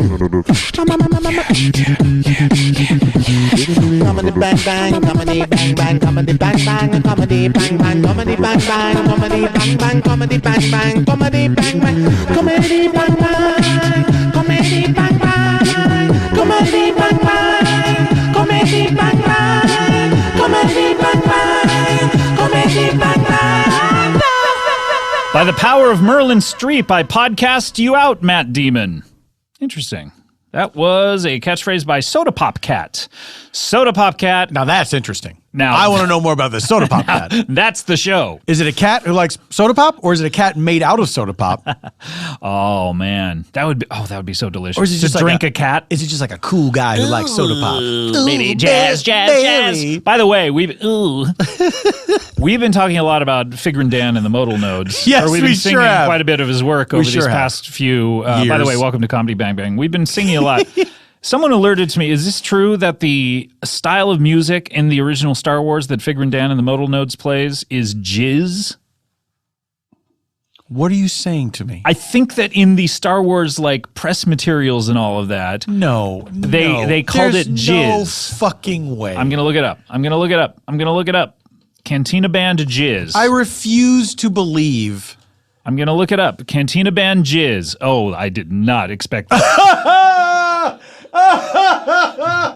Comedy bang bang, comedy bang bang, comedy bang bang, comedy bang bang, comedy bang bang, comedy bang bang, comedy bang bang, comedy bang bang, comedy bang bang, comedy bang bang, comedy bang bang, comedy bang bang, comedy bang bang, comedy bang bang. By the power of Merlin Streep, I podcast you out, Matt Damon. Interesting. That was a catchphrase by Soda Pop Cat. Soda Pop Cat. Now that's interesting. Now I want to know more about the Soda Pop Cat. That's the show. Is it a cat who likes soda pop, or is it a cat made out of soda pop? Oh man, that would be so delicious. Or is it just to like drink a cat? Is it just like a cool guy who likes soda pop? Baby, jazz. By the way, we've been talking a lot about Figrin Dan and the modal nodes. Yes, we've been we singing sure have. quite a bit of his work over these past few. By the way, welcome to Comedy Bang Bang. We've been singing a lot. Someone alerted to me, is this true that the style of music in the original Star Wars that Figrin Dan and the modal nodes plays is jizz? What are you saying to me? I think that in the Star Wars like press materials and all of that, they called it jizz. No fucking way. I'm gonna look it up. Cantina Band jizz. I refuse to believe. I'm gonna look it up. Cantina Band jizz. Oh, I did not expect that.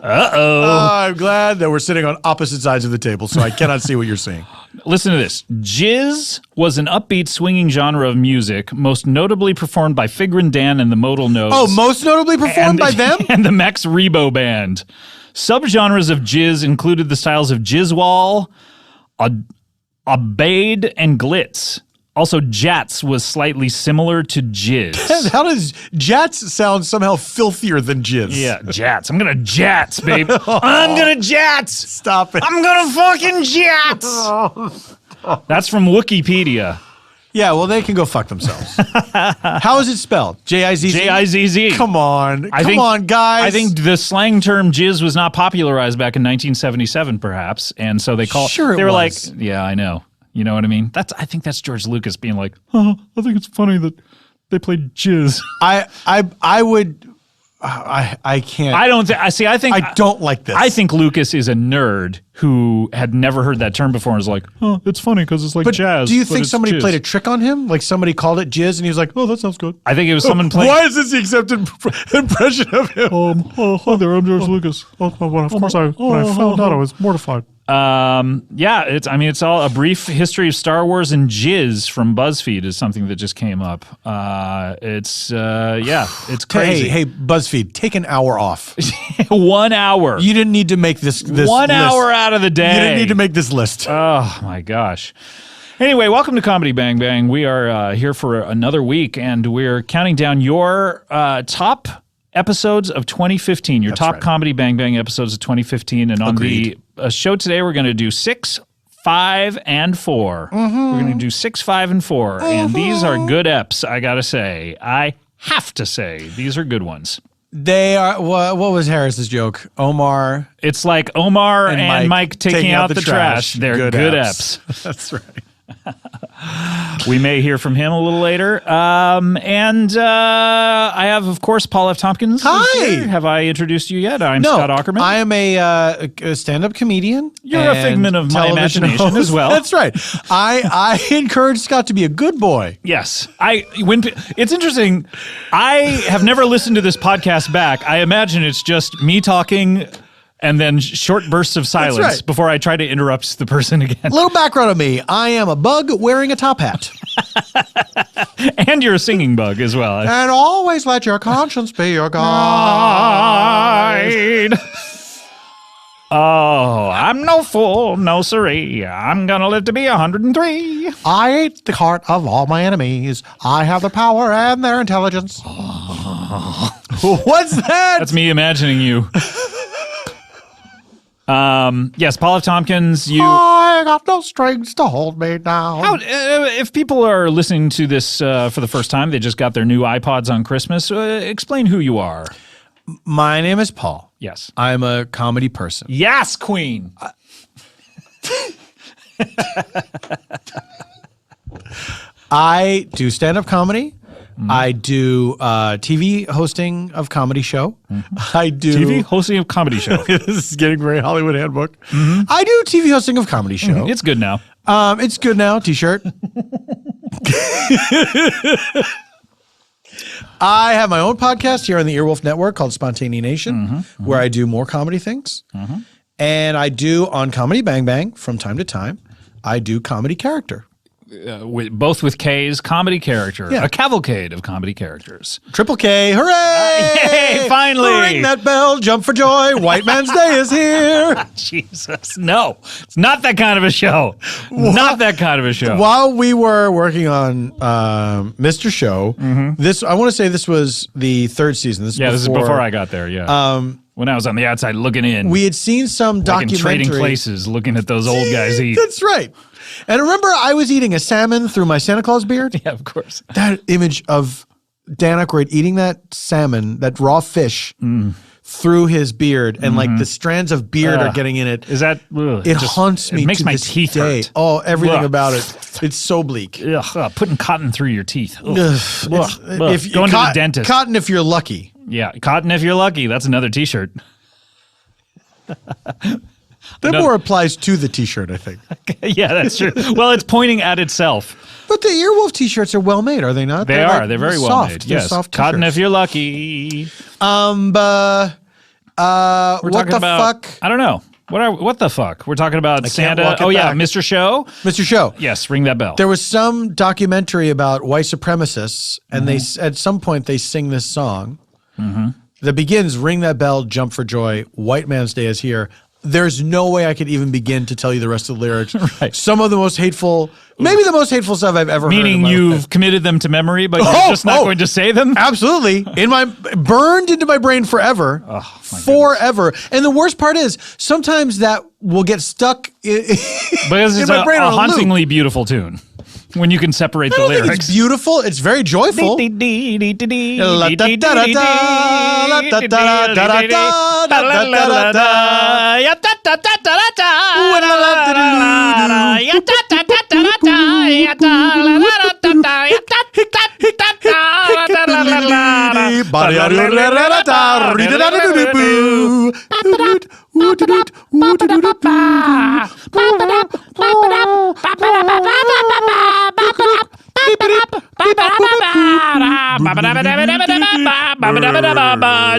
I'm glad that we're sitting on opposite sides of the table, so I cannot see what you're saying. Listen to this. Jizz was an upbeat swinging genre of music, most notably performed by Figrin Dan and the Modal Nodes. Oh, most notably performed by them? And the Max Rebo Band. Subgenres of jizz included the styles of jizzwall, abade, and glitz. Also, jats was slightly similar to jizz. How does jats sound somehow filthier than jizz? Yeah, jats. I'm gonna jats, babe. I'm gonna jats. Stop it. I'm gonna fucking jats. That's from Wikipedia. Yeah, well, they can go fuck themselves. How is it spelled? J-I-Z-Z? J-I-Z-Z. Come on, guys. I think the slang term jizz was not popularized back in 1977, perhaps, and so they called. Sure, they were was. like, yeah, I know. You know what I mean? I think that's George Lucas being like, oh, I think it's funny that they played jizz. I can't. I don't like this. I think Lucas is a nerd who had never heard that term before and was like, oh, it's funny because it's like jazz. Do you think somebody jizz. played a trick on him? Like somebody called it jizz and he was like, oh, that sounds good. I think it was someone playing. Why is this the accepted impression of him? Hi there, I'm George Lucas. Of course, when I found out, I was mortified. Yeah, it's all a brief history of Star Wars and jizz from BuzzFeed is something that just came up. It's crazy. Hey, BuzzFeed, take an hour off. 1 hour. You didn't need to make this 1 hour out of the day. You didn't need to make this list. Oh my gosh. Anyway, welcome to Comedy Bang Bang. We are here for another week, and we're counting down your top episodes of 2015, your top Comedy Bang Bang episodes of 2015. And on the show today, we're going to do 6, 5, and 4. Mm-hmm. We're going to do 6, 5, and 4. Mm-hmm. And these are good eps, I got to say. I have to say, these are good ones. They are, what was Harris's joke? Omar. It's like Omar and Mike taking out the trash. They're good eps. That's right. We may hear from him a little later. And I have, of course, Paul F. Tompkins. Hi. Have I introduced you yet? I'm Scott Aukerman. I am a stand-up comedian. You're a figment of my imagination as well. That's right. I encourage Scott to be a good boy. Yes. It's interesting. I have never listened to this podcast back. I imagine it's just me talking and then short bursts of silence before I try to interrupt the person again. A little background on me. I am a bug wearing a top hat. And you're a singing bug as well. And always let your conscience be your guide. Oh, I'm no fool, no siree. I'm gonna live to be 103. I ate the heart of all my enemies. I have the power and their intelligence. What's that? That's me imagining you. Yes, Paul F. Tompkins, I got no strings to hold me down. If people are listening to this for the first time, they just got their new iPods on Christmas, explain who you are. My name is Paul. Yes. I'm a comedy person. Yes, Queen. I do stand-up comedy. I do TV hosting of comedy show. I do TV hosting of comedy show. This is getting very Hollywood Handbook. I do TV hosting of comedy show. It's good now. It's good now. T-shirt. I have my own podcast here on the Earwolf Network called Spontaneous Nation, where I do more comedy things. And I do on Comedy Bang Bang from time to time. I do comedy character. Both with K's, comedy character. Yeah. A cavalcade of comedy characters. Triple K, hooray! Yay, finally! Ring that bell, jump for joy, White Man's Day is here. Jesus, no. It's not that kind of a show. Not that kind of a show. While we were working on Mr. Show, this I want to say this was the third season. This is before I got there, yeah. When I was on the outside looking in. We had seen some like documentary. in Trading Places, looking at those old guys eat. That's right. And remember, I was eating a salmon through my Santa Claus beard? Yeah, of course. That image of Dan Aykroyd eating that salmon, that raw fish, through his beard, and like the strands of beard are getting in it. Is that? It haunts me. It makes to my this teeth day. hurt. Oh, everything Ugh. about it. It's so bleak. Putting cotton through your teeth. Ugh. If Going to the dentist. Cotton if you're lucky. Yeah, cotton if you're lucky. That's another T-shirt. That more applies to the T-shirt, I think. Yeah, that's true. Well, it's pointing at itself. But the Earwolf T-shirts are well made, are they not? They're like They're very well soft. made. They're Yes, soft cotton T-shirts. if you're lucky. We're We're what talking the about, fuck? I don't know. What the fuck? We're talking about can't Santa. walk it Oh yeah, back. Mr. Show. Mr. Show. Yes, ring that bell. There was some documentary about white supremacists, and they at some point they sing this song that begins, "Ring that bell, jump for joy, White Man's Day is here." There's no way I could even begin to tell you the rest of the lyrics. Right. Some of the most hateful, maybe the most hateful stuff I've ever heard. Meaning in my you've life. committed them to memory, but you're just not going to say them? Absolutely. Burned into my brain forever. Forever. And the worst part is sometimes that will get stuck Because in it's my brain a on a loop. hauntingly beautiful tune. When you can separate I the don't think lyrics. it's beautiful. It's very joyful.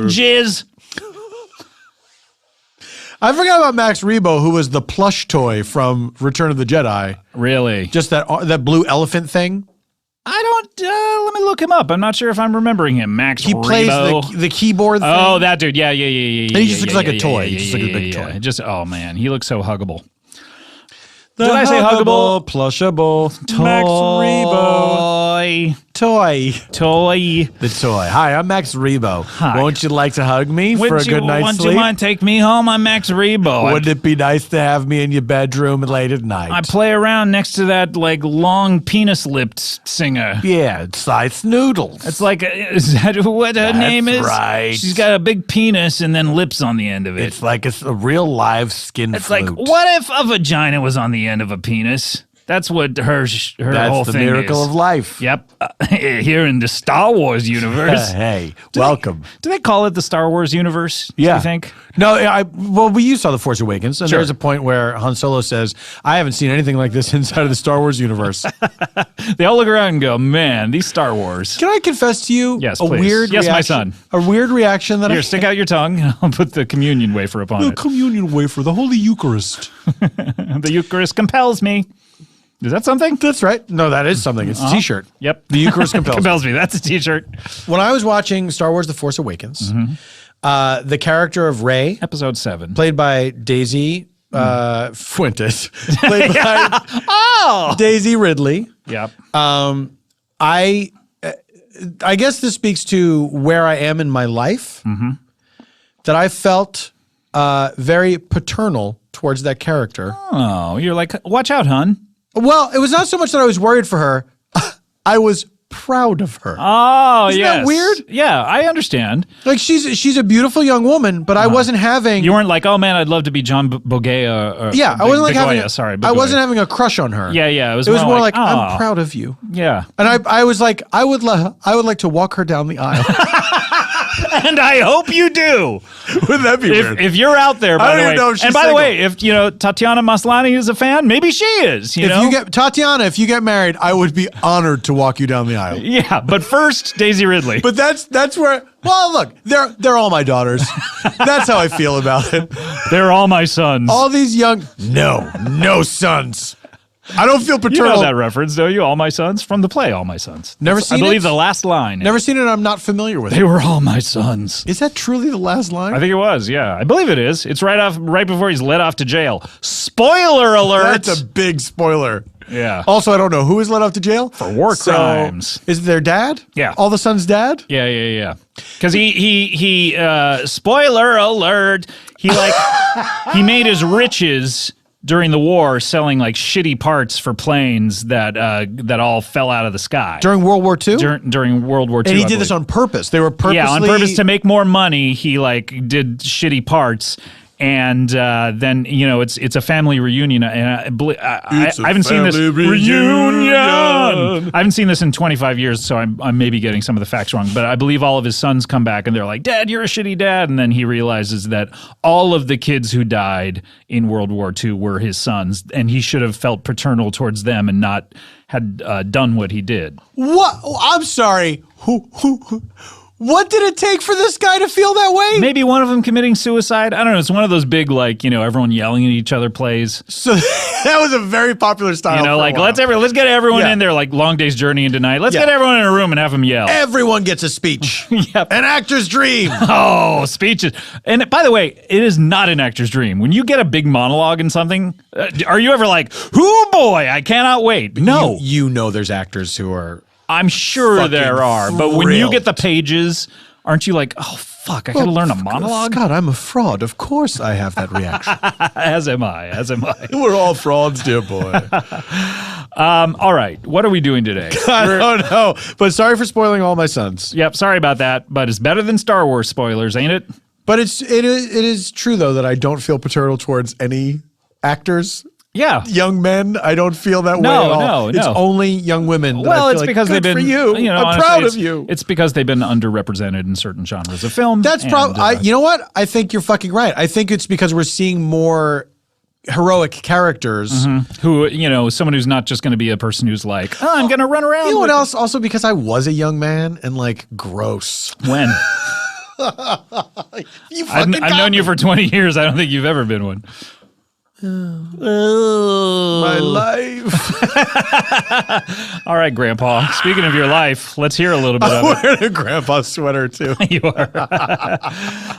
Jizz. I forgot about Max Rebo, who was the plush toy from Return of the Jedi. Really? Just that blue elephant thing. I don't. Let me look him up. I'm not sure if I'm remembering him. Max He plays Rebo. the keyboard thing. Oh, that dude. Yeah. He just looks like a toy. He just looks like a big toy. Just, oh man, he looks so huggable. Did I say huggable? Plushable. Max Rebo. Toy. The toy. Hi, I'm Max Rebo. Hi. Won't you like to hug me for a good night's sleep? You want to take me home? I'm Max Rebo. Wouldn't it be nice to have me in your bedroom late at night? I play around next to that like long penis-lipped singer. Yeah, it's Slice Noodles. It's like, is that what her name is? right. She's got a big penis and then lips on the end of it. It's like a real live skin It's flute. like, what if a vagina was on the end of a penis? That's what her That's whole the thing miracle is. of life. Yep. Here in the Star Wars universe. Hey, welcome. Do they call it the Star Wars universe? Do you think? No, you saw The Force Awakens, and Sure. there's a point where Han Solo says, I haven't seen anything like this inside of the Star Wars universe. They all look around and go, man, these Star Wars. Can I confess to you Yes, a please. weird Yes, reaction? my son. A weird reaction that Here, stick out your tongue. I'll put the communion wafer upon The it. communion wafer, the Holy Eucharist. The Eucharist compels me. Is that something? That's right. No, that is something. It's a T-shirt. Yep. The Eucharist compels. Compels me. That's a T-shirt. When I was watching Star Wars The Force Awakens, the character of Rey, Episode 7. played by Daisy Fuentes, played by Daisy Ridley. Yep. I guess this speaks to where I am in my life, that I felt very paternal towards that character. Oh, you're like, watch out, hun. Well, it was not so much that I was worried for her. I was proud of her. Oh, Isn't yes. that weird? Yeah, I understand. Like she's a beautiful young woman, but I wasn't having. You weren't like, oh man, I'd love to be John Bogea. Yeah, I wasn't like having. I Begoya. wasn't having a crush on her. Yeah, yeah. It was more like oh. I'm proud of you. Yeah. And I was like, I would like to walk her down the aisle. And I hope you do. Wouldn't that be weird? If you're out there, by I don't the way. even know if she's And by the single. way, if Tatiana Maslany is a fan, maybe she is. You know? Tatiana, if you get married, I would be honored to walk you down the aisle. Yeah, but first, Daisy Ridley. But that's where. Well, look, they're all my daughters. That's how I feel about it. They're all my sons. All these young. No sons. I don't feel You paternal. know that reference, don't you? All my sons from the play, All My Sons. Never That's, seen I believe it? the last line. Never seen it. I'm not familiar with it. They were all my sons. Is that truly the last line? I think it was. Yeah, I believe it is. It's right before he's let off to jail. Spoiler alert! That's a big spoiler. Yeah. Also, I don't know who is let off to jail for war crimes. Is it their dad? Yeah. All the sons' dad? Yeah. Because he spoiler alert. He he made his riches during the war selling like shitty parts for planes that all fell out of the sky During World War II? During World War II. And he did this on ppurpose. They were purposely... Yeah, on purpose to make more money. He did shitty parts. And then it's a family reunion, and I haven't seen this reunion. I haven't seen this in 25 years, so I'm maybe getting some of the facts wrong. But I believe all of his sons come back, and they're like, "Dad, you're a shitty dad." And then he realizes that all of the kids who died in World War II were his sons, and he should have felt paternal towards them and not had done what he did. What? I'm sorry. What did it take for this guy to feel that way? Maybe one of them committing suicide. I don't know. It's one of those big, everyone yelling at each other plays. So that was a very popular style. Let's get everyone in there, like Long Day's Journey into Night. Let's get everyone in a room and have them yell. Everyone gets a speech. Yep. An actor's dream. Oh, speeches. And by the way, it is not an actor's dream. When you get a big monologue in something, are you ever like, "Oh boy, I cannot wait"? No. You know there's actors who are... I'm sure there are, but when you get the pages, aren't you like, "Oh fuck, I gotta learn a monologue"? God, I'm a fraud. Of course I have that reaction. As am I. We're all frauds, dear boy. All right, what are we doing today? I don't know, but sorry for spoiling All My Sons. Yep, sorry about that, but it's better than Star Wars spoilers, ain't it? But it is true though that I don't feel paternal towards any actors. Yeah. Young men, I don't feel that way at all. No. It's only young women. Well, it's because they've been. For you. I'm honestly, proud of you. It's because they've been underrepresented in certain genres of film. That's probably. You know what? I think you're fucking right. I think it's because we're seeing more heroic characters who, someone who's not just going to be a person who's like, "Oh, I'm going to run around." You know what else? Also, because I was a young man and gross. When? I've known you for 20 years. I don't think you've ever been one. My life. All right, Grandpa. Speaking of your life, let's hear a little bit of it. I'm wearing a grandpa sweater too. You are.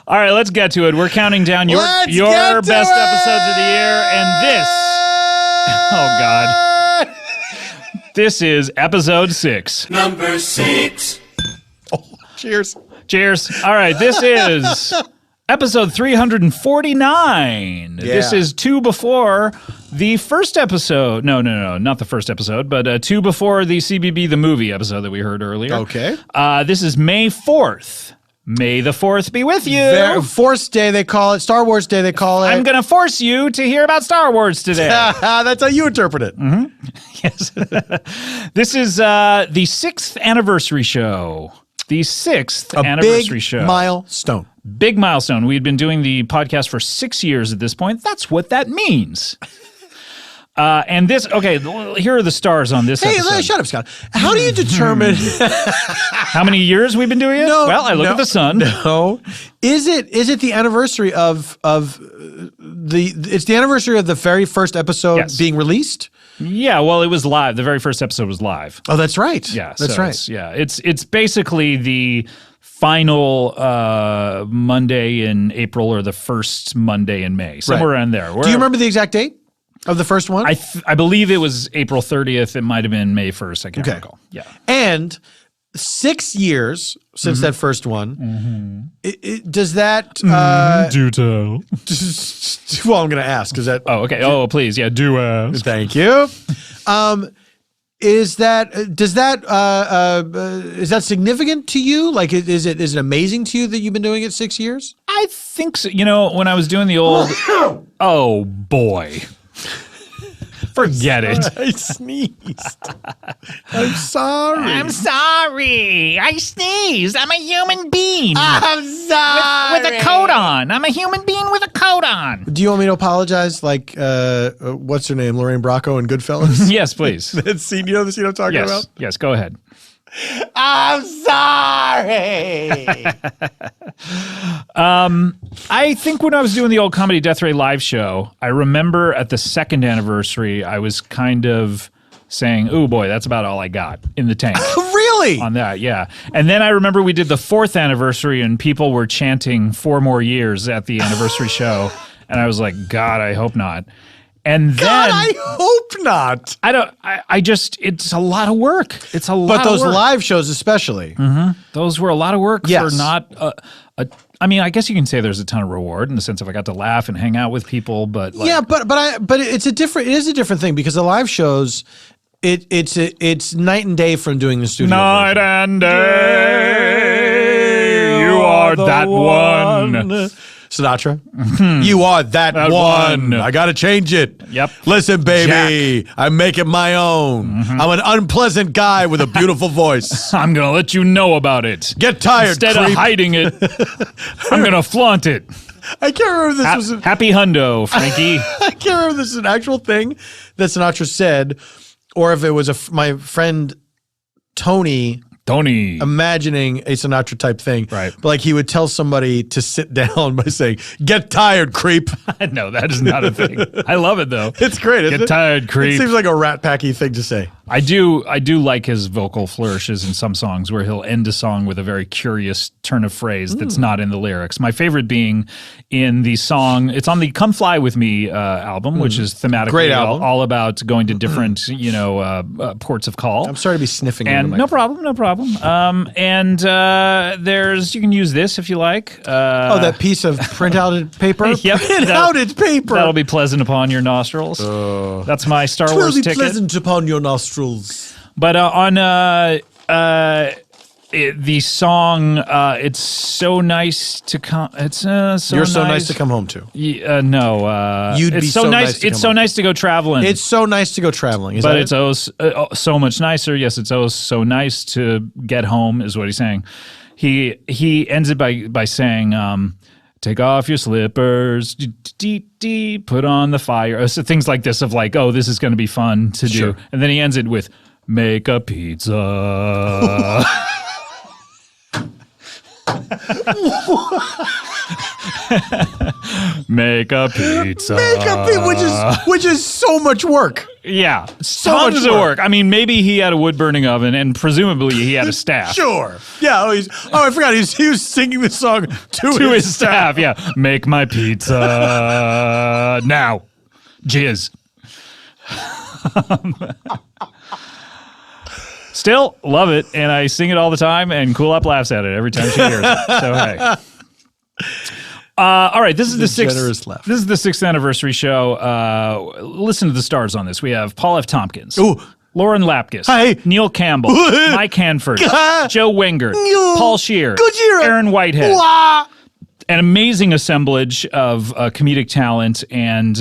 All right, let's get to it. We're counting down your best episodes of the year, and this. Oh God. This is episode 6. Number 6. Oh, cheers. Cheers. All right, this is episode 349. Yeah. This is 2 before the first episode. No, not the first episode, but 2 before the CBB the movie episode that we heard earlier. Okay. This is May 4th. May the 4th be with you. Force Day, they call it. Star Wars Day, they call it. I'm going to force you to hear about Star Wars today. That's how you interpret it. Mm-hmm. Yes. This is the 6th anniversary show. The 6th anniversary show. Milestone. Big milestone. We had been doing the podcast for 6 years at this point. That's what that means. And this, okay, here are the stars on this episode. Shut up, Scott. How do you determine how many years we've been doing it? Well, I look at the sun. No. Is it the anniversary of it's the anniversary of the very first episode being released? Yeah, well, it was live. The very first episode was live. Oh, that's right. Yeah, that's right. It's basically the final Monday in April or the first Monday in May, somewhere around there. Do you remember the exact date of the first one? I believe it was April 30th. It might have been May 1st. I can't recall. Yeah. And 6 years since that first one. Does that Do tell. well, I'm going to ask. Is that? Oh, okay. Oh, please. Yeah. Do ask. Thank you. Is that is that significant to you? Like, is it amazing to you that you've been doing it 6 years? I think so. You know, when I was doing the old, oh boy, forget it. I sneezed. I'm sorry. I'm sorry. I sneezed. I'm a human being. I'm sorry. With a coat on. I'm a human being with a coat on. Do you want me to apologize? Like, what's her name? Lorraine Bracco in Goodfellas? Yes, please. That scene, you know the scene I'm talking about? Yes, go ahead. I'm sorry. I think when I was doing the old Comedy Death Ray live show, I remember at the second anniversary, I was kind of saying, "Oh boy, that's about all I got in the tank." Really? On that, yeah. And then I remember we did the fourth anniversary, and people were chanting 4 more years at the anniversary show, and I was like, "God, I hope not." And then God, I hope not. I just, it's a lot of work. It's a lot of work. But those live shows especially. Those were a lot of work Yes. for not I mean, I guess you can say there's a ton of reward in the sense of I got to laugh and hang out with people, but like, Yeah, but it is a different thing because the live shows it's night and day from doing the studio night version. and day, you are that one. Sinatra, you are that one. I got to change it. Yep. Listen, baby, I make it my own. I'm an unpleasant guy with a beautiful voice. I'm gonna let you know about it. Get tired, Instead creep. of hiding it, I'm gonna flaunt it. I can't remember if this was Happy hundo, Frankie. I can't remember if this is an actual thing that Sinatra said, or if it was my friend Tony imagining a Sinatra type thing. Right. But like he would tell somebody to sit down by saying, "Get tired, creep." No, that is not a thing. I love it though. It's great, isn't it? Get tired, creep. It seems like a Rat Packy thing to say. I do like his vocal flourishes in some songs where he'll end a song with a very curious turn of phrase that's not in the lyrics. My favorite being in the song, it's on the Come Fly With Me album, which is thematically Great album. all about going to different, ports of call. I'm sorry to be sniffing. And into the no problem. There's, you can use this if you like. that piece of printout paper? Yep. Printout paper. That'll be pleasant upon your nostrils. That's my Star Will Wars be ticket. pleasant upon your nostrils. But the song, it's so nice to come. It's so You're so nice to come home to. No, You'd it's be so so nice. nice to It's come so home. nice to go traveling. It's so nice to go traveling. But it's so much nicer. Yes, it's so nice to get home. Is what he's saying. He ends it by saying. Take off your slippers, put on the fire. So things like this of like, oh, this is going to be fun to do. Sure. And then he ends it with, make a pizza. Make a pizza. Which is so much work. Yeah, So tons much of work. work. I mean, maybe he had a wood burning oven, and presumably he had a staff. Sure. Yeah. I forgot. He was singing the song To his staff, yeah. Make my pizza now. Jizz. Still love it, and I sing it all the time, and Cool Up laughs at it every time she hears it. So hey. All right, this is the generous laugh. This is the 6th anniversary show. Listen to the stars on this. We have Paul F. Tompkins, Ooh. Lauren Lapkus, Hi. Neil Campbell, Mike Hanford, Joe Wingert, Paul Scheer, Gojira. Aaron Whitehead. Wah. An amazing assemblage of comedic talent, and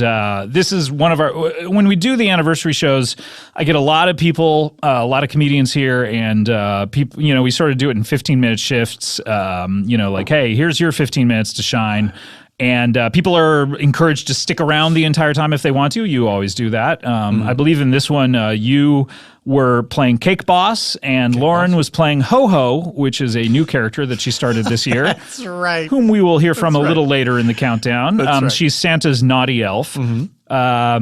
this is one of our. When we do the anniversary shows, I get a lot of people, a lot of comedians here, and people. We sort of do it in 15-minute shifts. Like, hey, here's your 15 minutes to shine. And people are encouraged to stick around the entire time if they want to. You always do that. I believe in this one, you were playing Cake Boss, and Lauren was playing Ho Ho, which is a new character that she started this year. That's right. Whom we will hear from a little later in the countdown. Right. She's Santa's naughty elf. But I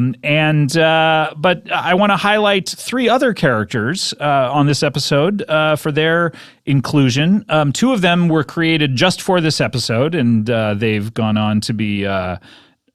want to highlight 3 other characters on this episode for their inclusion. 2 of them were created just for this episode, and they've gone on to be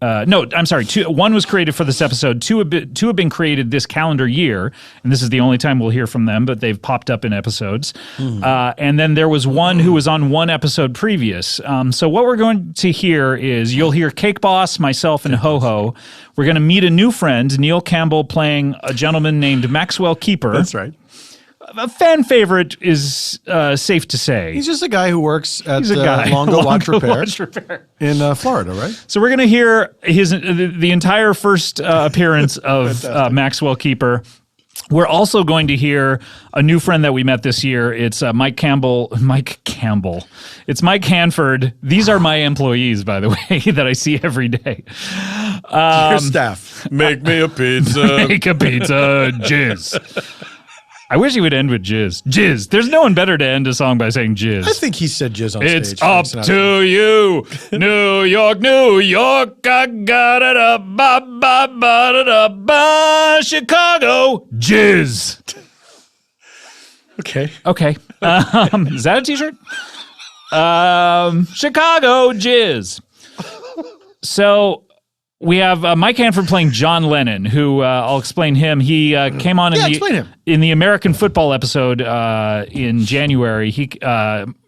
No, I'm sorry. One was created for this episode. Two have been created this calendar year, and this is the only time we'll hear from them. But they've popped up in episodes. And then there was one who was on one episode previous. So what we're going to hear is you'll hear Cake Boss, myself, and Ho Ho. We're going to meet a new friend, Neil Campbell, playing a gentleman named Maxwell Keeper. That's right. A fan favorite is safe to say. He's just a guy who works at guy. Longo Watch Repair Repair in Florida, right? So we're going to hear the entire first appearance of Maxwell Keeper. We're also going to hear a new friend that we met this year. It's Mike Campbell. It's Mike Hanford. These are my employees, by the way, that I see every day. Your staff. Make me a pizza. Make a pizza, jizz. I wish he would end with jizz. Jizz. There's no one better to end a song by saying jizz. I think he said jizz on stage. It's up to you, New York, New York. I got it up, ba ba ba da ba. Chicago, jizz. Okay. Is that a T-shirt? Chicago, jizz. So we have Mike Hanford playing John Lennon, who I'll explain him. He came on in the American football episode in January.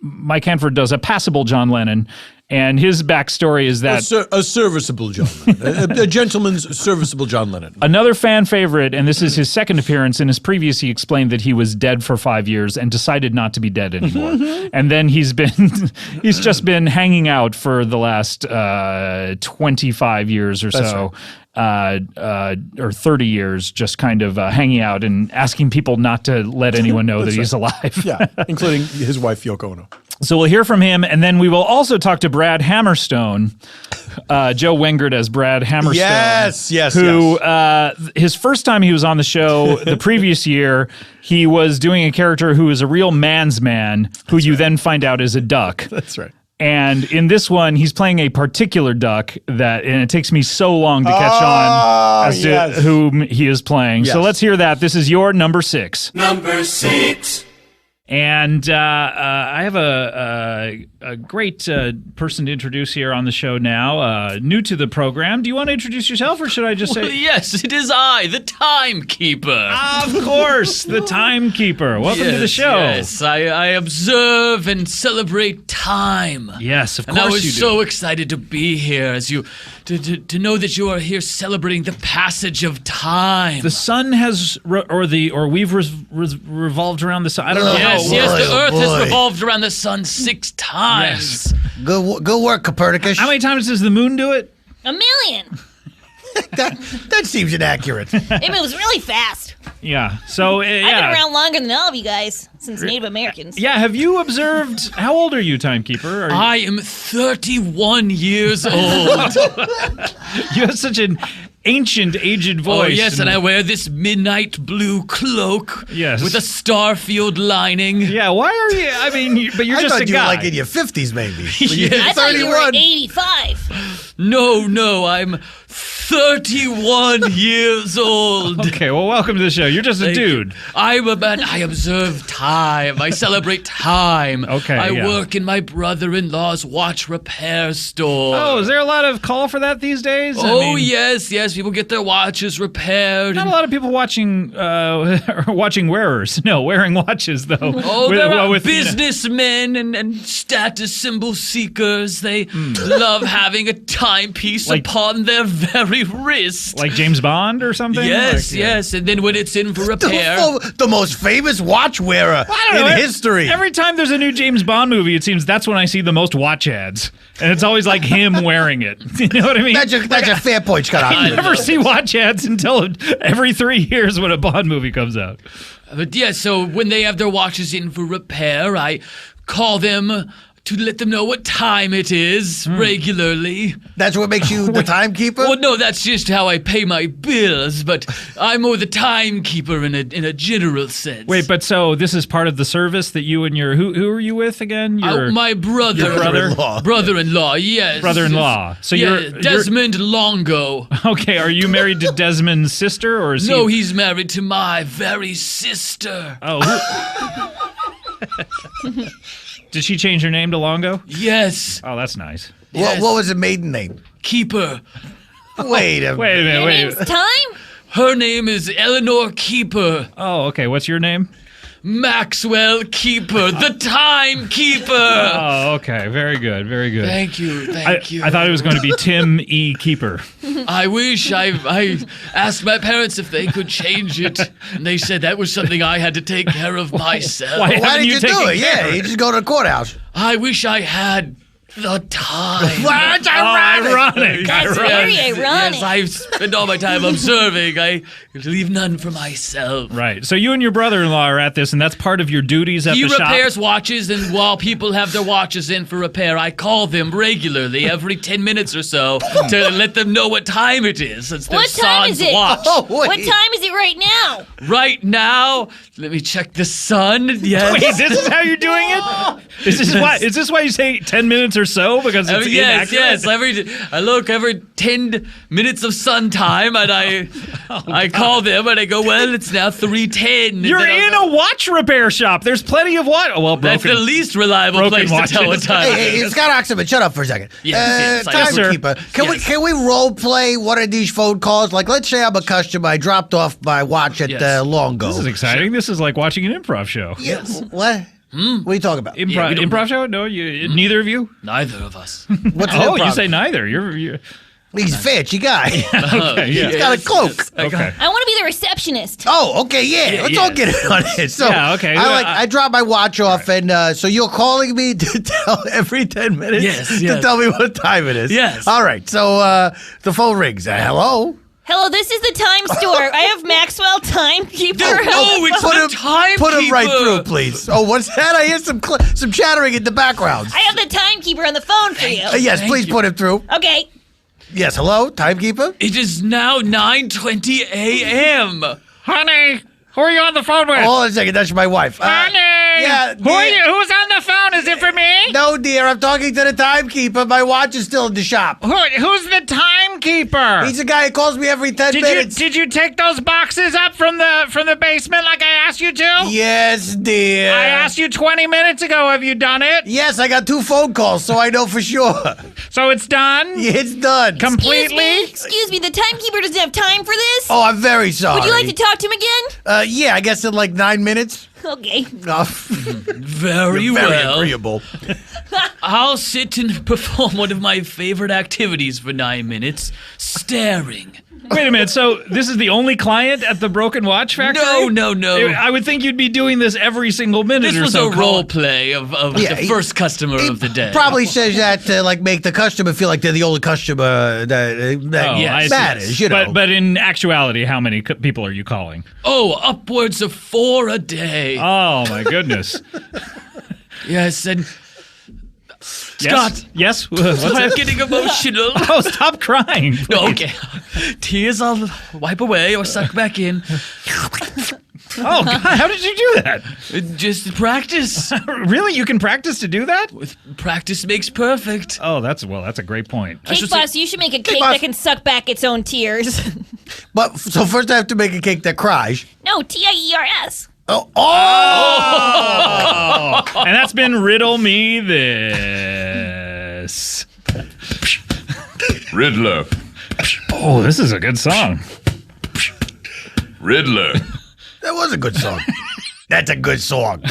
Mike Hanford does a passable John Lennon, and his backstory is that a serviceable John Lennon, a gentleman's serviceable John Lennon. Another fan favorite, and this is his second appearance. In his previous, he explained that he was dead for 5 years and decided not to be dead anymore. And then he's just been hanging out for the last 25 years or so. Or 30 years, just kind of hanging out and asking people not to let anyone know that he's alive. Yeah, including his wife, Yoko Ono. So we'll hear from him, and then we will also talk to Brad Hammerstone, Joe Wengert as Brad Hammerstone. Yes. Who, his first time he was on the show the previous year, he was doing a character who is a real man's man, who you then find out is a duck. That's right. And in this one, he's playing a particular duck and it takes me so long to catch on as to whom he is playing. Yes. So let's hear that. This is your number 6. Number 6. And I have a great person to introduce here on the show now, new to the program. Do you want to introduce yourself, or should I just say? Well, yes, it is I, the timekeeper. Of course, the timekeeper. Welcome to the show. Yes, I observe and celebrate time. Yes, of course and I was you do. so excited to be here, as you to know that you are here celebrating the passage of time. The sun has, we've revolved around the sun. I don't know. Yes, the Earth has revolved around the sun 6 times. Yes. Good work, Copernicus. How many times does the moon do it? 1 million. that seems inaccurate. It moves really fast. Yeah. So I've been around longer than all of you guys since Native Americans. Yeah. Have you observed? How old are you, timekeeper? I am 31 years old. You have such an ancient, aged voice. Oh, yes, and I wear this midnight blue cloak. Yes. With a Starfield lining. Yeah, why are you? I mean, but you're just a guy. I thought you were like in your 50s, maybe. Yeah. I thought you were 85. No, I'm 31 years old. Okay, well, welcome to the show. You're just a dude. I'm a man. I observe time. I celebrate time. Okay, I work in my brother-in-law's watch repair store. Oh, is there a lot of call for that these days? Oh, yes. People get their watches repaired. Not a lot of people watching wearers. No, wearing watches, though. Oh, there are businessmen and status symbol seekers. They love having a timepiece upon their very wrist. Like James Bond or something? Yes. And then when it's in for repair. The most famous watch wearer in history. Every time there's a new James Bond movie, it seems that's when I see the most watch ads. And it's always like him wearing it. You know what I mean? That's a fair point, Scott Aukerman. I never see watch ads until every 3 years when a Bond movie comes out. But yeah, so when they have their watches in for repair, I call them to let them know what time it is regularly. That's what makes you the timekeeper? Well, no, that's just how I pay my bills, but I'm more the timekeeper in a general sense. Wait, but so this is part of the service that you and your who are you with again? My brother. Your brother? Brother-in-law, yes. Brother-in-law. So you're Desmond Longo. Okay, are you married to Desmond's sister, or is No, he's married to my very sister. Oh. Did she change her name to Longo? Yes. Oh, that's nice. What was the maiden name? Keeper. Wait a Wait a minute. Your Wait. name's Time? Her name is Eleanor Keeper. Oh, okay. What's your name? Maxwell Keeper, the timekeeper. Oh, okay. Very good. Very good. Thank you. Thank you. I thought it was going to be Tim E. Keeper. I wish I asked my parents if they could change it, and they said that was something I had to take care of myself. Why Why haven't did you do taken it? care Yeah, of you just go to the courthouse. I wish I had the time. That's ironic. That's very ironic. Yes, I spend all my time observing. I leave none for myself. Right. So you and your brother-in-law are at this, and that's part of your duties at He the shop? repairs watches, and while people have their watches in for repair, I call them regularly every 10 minutes or so to let them know what time it is. Since their What time son's is it? watch. Oh, wait. What time is it right now? Right now, let me check the sun. Yes. Wait, this is how you're doing it? Is this why you say 10 minutes or so? Because it's Yes, inaccurate? I look every 10 minutes of sun time, and I call them, and I go, well, it's now 3:10. You're in a watch repair shop. There's plenty of watch. Well, That's the least reliable broken place to tell what watches. time. Hey, Scott Aukerman, shut up for a second. Yes, yes, sir. Timekeeper, can we role play one of these phone calls? Like, let's say I'm a customer. I dropped off my watch at Yes. Longo. This is exciting. This is like watching an improv show. Yes. What? What are you talking about? Improv, we don't- improv show? No, neither of you? Neither of us. What's an Oh, improv? you say neither. You're He's a fancy guy. okay. Yeah. He's got a cloak. Okay. I want to be the receptionist. Oh, okay, yeah. Let's all get in on it. So, Yeah, okay. I drop my watch off, and so you're calling me to tell every 10 minutes Yes, to yes. tell me what time it is. Yes. All right. So the phone rings. Hello. Hello, this is the time store. I have Maxwell Timekeeper. Oh, it's Put the him, timekeeper. put him right through, please. Oh, what's that? I hear some chattering in the background. I have the timekeeper on the phone for you. Yes, Thank please you. put him through. Okay. Yes, hello, timekeeper. It is now 9:20 a.m. Honey, who are you on the phone with? Hold on a second, that's my wife. Honey! yeah, Who are dear. you? Who's on the phone? Is it for me? No, dear, I'm talking to the timekeeper. My watch is still in the shop. Who's the timekeeper? He's the guy who calls me every 10 minutes. Did you take those boxes up from the basement like I asked you to? Yes, dear. I asked you 20 minutes ago. Have you done it? Yes, I got 2 phone calls, so I know for sure. So it's done? It's done. Completely? Excuse me, the timekeeper doesn't have time for this. Oh, I'm very sorry. Would you like to talk to him again? Yeah, I guess in like 9 minutes. Okay. Oh, Very very well. agreeable. I'll sit and perform one of my favorite activities for 9 minutes, staring. Wait a minute. So this is the only client at the Broken Watch Factory? No. I would think you'd be doing this every single minute This or was so. a role play of Yeah, the first customer of the day. Probably says that to like make the customer feel like they're the only customer that yes. I see. matters, you know. But in actuality, how many people are you calling? Oh, upwards of 4 a day. Oh my goodness. Yes, and Scott. Yes. What's I'm that? getting emotional. Oh, stop crying. No, okay. Tears I'll wipe away or suck back in. Oh God, how did you do that? Just practice. Really? You can practice to do that? With practice makes perfect. Oh, that's a great point. Cake should Boss, you should make a cake Boss. that can suck back its own tears. But so first I have to make a cake that cries. No, TIERS. Oh, And that's been Riddle Me This. Riddler. Oh, this is a good song. Riddler. that was a good song. That's a good song.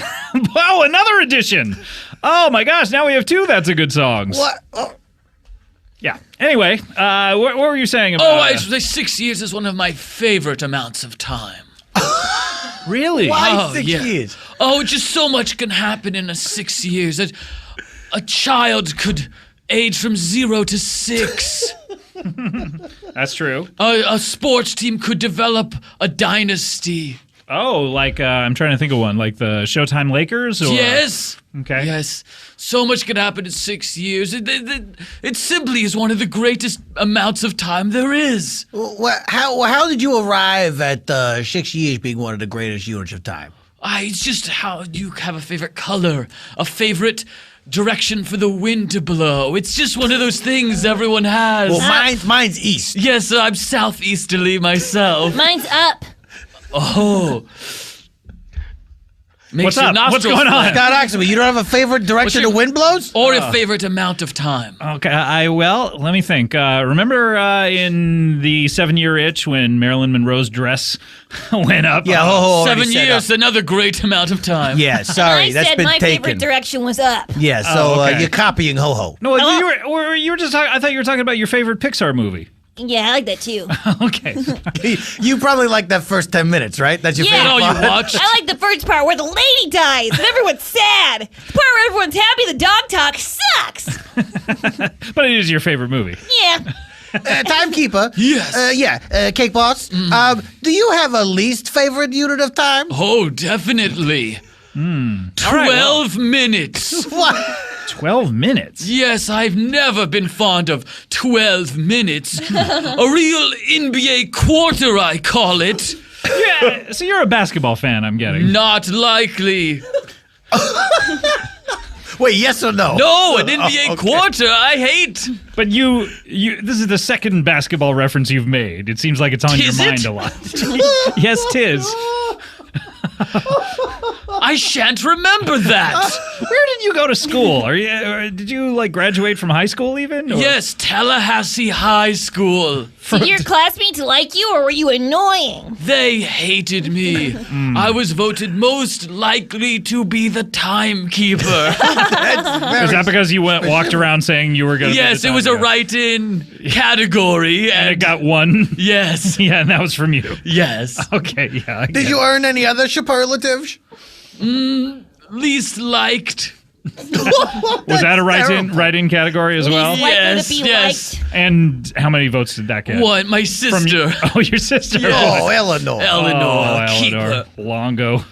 Wow, another edition. Oh my gosh, now we have 2 That's a Good songs. What? Oh. Yeah. Anyway, what were you saying about Oh, I should say 6 years is one of my favorite amounts of time. really? Why Oh, 6 yeah. years? Oh, just so much can happen in a 6 years. A child could age from 0 to 6. That's true. A sports team could develop a dynasty. Oh, like I'm trying to think of one, like the Showtime Lakers? Or, Yes. Okay. Yes. So much can happen in 6 years. It simply is one of the greatest amounts of time there is. How did you arrive at 6 years being one of the greatest units of time? It's just how you have a favorite color, a favorite direction for the wind to blow. It's just one of those things everyone has. Well, mine's east. Yes, I'm southeasterly myself. Mine's up. Oh. Makes What's your up? What's nostrils going on? flare. Scott Aukerman, you don't have a favorite direction the wind blows? Or a favorite amount of time. Okay, well, let me think. Remember in the 7-year itch when Marilyn Monroe's dress went up? Yeah, ho-ho. 7 years, another great amount of time. Yeah, sorry, I that's said been my taken. favorite direction was up. Yeah, so okay. you're copying ho-ho. No, you were just talking. I thought you were talking about your favorite Pixar movie. Yeah, I like that too. Okay. You probably like that first 10 minutes, right? That's your Yeah. favorite Oh, you part? watched? I like the first part where the lady dies and everyone's sad. The part where everyone's happy, the dog talk sucks. But it is your favorite movie. Yeah. Timekeeper. Yes. Cake Boss. Do you have a least favorite unit of time? Oh, definitely. 12 minutes. What? 12 minutes. Yes, I've never been fond of 12 minutes. A real NBA quarter, I call it. Yeah, so you're a basketball fan, I'm getting. Not likely. Wait, yes or no? No, an NBA quarter, I hate. But you this is the second basketball reference you've made. It seems like it's on Tis your it? mind a lot. Yes, tis. I shan't remember that. Where did you go to school? Or did you like graduate from high school even? Or- Yes, Tallahassee High School. Did your classmates like you or were you annoying? They hated me. I was voted most likely to be the timekeeper. Is that because you walked around saying you were going to Yes, it was a write-in category, And and it got one? yes, Yeah, and that was from you. yes. Okay, yeah. I Did get you earn any other superlatives? Least liked. Was that a write-in category as well? Likely Yes, to be yes. liked. And how many votes did that get? What? My sister. Oh, your sister. Oh, Eleanor. Eleanor, Eleanor. Keeper. Longo.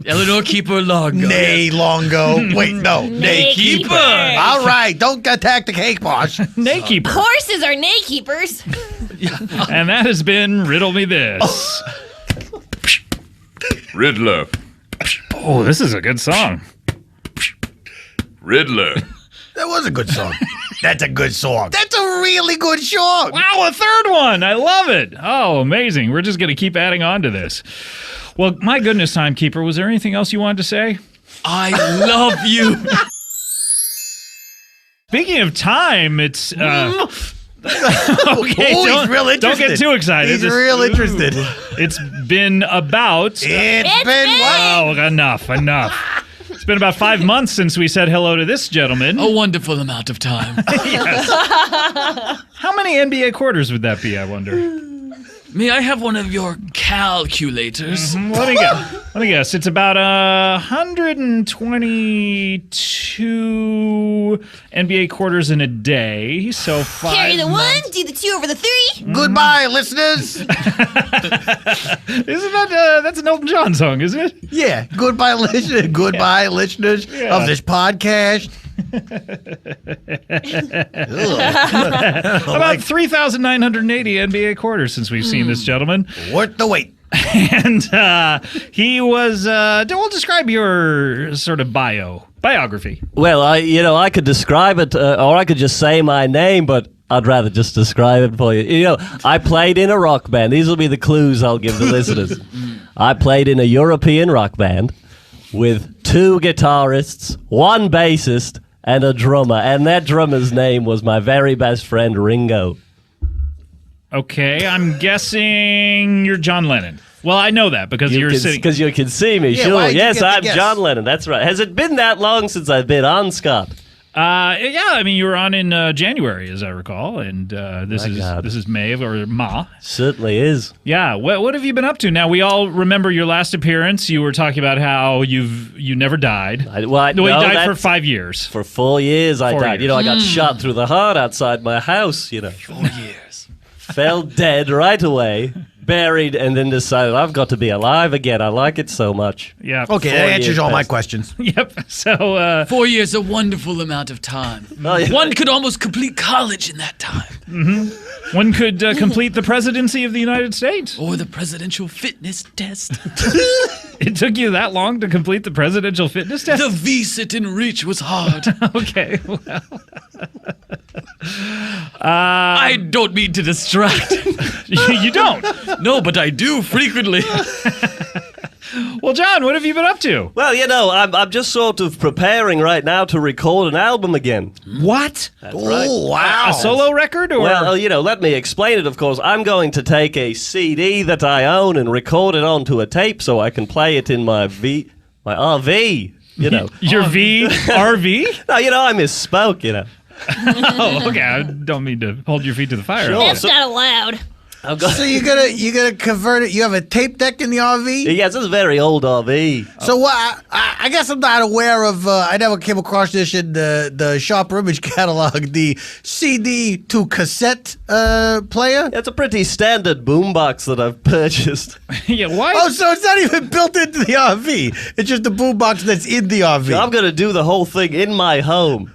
Eleanor Keeper Longo. Nay, Longo. Wait, no. Nay keeper. All right, don't attack the Cake Boss. Naykeeper. Horses are nay keepers. And that has been Riddle Me This. Riddler. Oh, this is a good song. Riddler. That was a good song. That's a good song. That's a really good song. Wow, a third one. I love it. Oh, amazing. We're just going to keep adding on to this. Well, my goodness, Timekeeper, was there anything else you wanted to say? I love you. Speaking of time, it's... okay, Oh, he's real interested. don't get too excited. He's real interested. It's been about... It's been what? Oh, enough. It's been about 5 months since we said hello to this gentleman. A wonderful amount of time. How many NBA quarters would that be, I wonder? May I have one of your calculators? Let me guess. It's about 122 NBA quarters in a day. So 5 Carry the months. 1, do the 2 over the 3. Goodbye, listeners. Isn't that that's an Elton John song, isn't it? Yeah, goodbye, listeners. Goodbye, listeners of this podcast. About 3,980 NBA quarters since we've seen this gentleman. Worth the wait. And he was, we'll describe your sort of biography. Well, I could describe it, or I could just say my name, but I'd rather just describe it for you. You know, I played in a rock band. These will be the clues I'll give the listeners. I played in a European rock band with 2 guitarists, 1 bassist, and a drummer. And that drummer's name was my very best friend, Ringo. Okay, I'm guessing you're John Lennon. Well, I know that because you're sitting... Because you can see me, Yeah, sure. why'd you Yes, get the I'm guess? John Lennon. That's right. Has it been that long since I've been on, Scott? Yeah, I mean, you were on in January, as I recall, and this is May or Ma. Certainly is. Yeah, what have you been up to? Now, we all remember your last appearance. You were talking about how you never died. You You died for 5 years. For 4 years I 4 died. years. I got shot through the heart outside my house, 4 years. Fell dead right away, buried, and then decided I've got to be alive again. I like it so much. Yeah. Okay, 4 that answers years all my passed. questions. Yep. So 4 years, a wonderful amount of time. Oh, yeah. One could almost complete college in that time. one could complete the presidency of the United States. Or the presidential fitness test. It took you that long to complete the presidential fitness test? The V-sit in reach was hard. Okay. Well, I don't mean to distract. you don't. No, but I do frequently. Well, Well, John, what have you been up to? Well, I'm just sort of preparing right now to record an album again. What? That's right. Wow. A solo record? Or? Well, let me explain it, of course. I'm going to take a CD that I own and record it onto a tape so I can play it in my RV, Your RV? No, I misspoke, Oh, okay. I don't mean to hold your feet to the fire. Sure. That's not allowed. So you're gonna convert it? You have a tape deck in the RV? Yes, it's a very old RV. So what? I guess I'm not aware of. I never came across this in the Sharper Image catalog. The CD to cassette player. It's a pretty standard boombox that I've purchased. Yeah, why? Oh, so it's not even built into the RV. It's just the boombox that's in the RV. I'm going to do the whole thing in my home,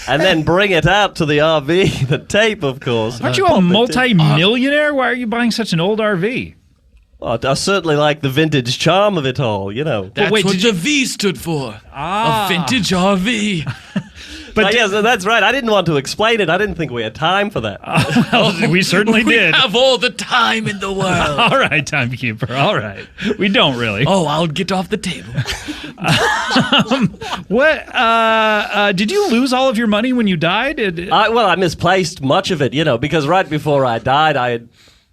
and then bring it out to the RV, the tape, of course. Aren't you a multi-millionaire? Why are you buying such an old RV? Well, I certainly like the vintage charm of it all, That's wait, what did the V stood for. Ah. A vintage RV. But yes, that's right. I didn't want to explain it. I didn't think we had time for that. well, we certainly We did. have all the time in the world. All right, timekeeper. All right. We don't really. Oh, I'll get off the table. What? Did you lose all of your money when you died? I misplaced much of it, because right before I died,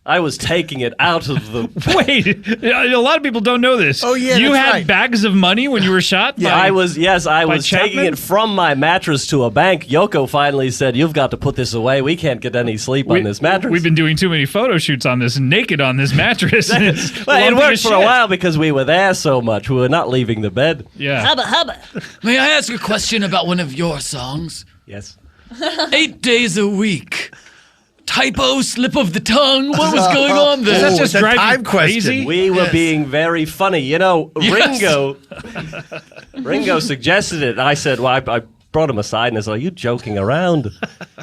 I was taking it out of the... Wait, a lot of people don't know this. Oh, yeah, you that's had right. bags of money when you were shot? Yeah, I was taking Chapman? it from my mattress to a bank. Yoko finally said, "You've got to put this away. We can't get any sleep on this mattress." We've been doing too many photo shoots on this, naked on this mattress. Well, it Lumpy worked as for a shit. while because we were there so much. We were not leaving the bed. Yeah. Hubba hubba. May I ask a question about one of your songs? Yes. 8 days a week. Typo, slip of the tongue. What was going on there? Does that just the drive you time question. crazy? We were Yes. being very funny. Yes. Ringo suggested it. I said, well, I brought him aside and I said, "Are you joking around?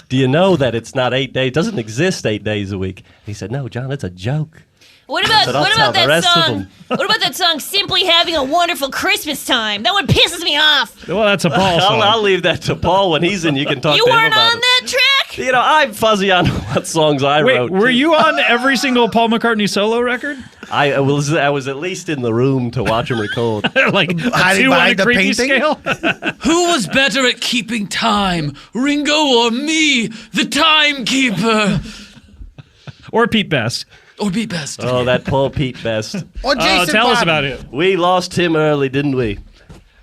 Do you know that it's not 8 days? It doesn't exist 8 days a week." He said, "No, John, it's a joke." What about But I'll tell the that rest of song? them. What about that song? Simply having a wonderful Christmas time. That one pisses me off. Well, that's a Paul song. I'll leave that to Paul when he's in. You can talk You to him weren't about on it. that track. I'm fuzzy on what songs I Wait, wrote. were too. you on every single Paul McCartney solo record? I was at least in the room to watch him record. Like a Hiding 2 on a behind the creepy painting? scale? Who was better at keeping time, Ringo or me, the timekeeper? Or Pete Best? Or be best? Oh, that poor Pete Best. Or Jason Tell us Bobby. about it. We lost him early, didn't we?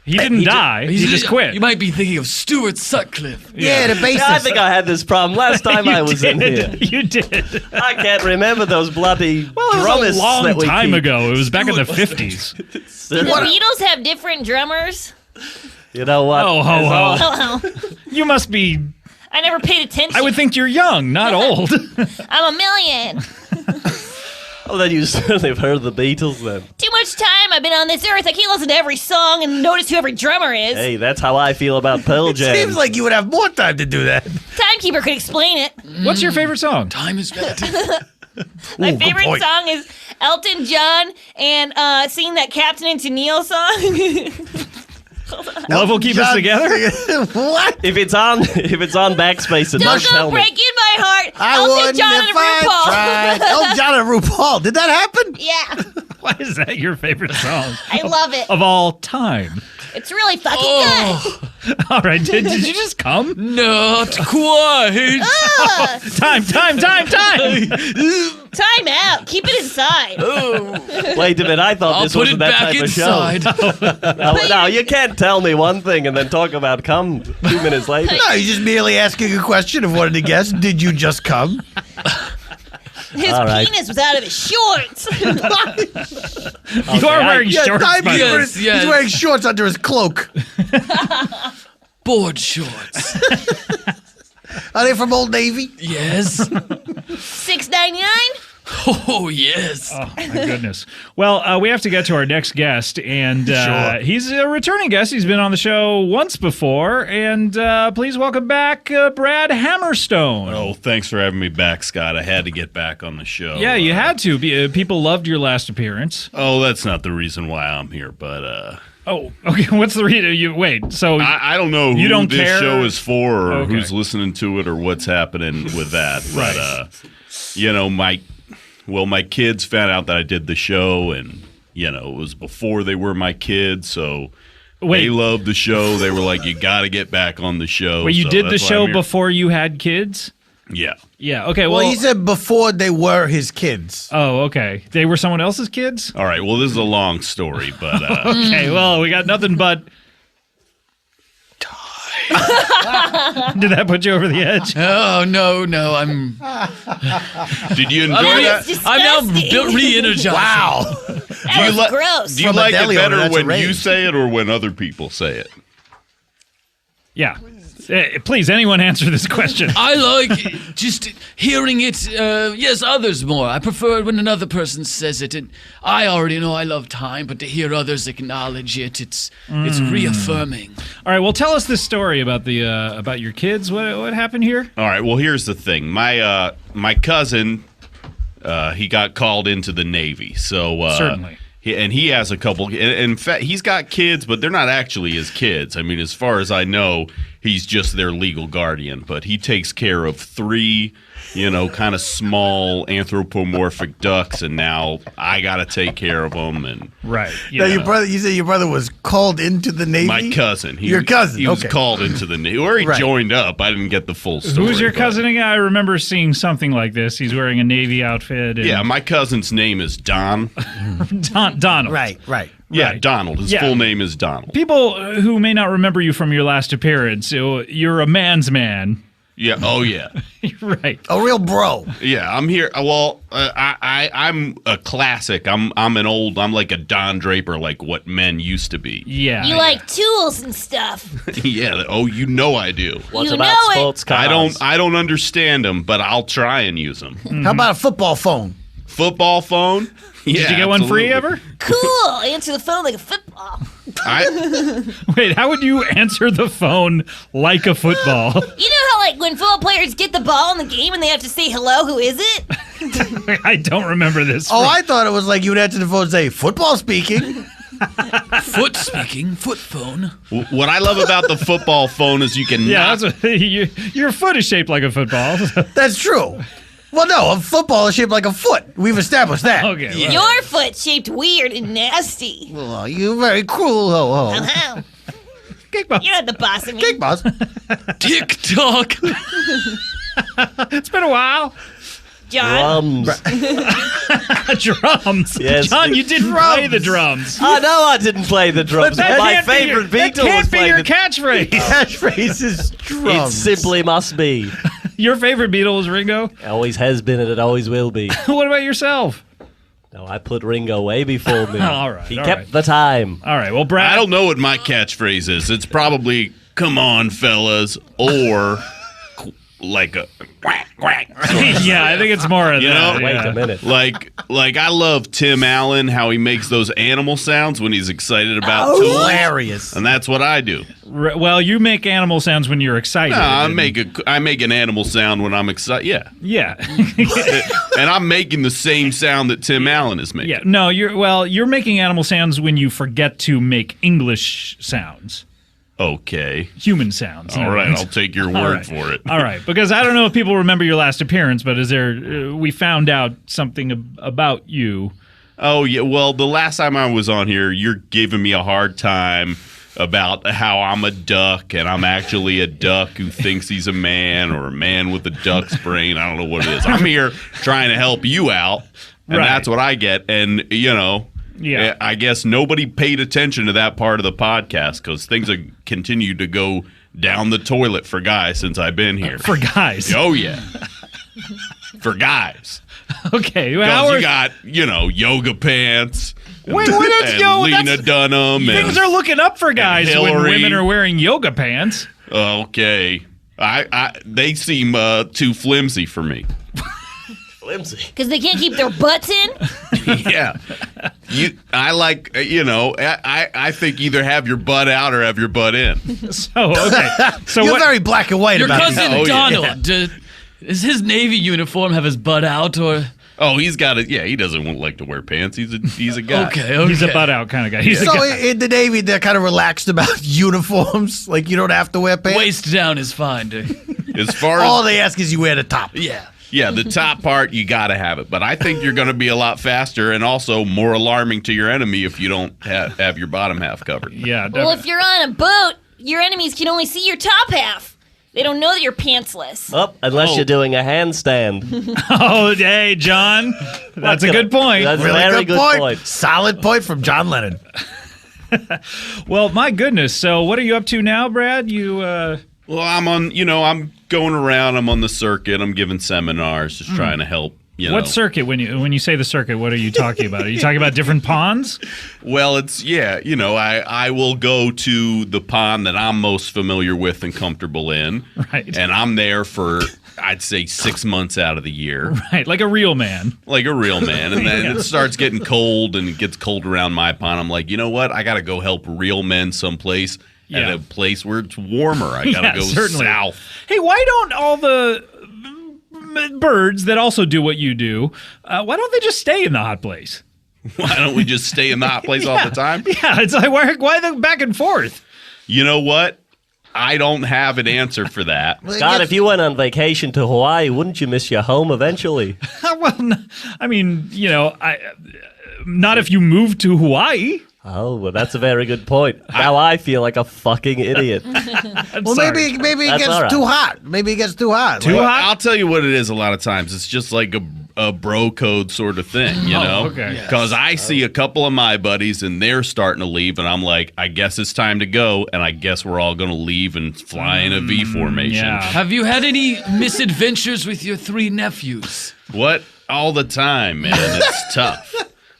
He didn't die. He just quit. You might be thinking of Stuart Sutcliffe. Yeah, the bassist. Yeah, I think I had this problem last time You I was in here. did. You did. I can't remember those bloody Well, it drummists was a long that we time keep. ago. It was back in the 50s. The Beatles have different drummers. You know what? Oh, ho, As ho. all- Hello. You must be, I never paid attention. I would think you're young, not old. I'm a million. Oh, then you certainly have heard the Beatles then. Too much time I've been on this earth. I can't listen to every song and notice who every drummer is. Hey, that's how I feel about Pearl Jam. Seems like you would have more time to do that. Timekeeper could explain it. What's your favorite song? Time is relative. My good favorite point. song is Elton John and singing that Captain and Tennille song. Love Will Keep Us Together? What? If it's on Backspace, it Don't must go tell me. breaking my heart. I Elton wouldn't John if and I RuPaul. tried. Elton John and RuPaul. Did that happen? Yeah, Why is that your favorite song I love it. of all time? It's really fucking good. All right, did you just come? Not quite. Time. Time out. Keep it inside. Wait a minute, I thought I'll this put wasn't it that back type inside. of show. No, you can't tell me one thing and then talk about come 2 minutes later. No, you're just merely asking a question of one of the guests. Did you just come? His All right. penis was out of his shorts. You are wearing shorts, Time by the way. Yes, yes. He's wearing shorts under his cloak. Board shorts. Are they from Old Navy? Yes. $6.99. Oh, yes. Oh, my goodness. Well, we have to get to our next guest, and he's a returning guest. He's been on the show once before, and please welcome back Brad Hammerstone. Oh, thanks for having me back, Scott. I had to get back on the show. Yeah, you had to. People loved your last appearance. Oh, that's not the reason why I'm here, but Oh, okay. What's the reason? Wait, so I don't know who You don't this care? show is for or Okay. who's listening to it or what's happening with that. But, my kids found out that I did the show and, it was before they were my kids, so Wait. they loved the show. They were like, you got to get back on the show. Wait, you so did the that's why show I'm here. before you had kids? Yeah. Yeah. Okay. Well, Well, he said before they were his kids. Oh, okay. They were someone else's kids? All right. Well, this is a long story, but Okay. Well, we got nothing but. Did that put you over the edge? Oh no, I'm did you enjoy that? I'm now re-energized. Wow. That was gross. Do you From a like it deli owner, better that's a when you rage. say it or when other people say it? Yeah. Please, anyone answer this question. I like just hearing it. Yes, others more. I prefer it when another person says it, and I already know I love time, but to hear others acknowledge it, it's reaffirming. All right. Well, tell us this story about the about your kids. What happened here? All right. Well, here's the thing. My cousin, he got called into the Navy. So Certainly. He has a couple. In fact, he's got kids, but they're not actually his kids. I mean, as far as I know, he's just their legal guardian. But he takes care of 3, kind of small anthropomorphic ducks, and now I got to take care of them. And Right. Now, your brother, you said your brother was called into the Navy? my cousin, Your cousin, he was okay. called into the Navy, or he Right. joined up. I didn't get the full story. Who's your but- cousin again? I remember seeing something like this. He's wearing a Navy outfit. And Yeah, my cousin's name is Don. Donald. Right. Yeah, Right. Donald. His Yeah. full name is Donald. People who may not remember you from your last appearance, you're a man's man. Yeah. Oh, yeah. Right. A real bro. Yeah. I'm here. Well, I'm a classic. I'm like a Don Draper, like what men used to be. Yeah. You like tools and stuff. Yeah. Oh, I do. What You about know it. sports cars? I don't understand them, but I'll try and use them. How about a football phone? Football phone. Yeah, Did you get one free ever? Cool. Answer the phone like a football. Wait, how would you answer the phone like a football? You know how, like, when football players get the ball in the game and they have to say, hello, who is it? I don't remember this. Oh, I thought it was like you would answer the phone and say, football speaking. Foot phone. What I love about the football phone is you can Yeah, knock. that's what, your foot is shaped like a football. That's true. Well, no, a football is shaped like a foot. We've established that. Okay. well, Your foot shaped weird and nasty. Oh, you're very cruel, ho-ho. Uh-huh. Kickball. You're not the boss of me. Kick boss. TikTok. It's been a while. John. Drums. Drums. Yes. John, you didn't play the drums. I know I didn't play the drums. That My can't be your- favorite Beatle That can't was be playing your the catchphrase. Catchphrase is It drums. simply must be. Your favorite Beatle was Ringo? Always has been and it always will be. What about yourself? No, I put Ringo way before me. All right, He all kept right. the time. All right, well, Brad. I don't know what my catchphrase is. It's probably "Come on, fellas," or like a quack quack. Yeah, I think it's more of You that. know? Wait yeah. a minute. Like I love Tim Allen, how he makes those animal sounds when he's excited about Oh, tools, hilarious. and that's what I do. Well, you make animal sounds when you're excited. No, I and- make an animal sound when I'm excited. Yeah, Yeah. and I'm making the same sound that Tim Allen is making. Yeah. No, you're making animal sounds when you forget to make English sounds. Okay. Human sounds. All right, I'll take your All word right. for it. All right, because I don't know if people remember your last appearance, but is there? We found out something about you. Oh yeah. Well, the last time I was on here, you're giving me a hard time about how I'm a duck and I'm actually a duck who thinks he's a man or a man with a duck's brain. I don't know what it is. I'm here trying to help you out, and Right. that's what I get. And Yeah. I guess nobody paid attention to that part of the podcast because things have continued to go down the toilet for guys since I've been here. For guys. Oh yeah, for guys. Okay. Because Well, you got, yoga pants. Wait, what is and yo? Lena That's- Dunham. things And, are looking up for guys when Hillary. women are wearing yoga pants. okay. They seem too flimsy for me. Flimsy. Because they can't keep their butts in? Yeah. I like, I think either have your butt out or have your butt in. So okay. So You're what? very black and white Your about cousin it. Oh, yeah. Donald. Does his Navy uniform have his butt out or? Oh, he's got it. Yeah, he doesn't like to wear pants. He's a guy. Okay. He's a butt out kind of guy. He's a So guy. in the Navy, they're kind of relaxed about uniforms. Like, you don't have to wear pants. Waist down is fine. As far All as they ask is you wear the top. Yeah. Yeah, the top part, you got to have it. But I think you're going to be a lot faster and also more alarming to your enemy if you don't have your bottom half covered. Yeah. Well, if you're on a boat, your enemies can only see your top half. They don't know that you're pantsless. Oh, unless you're doing a handstand. Oh, hey, John. That's a good point. That's a Really very good point. Solid point from John Lennon. Well, my goodness. So what are you up to now, Brad? Well, I'm going around. I'm on the circuit. I'm giving seminars, just trying to help. What circuit? When you say the circuit, what are you talking about? Are you talking about different ponds? Well, I will go to the pond that I'm most familiar with and comfortable in. Right. And I'm there for, I'd say, 6 months out of the year. Right, like a real man. Like a real man. And then it starts getting cold, and it gets cold around my pond. I'm like, you know what? I got to go help real men someplace at a place where it's warmer. I got to go south. Hey, why don't all the birds that also do what you do, why don't they just stay in the hot place? Why don't we just stay in the hot place all the time? Yeah, it's like, why the back and forth? You know what? I don't have an answer for that. Scott, if you went on vacation to Hawaii, wouldn't you miss your home eventually? Well, I mean, not if you move to Hawaii. Oh, well, that's a very good point. Now I feel like a fucking idiot. Well, maybe it gets too hot. Maybe it gets too hot. Too hot? I'll tell you what it is a lot of times. It's just like a bro code sort of thing, you know? Okay. Because I see a couple of my buddies, and they're starting to leave, and I'm like, I guess it's time to go, and I guess we're all going to leave and fly in a V formation. Yeah. Have you had any misadventures with your 3 nephews? What? All the time, man. It's tough.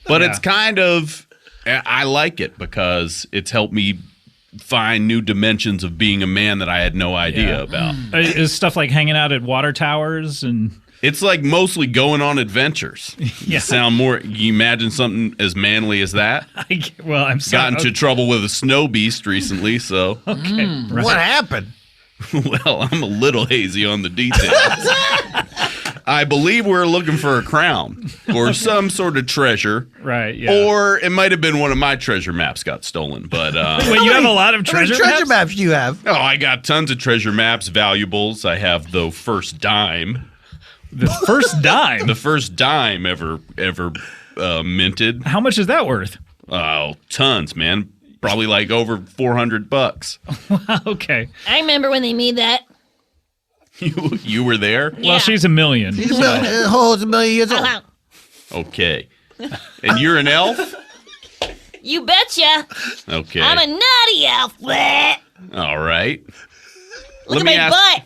But it's kind of... I like it because it's helped me find new dimensions of being a man that I had no idea about. Is stuff like hanging out at water towers and... It's like mostly going on adventures. Yeah. You imagine something as manly as that? I'm sorry. Got into trouble with a snow beast recently, so... Okay. Right. What happened? Well, I'm a little hazy on the details. I believe we're looking for a crown or some sort of treasure. Right, yeah. Or it might have been one of my treasure maps got stolen, but... Wait, you have a lot of treasure maps? How many treasure maps do you have? Oh, I got tons of treasure maps, valuables. I have the first dime. The first dime? The first dime ever minted. How much is that worth? Oh, tons, man. Probably like over $400. Okay. I remember when they made that. You were there? Yeah. Well, she's a million. She's a million years old. Okay. And you're an elf? You betcha. Okay. I'm a naughty elf. Bleh. All right. Look at my butt.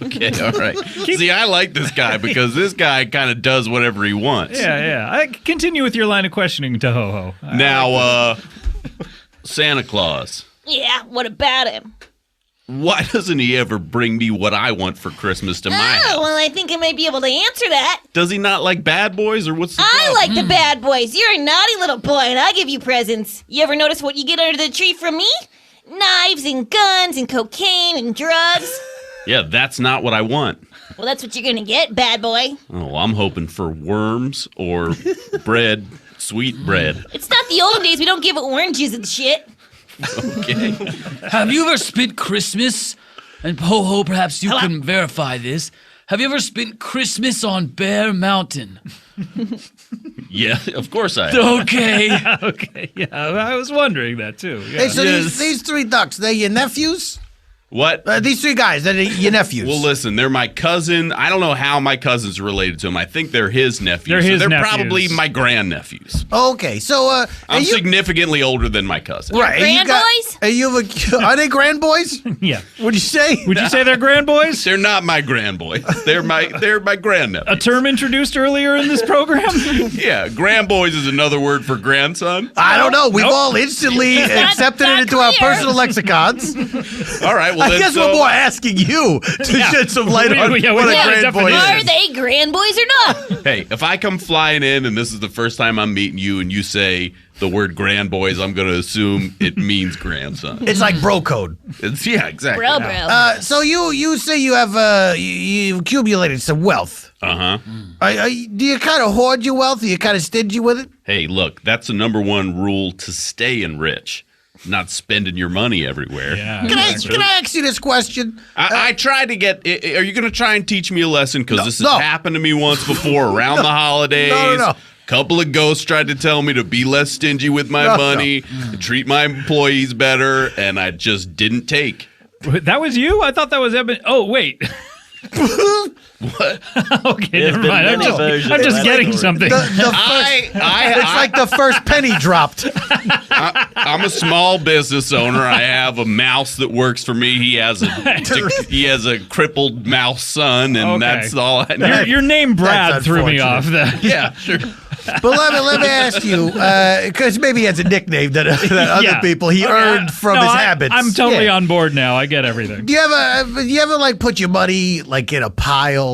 Okay, all right. See, I like this guy because this guy kind of does whatever he wants. Yeah. Continue with your line of questioning, Tohoho. Now, Santa Claus. Yeah, what about him? Why doesn't he ever bring me what I want for Christmas to my house? Oh, well, I think I might be able to answer that. Does he not like bad boys, or what's the I problem? like the bad boys. You're a naughty little boy, and I give you presents. You ever notice what you get under the tree from me? Knives and guns and cocaine and drugs. Yeah, that's not what I want. Well, that's what you're gonna get, bad boy. Oh, I'm hoping for worms or bread, sweet bread. It's not the old days. We don't give oranges and shit. Okay. Have you ever spent Christmas, and Ho-Ho, perhaps you can verify this, have you ever spent Christmas on Bear Mountain? Yeah, of course I have. Okay. Okay, yeah, I was wondering that too. Yeah. Hey, so these 3 ducks, they're your nephews? What? These 3 guys, they're your nephews. Well, listen, they're my cousin. I don't know how my cousin's related to him. I think they're his nephews. They're nephews. Probably my grandnephews. Okay, so I'm significantly older than my cousin. right. Grandboys? Are they grandboys? Yeah. What'd you say? Would you say they're grandboys? They're not my grandboys. They're my grandnephews. A term introduced earlier in this program? Yeah, grandboys is another word for grandson. I don't know. We've all instantly accepted it into our clear. personal lexicons. All right, well, I guess we're more asking you to shed some light on what a grandboy Are is. they grandboys or not? Hey, if I come flying in and this is the first time I'm meeting you and you say the word grandboys, I'm going to assume it means grandson. It's like bro code. Yeah, exactly. Bro. So you say you have you accumulated some wealth. Uh-huh. Do you kind of hoard your wealth? Are you kind of stingy with it? Hey, look, that's the number one rule to staying rich. not spending your money everywhere. Yeah. Can I ask you this question? I tried to get. Are you going to try and teach me a lesson? Because this has no. happened to me once before around the holidays. No. Couple of ghosts tried to tell me to be less stingy with my money, treat my employees better, and I just didn't take. That was you? I thought that was Eben. Oh, wait. What? Okay, There's never been mind. I'm many versions just of getting that something. It's like the first penny dropped. I'm a small business owner. I have a mouse that works for me. He has a crippled mouse son, and Okay. that's all I know. Your name Brad That's threw me unfortunate. off. Yeah, sure. But let me ask you, because maybe he has a nickname that other Yeah. people he earned from his habits. I'm totally Yeah. on board now. I get everything. Do you ever like put your money like in a pile?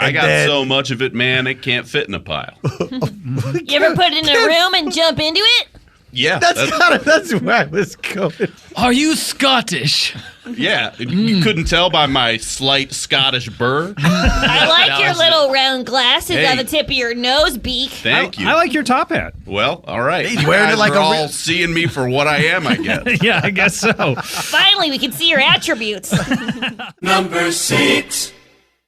I got then- so much of it, man, it can't fit in a pile. You ever put it in a room and jump into it? Yeah, That's where I was going. Are you Scottish? yeah. You couldn't tell by my slight Scottish burr. I like your little round glasses Hey. on the tip of your nose beak. Thank you. I like your top hat. Well, all right. He's You wearing it guys like are a all seeing me for what I am, I guess. Yeah, I guess so. Finally, we can see your attributes.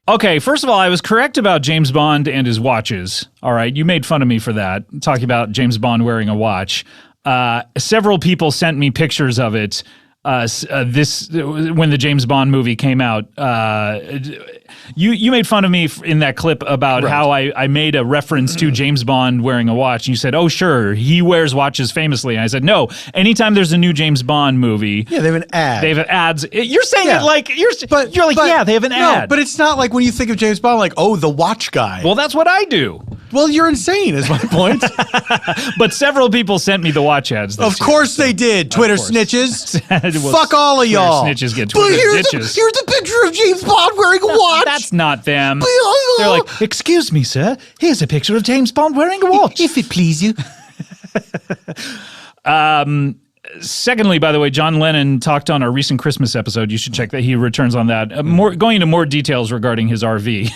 Okay, first of all, I was correct about James Bond and his watches. All right, you made fun of me for that, talking about James Bond wearing a watch. Several people sent me pictures of it. When the James Bond movie came out, you made fun of me in that clip about how I made a reference to James Bond wearing a watch. And you said, "Oh, sure, he wears watches famously." And I said, "No, anytime there's a new James Bond movie, Yeah, they have an ad. they have ads." You're saying Yeah. it like you're like, yeah, they have an ad. No, but it's not like when you think of James Bond, like, oh, the watch guy. well, that's what I do. Well, you're insane, is my point. But several people sent me the watch ads. This Of course they did. Twitter snitches. Well, Fuck all of Twitter y'all. snitches get But Twitter here's ditches. a picture of James Bond wearing a watch. That's not them. They're like, "Excuse me, sir. Here's a picture of James Bond wearing a watch." If it please you. Secondly, by the way, John Lennon talked on our recent Christmas episode. You should check that. He returns on that. Going into more details regarding his RV.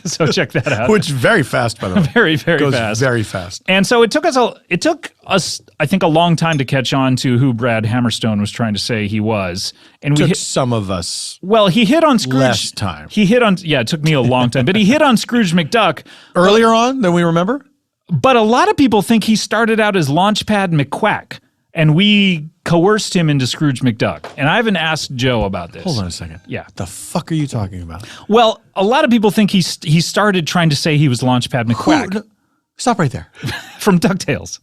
So check that out. Which very fast, by the way. Very, very Goes fast. very fast. And so it took us, I think, a long time to catch on to who Brad Hammerstone was trying to say he was. And Took some of us. well, he hit on Scrooge. Less time. He hit on, it took me a long time, but he hit on Scrooge McDuck. Earlier on than we remember? But a lot of people think he started out as Launchpad McQuack, and we coerced him into Scrooge McDuck. And I haven't asked Joe about this. Hold on a second. Yeah. The fuck are you talking about? Well, a lot of people think he started trying to say he was Launchpad McQuack No, stop right there. from DuckTales.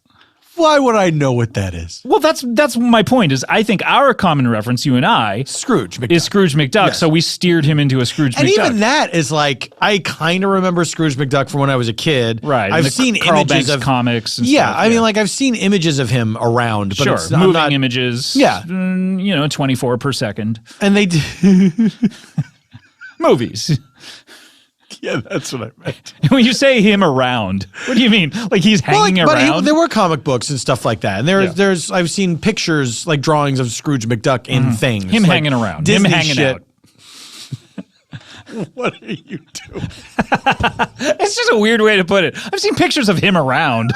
Why would I know what that is? Well, that's my point. Is I think our common reference, you and I, Scrooge McDuck. is Scrooge McDuck. Yes. So we steered him into a Scrooge And McDuck. even that is like, I kind of remember Scrooge McDuck from when I was a kid. Right. I've and the seen Carl images Banks of comics. And Yeah, stuff, I mean, like I've seen images of him around, but sure, it's not, moving not images. Yeah. 24 per second. and they do. Movies. Yeah, that's what I meant. When you say him around, what do you mean? Like he's hanging around? There were comic books and stuff like that, and there's I've seen pictures like drawings of Scrooge McDuck in things. Him like hanging around. Disney Him hanging shit. out. What are you doing? It's just a weird way to put it. I've seen pictures of him around.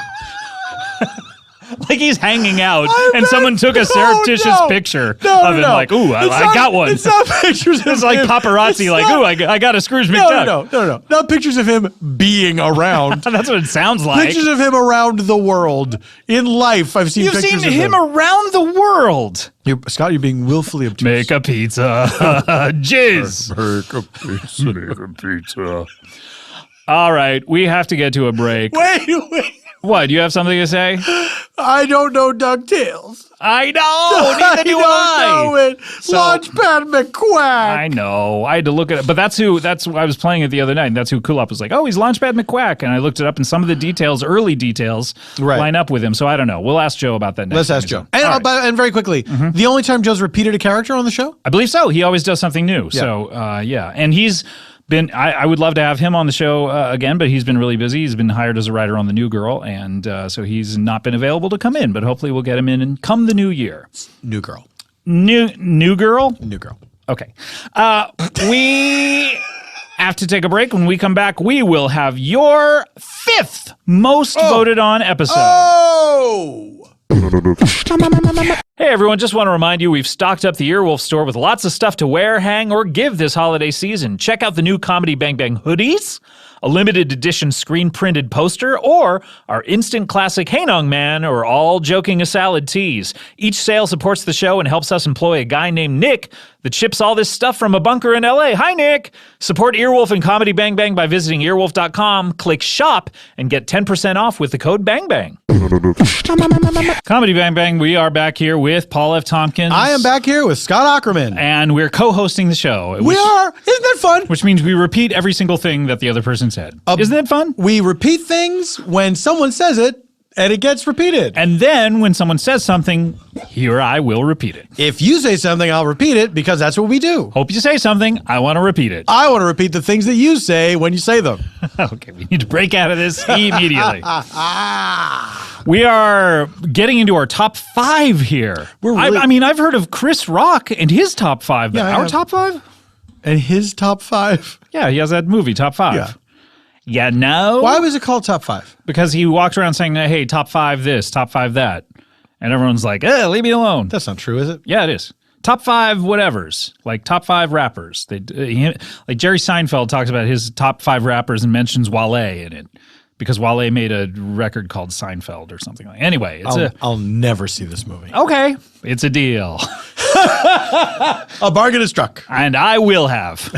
Like he's hanging out, and someone took a surreptitious picture of him, like, "Ooh, I got one." It's not pictures. It's like paparazzi, like, "Ooh, I got a Scrooge McDuck." No. Not pictures of him being around. That's what it sounds like. Pictures of him around the world in life. I've seen. You've pictures seen of him around the world. Scott, you're being willfully obtuse. Make a pizza, jizz. Make a pizza. All right, we have to get to a break. Wait. What? You have something to say? I don't know DuckTales. I know. Neither do I. don't know it. Launchpad McQuack. I know. I had to look at it, but that's who I was playing it the other night, and that's who Kulop was like, "Oh, he's Launchpad McQuack," and I looked it up, and some of the details, early details, line up with him. So I don't know. We'll ask Joe about that next. Let's ask Joe. And, and very quickly, the only time Joe's repeated a character on the show? I believe so. He always does something new. So and he's been. I would love to have him on the show again, but he's been really busy. He's been hired as a writer on The New Girl, and so he's not been available to come in. But hopefully, we'll get him in and come the new year. New Girl. New girl. New Girl. Okay. We have to take a break. When we come back, we will have your 5th most voted on episode. Oh! Hey everyone, just want to remind you we've stocked up the Earwolf store with lots of stuff to wear, hang, or give this holiday season. Check out the new Comedy Bang Bang hoodies, a limited edition screen printed poster, or our instant classic Hey Nong Man or All Joking a Salad tees. Each sale supports the show and helps us employ a guy named Nick that ships all this stuff from a bunker in LA. Hi, Nick! Support Earwolf and Comedy Bang Bang by visiting earwolf.com, click shop, and get 10% off with the code BANGBANG. Comedy Bang Bang, we are back here with Paul F. Tompkins. I am back here with Scott Aukerman. And we're co-hosting the show. We are. Isn't that fun? Which means we repeat every single thing that the other person said. Isn't that fun? We repeat things when someone says it, and it gets repeated. And then when someone says something, he or I will repeat it. If you say something, I'll repeat it because that's what we do. Hope you say something. I want to repeat it. I want to repeat the things that you say when you say them. Okay, we need to break out of this immediately. We are getting into our top 5 here. I've heard of Chris Rock and his top 5, but our top 5? And his top 5? Yeah, he has that movie, Top 5. Yeah. Yeah, no. Why was it called Top 5? Because he walked around saying, hey, top 5 this, top 5 that. And everyone's like, leave me alone. That's not true, is it? Yeah, it is. Top 5 whatevers, like top 5 rappers. Like Jerry Seinfeld talks about his top 5 rappers and mentions Wale in it. Because Wale made a record called Seinfeld or something like that. Anyway, I'll never see this movie. Okay, it's a deal. A bargain is struck. And I will have.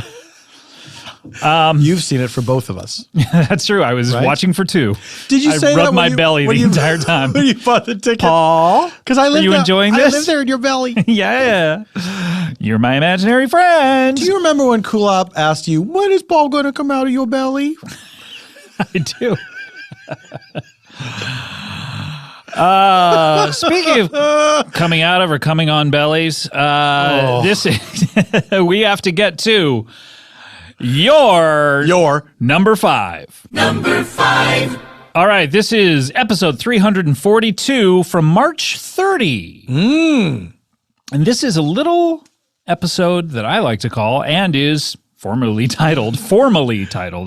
You've seen it for both of us. That's true. I was watching for 2. Did you say I that rubbed my belly the entire time. When you bought the ticket? Paul, because I live are you enjoying this? I live there in your belly. Yeah. You're my imaginary friend. Do you remember when Kulop asked you, when is Paul going to come out of your belly? I do. Speaking of coming out of or coming on bellies, this we have to get to your number 5. Number 5. All right, this is episode 342 from March 30. And this is a little episode that I like to call and is formally titled,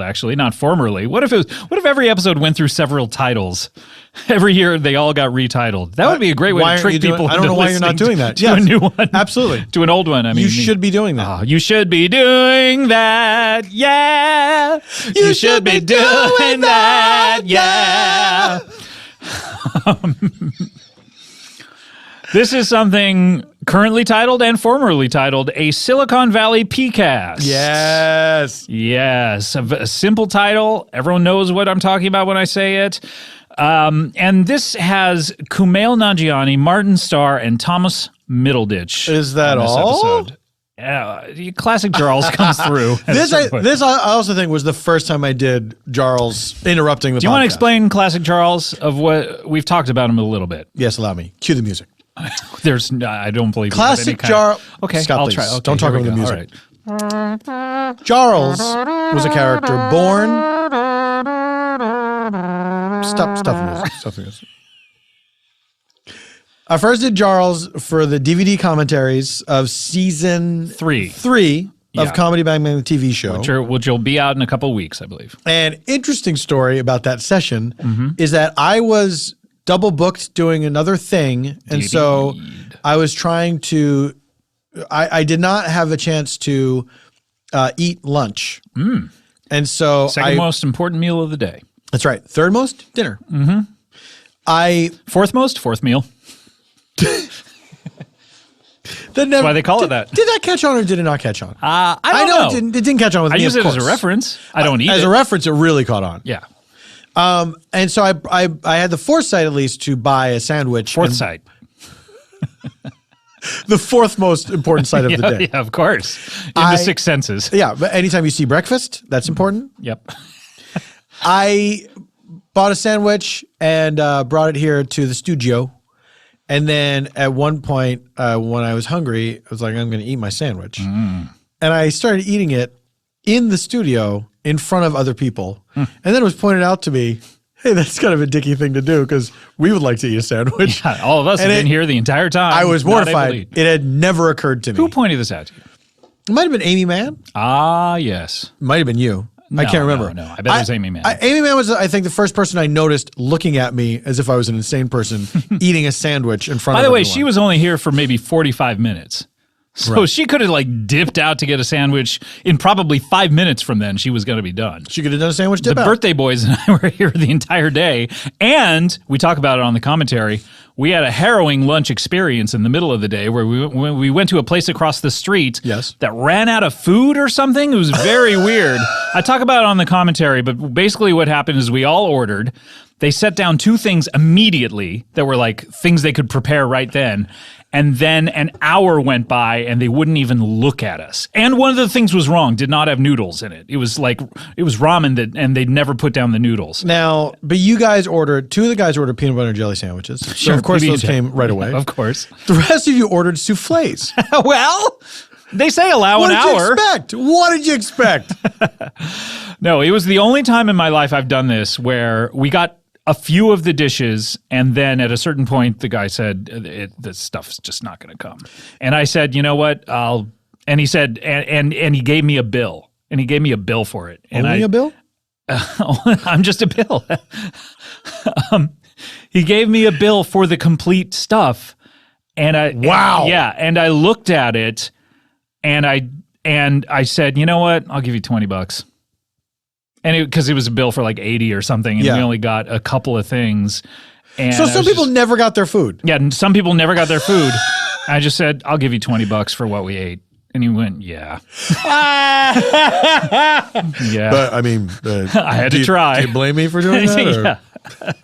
actually, not formerly. What if every episode went through several titles? Every year they all got retitled. That would be a great way to trick people. I don't know why you're not doing that. To a new one. Absolutely. To an old one. I mean, you should be doing that. You should be doing that. Yeah. You should be doing that. Yeah. This is something currently titled and formerly titled a Silicon Valley PCast. Yes. Yes. A simple title. Everyone knows what I'm talking about when I say it. And this has Kumail Nanjiani, Martin Starr, and Thomas Middleditch. Is that all? Episode. Classic Jarls comes through. This I also think was the first time I did Jarls interrupting the podcast. Do you want to explain Classic Jarls of what we've talked about him a little bit? Yes, allow me. Cue the music. I don't believe Classic Jarl. Okay, Scott, I'll please. try. Okay, don't talk over the music. Right. Jarls was a character born. Stop the music. I first did Jarls for the DVD commentaries of season 3 of Comedy Bang Bang, the TV show. Which will be out in a couple of weeks, I believe. An interesting story about that session is that I was double booked doing another thing. And so I was trying to, I did not have a chance to eat lunch. And so Second most important meal of the day. That's right. Third most, dinner. Fourth most, fourth meal. That's why they call it that. Did that catch on or did it not catch on? I know. It didn't catch on with me. I use it as a reference. I don't eat it. As a reference, it really caught on. Yeah. And so I had the foresight at least to buy a sandwich. Foresight. The fourth most important sight of the day. Yeah, of course. In the 6 senses. Yeah, but anytime you see breakfast, that's important. Yep. I bought a sandwich and brought it here to the studio. And then at one point when I was hungry, I was like, I'm going to eat my sandwich. And I started eating it in the studio in front of other people. And then it was pointed out to me, hey, that's kind of a dicky thing to do because we would like to eat a sandwich. Yeah, all of us have been here the entire time. I was mortified. It had never occurred to me. Who pointed this out to you? It might have been Amy Mann. Ah, yes. Might have been you. I can't remember. No, I bet it was Amy Mann. Amy Mann was, I think, the first person I noticed looking at me as if I was an insane person eating a sandwich in front of By the way, everyone. she was only here for maybe 45 minutes. So she could have like dipped out to get a sandwich in probably 5 minutes from then. She was going to be done. She could have done a sandwich dip The out. birthday boys and I were here the entire day. And we talk about it on the commentary. We had a harrowing lunch experience in the middle of the day where we went to a place across the street that ran out of food or something. It was very weird. I talk about it on the commentary, but basically what happened is we all ordered. They set down 2 things immediately that were like things they could prepare right then. And then an hour went by and they wouldn't even look at us. And one of the things was wrong, did not have noodles in it. It was ramen and they'd never put down the noodles. Now, but you guys ordered, 2 of the guys ordered peanut butter and jelly sandwiches. So of course those came right away. Of course. The rest of you ordered souffles. Well, they say allow an hour. What did you expect? No, it was the only time in my life I've done this where we got a few of the dishes, and then at a certain point, the guy said, "This stuff's just not going to come." And I said, "You know what? I'll." And he said, and he gave me a bill, and he gave me a bill for it. And Only a bill? I'm just a bill. He gave me a bill for the complete stuff, and I looked at it, and I said, "You know what? I'll give you $20." And because it was a bill for like 80 or something, and we only got a couple of things. And so some people never got their food. Yeah, and some people never got their food. I just said, "I'll give you $20 for what we ate." And he went, "Yeah." Yeah. But I mean, I had to try. Do you blame me for doing that? Yeah.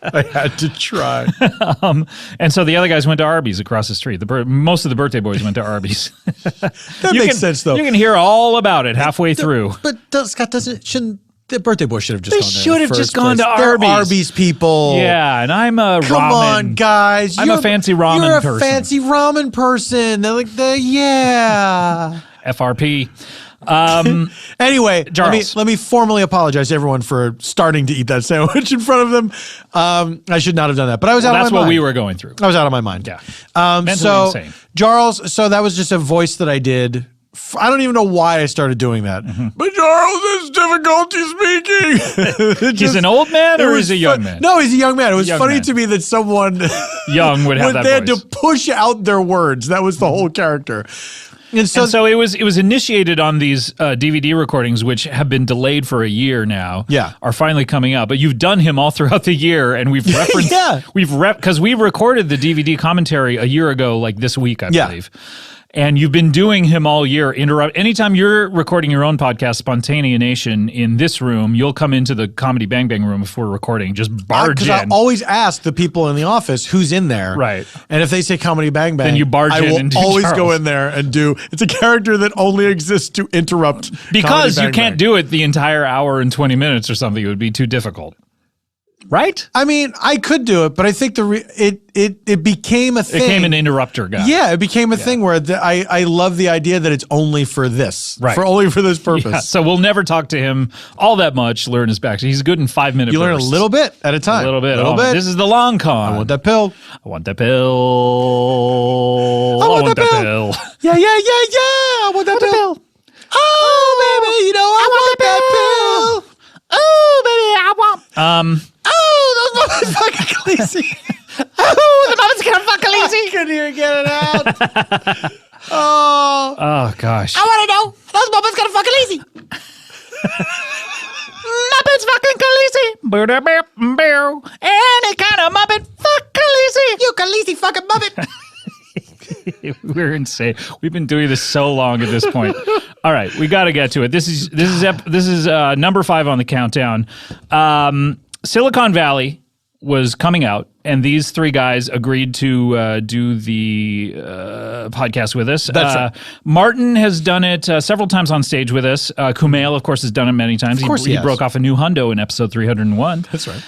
I had to try. And so the other guys went to Arby's across the street. Most of the birthday boys went to Arby's. That makes sense, though. You can hear all about it halfway through. But Scott, shouldn't the birthday boy should have just gone there? They should have just gone to They're Arby's. Arby's people. Yeah, and I'm a Come ramen. on, guys. I'm a fancy ramen You're a person. fancy ramen person. They're like, yeah. FRP. Anyway, Charles. let me formally apologize to everyone for starting to eat that sandwich in front of them. I should not have done that, but I was out of my mind. That's what we were going through. I was out of my mind. Yeah. So, insane. Charles, so that was just a voice that I did. I don't even know why I started doing that. But Charles has difficulty speaking. He's an old man or he's a young man? No, he's a young man. It was Young funny man. to me that someone Young would have that they had voice. to push out their words. That was the whole character. And so it was initiated on these DVD recordings, which have been delayed for a year now. Yeah. Are finally coming out. But you've done him all throughout the year, and we've referenced. Yeah. Because we recorded the DVD commentary a year ago, like this week, I believe. And you've been doing him all year. Anytime you're recording your own podcast, Spontaneation, in this room, you'll come into the Comedy Bang Bang room if we're recording. Just barge Because in. I always ask the people in the office who's in there. Right. And if they say Comedy Bang Bang, Then you barge I in will and do always Charles. go in there and do. It's a character that only exists to interrupt. Because Comedy you Bang can't Bang. do it the entire hour and 20 minutes or something. It would be too difficult. Right? I mean, I could do it, but I think it became a thing. It became an interrupter guy. Yeah, it became a thing where I love the idea that it's only for this. Right. Only for this purpose. Yeah, so we'll never talk to him all that much, learn his back. He's good in 5 minutes. You learn a little bit at a time. A little bit. Little bit. This is the long con. I want that pill. I want that pill. I want that pill. Yeah. I want that pill. Oh, baby, you know I want that pill. Oh, baby, I want. Oh, those motherfuckers fucking crazy. Oh, the mama's gonna fuck I lazy. couldn't even get it out. Oh. Oh, gosh. I want to know. Those mama's gonna fuck lazy. Muppets fucking Khaleesi. Any kind of Muppet. Fuck Khaleesi. You Khaleesi fucking Muppet. We're insane. We've been doing this so long at this point. All right, we got to get to it. This is number 5 on the countdown. Silicon Valley was coming out, and these 3 guys agreed to do the podcast with us. That's right. Martin has done it several times on stage with us. Kumail, of course, has done it many times. Of course he has. broke off a new hundo in episode 301. That's right.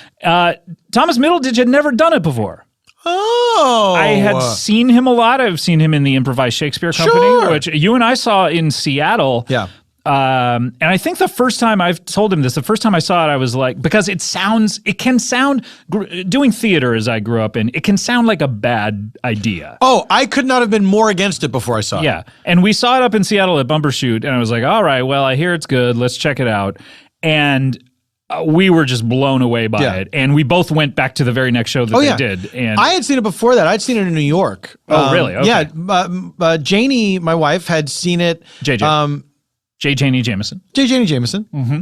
Thomas Middleditch had never done it before. Oh. I had seen him a lot. I've seen him in the Improvised Shakespeare Company, Sure. which you and I saw in Seattle. Yeah. And I think the first time I've told him this, the first time I saw it, I was like, because it can sound, doing theater as I grew up in, it can sound like a bad idea. Oh, I could not have been more against it before I saw it. Yeah. And we saw it up in Seattle at Bumbershoot, and I was like, all right, well, I hear it's good. Let's check it out. and we were just blown away by it. And we both went back to the very next show that they did. And I had seen it before that. I'd seen it in New York. Oh, really? Okay. Yeah. Janie, my wife, had seen it. JJ. J. Janie Jameson. J. Janie Jameson. Mm-hmm.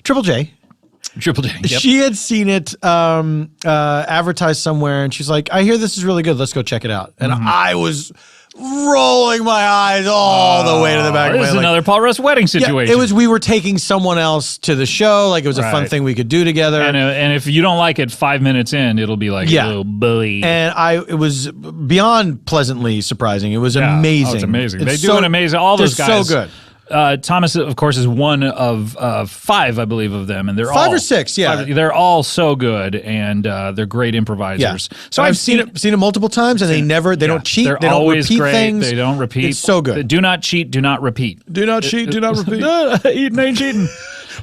Triple J. Triple J. Yep. She had seen it advertised somewhere, and she's like, I hear this is really good. Let's go check it out. And I was rolling my eyes all the way to the back of my This is another Paul Russ wedding situation. Yeah, it was, we were taking someone else to the show. Like, it was a fun thing we could do together. And if you don't like it 5 minutes in, it'll be like, oh, boy. And it was beyond pleasantly surprising. It was amazing. Oh, it's amazing. They do an amazing, all those guys. So good. Thomas, of course, is one of 5, I believe, of them, and they're 5 or 6. Yeah, they're all so good, and they're great improvisers. Yeah. So I've seen it multiple times, and they don't cheat. They're they don't always repeat great. things. They don't repeat. It's so good. Do not cheat. Do not repeat. Do not cheat. Do not repeat. Eating ain't cheating.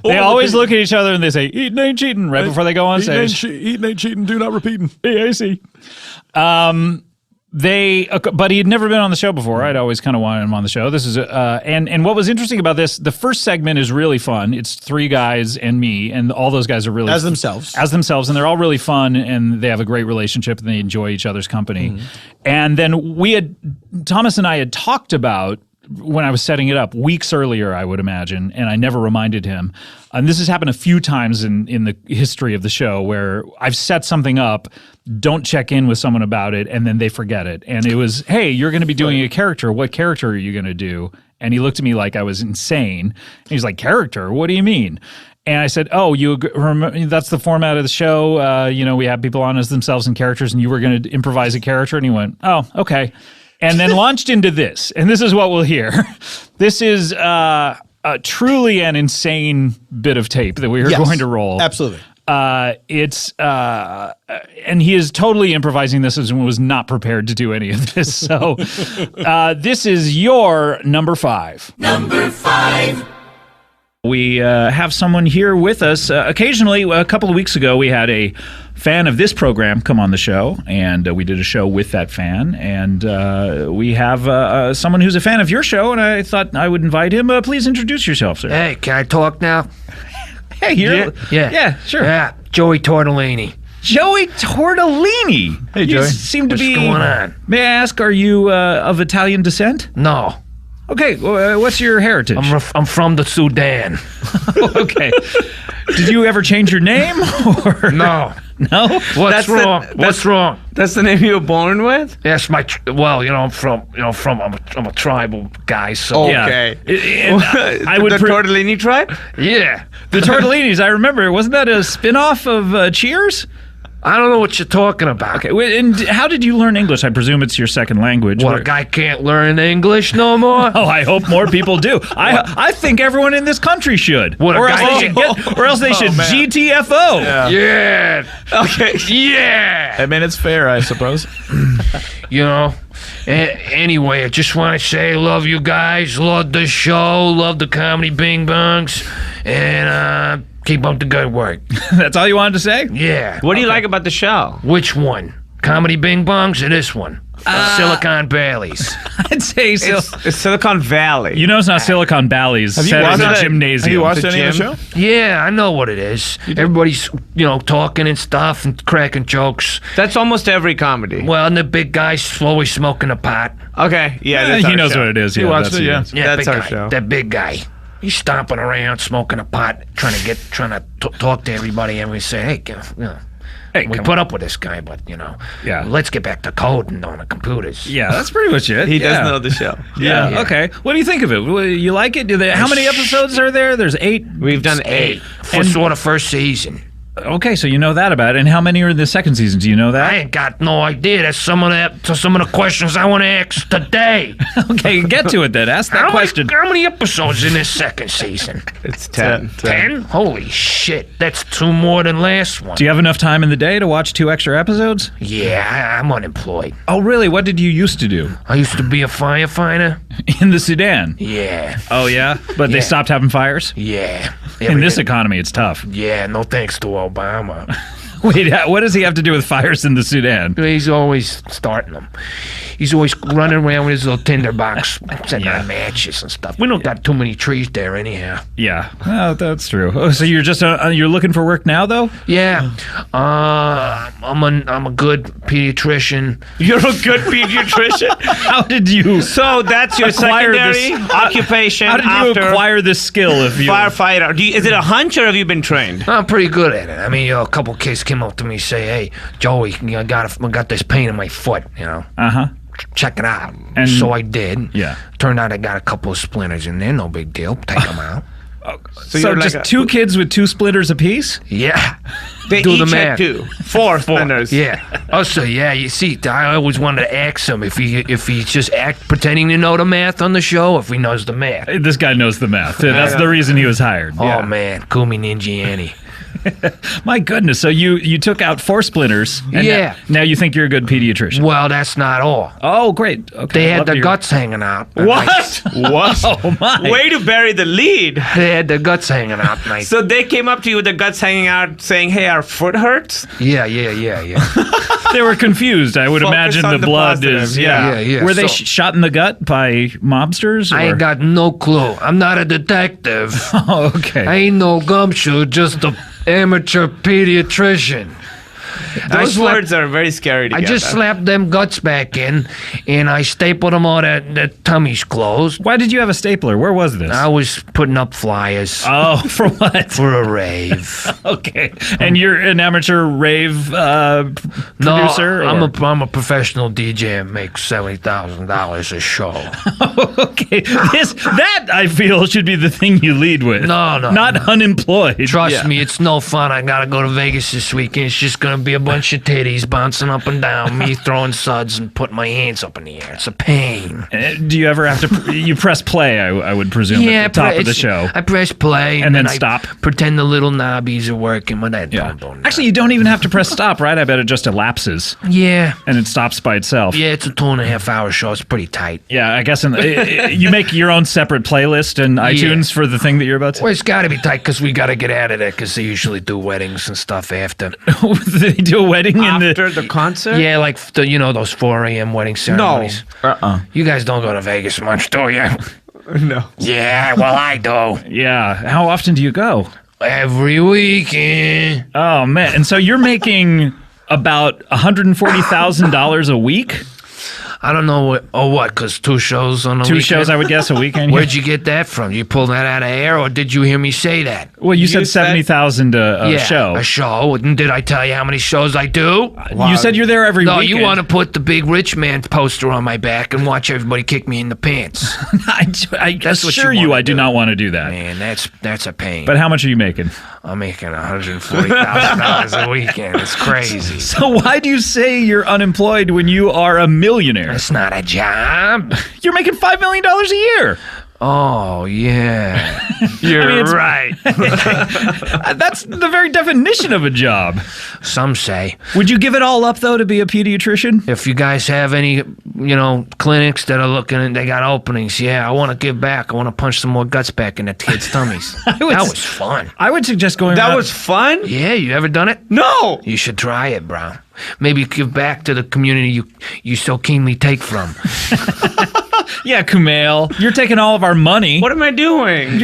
They always look at each other and they say, "Eating ain't cheating," right before they go on stage. Eating ain't cheating. Do not repeating. BAC. But he had never been on the show before. I'd always kind of wanted him on the show. This is and what was interesting about this, the first segment is really fun. It's 3 guys and me, and all those guys are really as themselves, and they're all really fun, and they have a great relationship, and they enjoy each other's company. Mm-hmm. And then Thomas and I had talked about, when I was setting it up weeks earlier, I would imagine, and I never reminded him. And this has happened a few times in the history of the show where I've set something up, don't check in with someone about it, and then they forget it. And it was, hey, you're going to be doing a character. What character are you going to do? And he looked at me like I was insane. And he's like, character? What do you mean? And I said, oh, that's the format of the show. We have people on as themselves and characters, and you were going to improvise a character. And he went, oh, okay. And then launched into this. And this is what we'll hear. This is truly an insane bit of tape that we are going to roll. Absolutely. And he is totally improvising this and was not prepared to do any of this. So this is your number 5. Number 5. We have someone here with us. Occasionally, a couple of weeks ago, we had a fan of this program come on the show, and we did a show with that fan. And we have someone who's a fan of your show, and I thought I would invite him. Please introduce yourself, sir. Hey, can I talk now? Hey, here. Yeah, sure. Yeah, Joey Tortellini. Joey Tortellini. Hey, Joey. You seem to What's be. going on? May I ask, are you of Italian descent? No. Okay, what's your heritage? I'm from the Sudan. Okay. Did you ever change your name? Or? No. No? What's wrong? What's wrong? That's the name you were born with? Yes, I'm a tribal guy, so. Okay. Yeah. I would the Tortellini tribe? Yeah. The Tortellinis, I remember. Wasn't that a spin-off of Cheers? I don't know what you're talking about. Okay, and how did you learn English? I presume it's your second language. What, a guy can't learn English no more? Oh, I hope more people do. I think everyone in this country should. What, or else they should GTFO. Yeah. Okay. Yeah. I mean, it's fair, I suppose. Anyway, I just want to say I love you guys, love the show, love the comedy Bing Bongs, and keep up the good work. That's all you wanted to say? Yeah. What do you like about the show? Which one? Comedy Bing Bongs or this one? Silicon Valley's. I'd say it's Silicon Valley. You know it's not Silicon Valley's. Have you watched a gymnasium. Have you watched any of the show? Yeah, I know what it is. Everybody's, talking and stuff and cracking jokes. That's almost every comedy. Well, and the big guy's slowly smoking a pot. Okay, that's he knows what it is. He watched it, yeah. Yeah, that's our show. That big guy. He's stomping around, smoking a pot, trying to talk to everybody, and we say, hey, we put up with this guy, but let's get back to coding on the computers. Yeah, that's pretty much it. He does know the show. Yeah. Okay. What do you think of it? You like it? How many episodes are there? There's 8. We've done 8 for sort of first season. Okay, so you know that about it. And how many are in the second season? Do you know that? I ain't got no idea. That's some of the questions I want to ask today. Okay, get to it then. Ask that question. How many episodes in this second season? It's 10. 10? Holy shit, that's 2 more than last one. Do you have enough time in the day to watch 2 extra episodes? Yeah, I'm unemployed. Oh, really? What did you used to do? I used to be a firefighter. In the Sudan? Yeah. Oh, yeah? But they stopped having fires? Yeah. In this economy, it's tough. Yeah, no thanks to Obama. Wait, what does he have to do with fires in the Sudan? He's always starting them. He's always running around with his little tinderbox, setting on matches and stuff. We don't got too many trees there anyhow. Yeah, well, that's true. Oh, so you're just you're looking for work now, though? Yeah, I'm a good pediatrician. You're a good pediatrician. How did you? So that's your acquire secondary this- occupation. How did you after acquire this skill? If you firefighter? Is it a hunch or have you been trained? I'm pretty good at it. I mean, a couple kids came up to me and say, "Hey, Joey, I got this pain in my foot. Check it out." And so I did. Yeah. Turned out I got a couple of splinters in there. No big deal. Take them out. So you're just like two kids with 2 splinters apiece? Yeah. They Do each the had math. 2. 4 splinters. Yeah. Also, yeah. You see, I always wanted to ask him if he's just pretending to know the math on the show, if he knows the math. This guy knows the math. That's the reason he was hired. Oh man, Kumi Ninja Annie. My goodness. So you took out 4 splinters. And Yeah. Now you think you're a good pediatrician. Well, that's not all. Oh, great. Okay. They I'd had love to their hear- guts hanging out. What? What? Oh my. Way to bury the lead. They had their guts hanging out. And So they came up to you with their guts hanging out saying, hey, our foot hurts? Yeah. They were confused. I would Focus imagine on the the blood positive. is. Yeah. Were they So- shot in the gut by mobsters? I or- ain't got no clue. I'm not a detective. Oh, okay. I ain't no gumshoe, just a amateur pediatrician. Those words are very scary to I get just at. slapped them guts back in, and I stapled them on the tummy's closed. Why did you have a stapler? Where was this? I was putting up flyers. Oh, for what? For a rave. Okay. And you're an amateur rave producer? No, or- I'm a professional DJ and make $70,000 a show. Okay. That I feel should be the thing you lead with. No. Not unemployed. Trust me, it's no fun. I gotta go to Vegas this weekend. It's just gonna be a bunch of titties bouncing up and down, me throwing suds and putting my hands up in the air. It's a pain. Do you ever have to? You press play, I would presume, at the top of the show. I press play And then I stop. Pretend the little knobbies are working, but I don't. Actually, you don't even have to press stop, right? I bet it just elapses. Yeah. And it stops by itself. Yeah, it's a 2.5 hour show. It's pretty tight. Yeah, I guess you make your own separate playlist in iTunes for the thing that you're about to. Well, it's got to be tight because we got to get out of there because they usually do weddings and stuff after. They do a wedding after the concert? Yeah, like those 4 a.m. wedding ceremonies. No. You guys don't go to Vegas much, do you? No. Yeah, well, I do. Yeah. How often do you go? Every weekend. Oh man! And so you're making about $140,000 a week. I don't know what, because 2 shows on a Two weekend? shows, I would guess, a weekend. Where'd you get that from? You pulled that out of air, or did you hear me say that? Well, you said 70,000 a show. A show. And did I tell you how many shows I do? You said you're there every no, weekend. you want to put the big rich man poster on my back and watch everybody kick me in the pants. I That's what assure you you, wanna I do not want to do that. Man, that's a pain. But how much are you making? I'm making $140,000 a weekend. It's crazy. So why do you say you're unemployed when you are a millionaire? It's not a job. You're making $5 million a year. Oh, yeah. You're right. That's the very definition of a job. Some say. Would you give it all up, though, to be a pediatrician? If you guys have any, clinics that are looking and they got openings, I want to give back. I want to punch some more guts back in the kids' tummies. That was fun. I would suggest going That around- was fun? Yeah, you ever done it? No. You should try it, bro. Maybe give back to the community you so keenly take from. Yeah, Kumail, you're taking all of our money. What am I doing?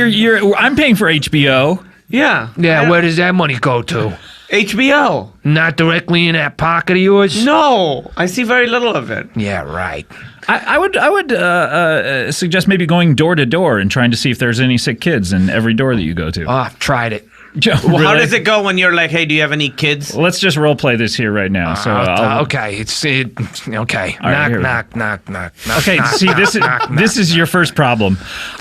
I'm paying for HBO. Yeah. Yeah, where does that money go to? HBO. Not directly in that pocket of yours? No, I see very little of it. Yeah, right. I would suggest maybe going door to door and trying to see if there's any sick kids in every door that you go to. Oh, I've tried it. Well, how does it go when you're like, hey, do you have any kids? Let's just role play this here right now. Okay, okay. right, Knock. Okay, knock, see, knock, this knock, is your first problem.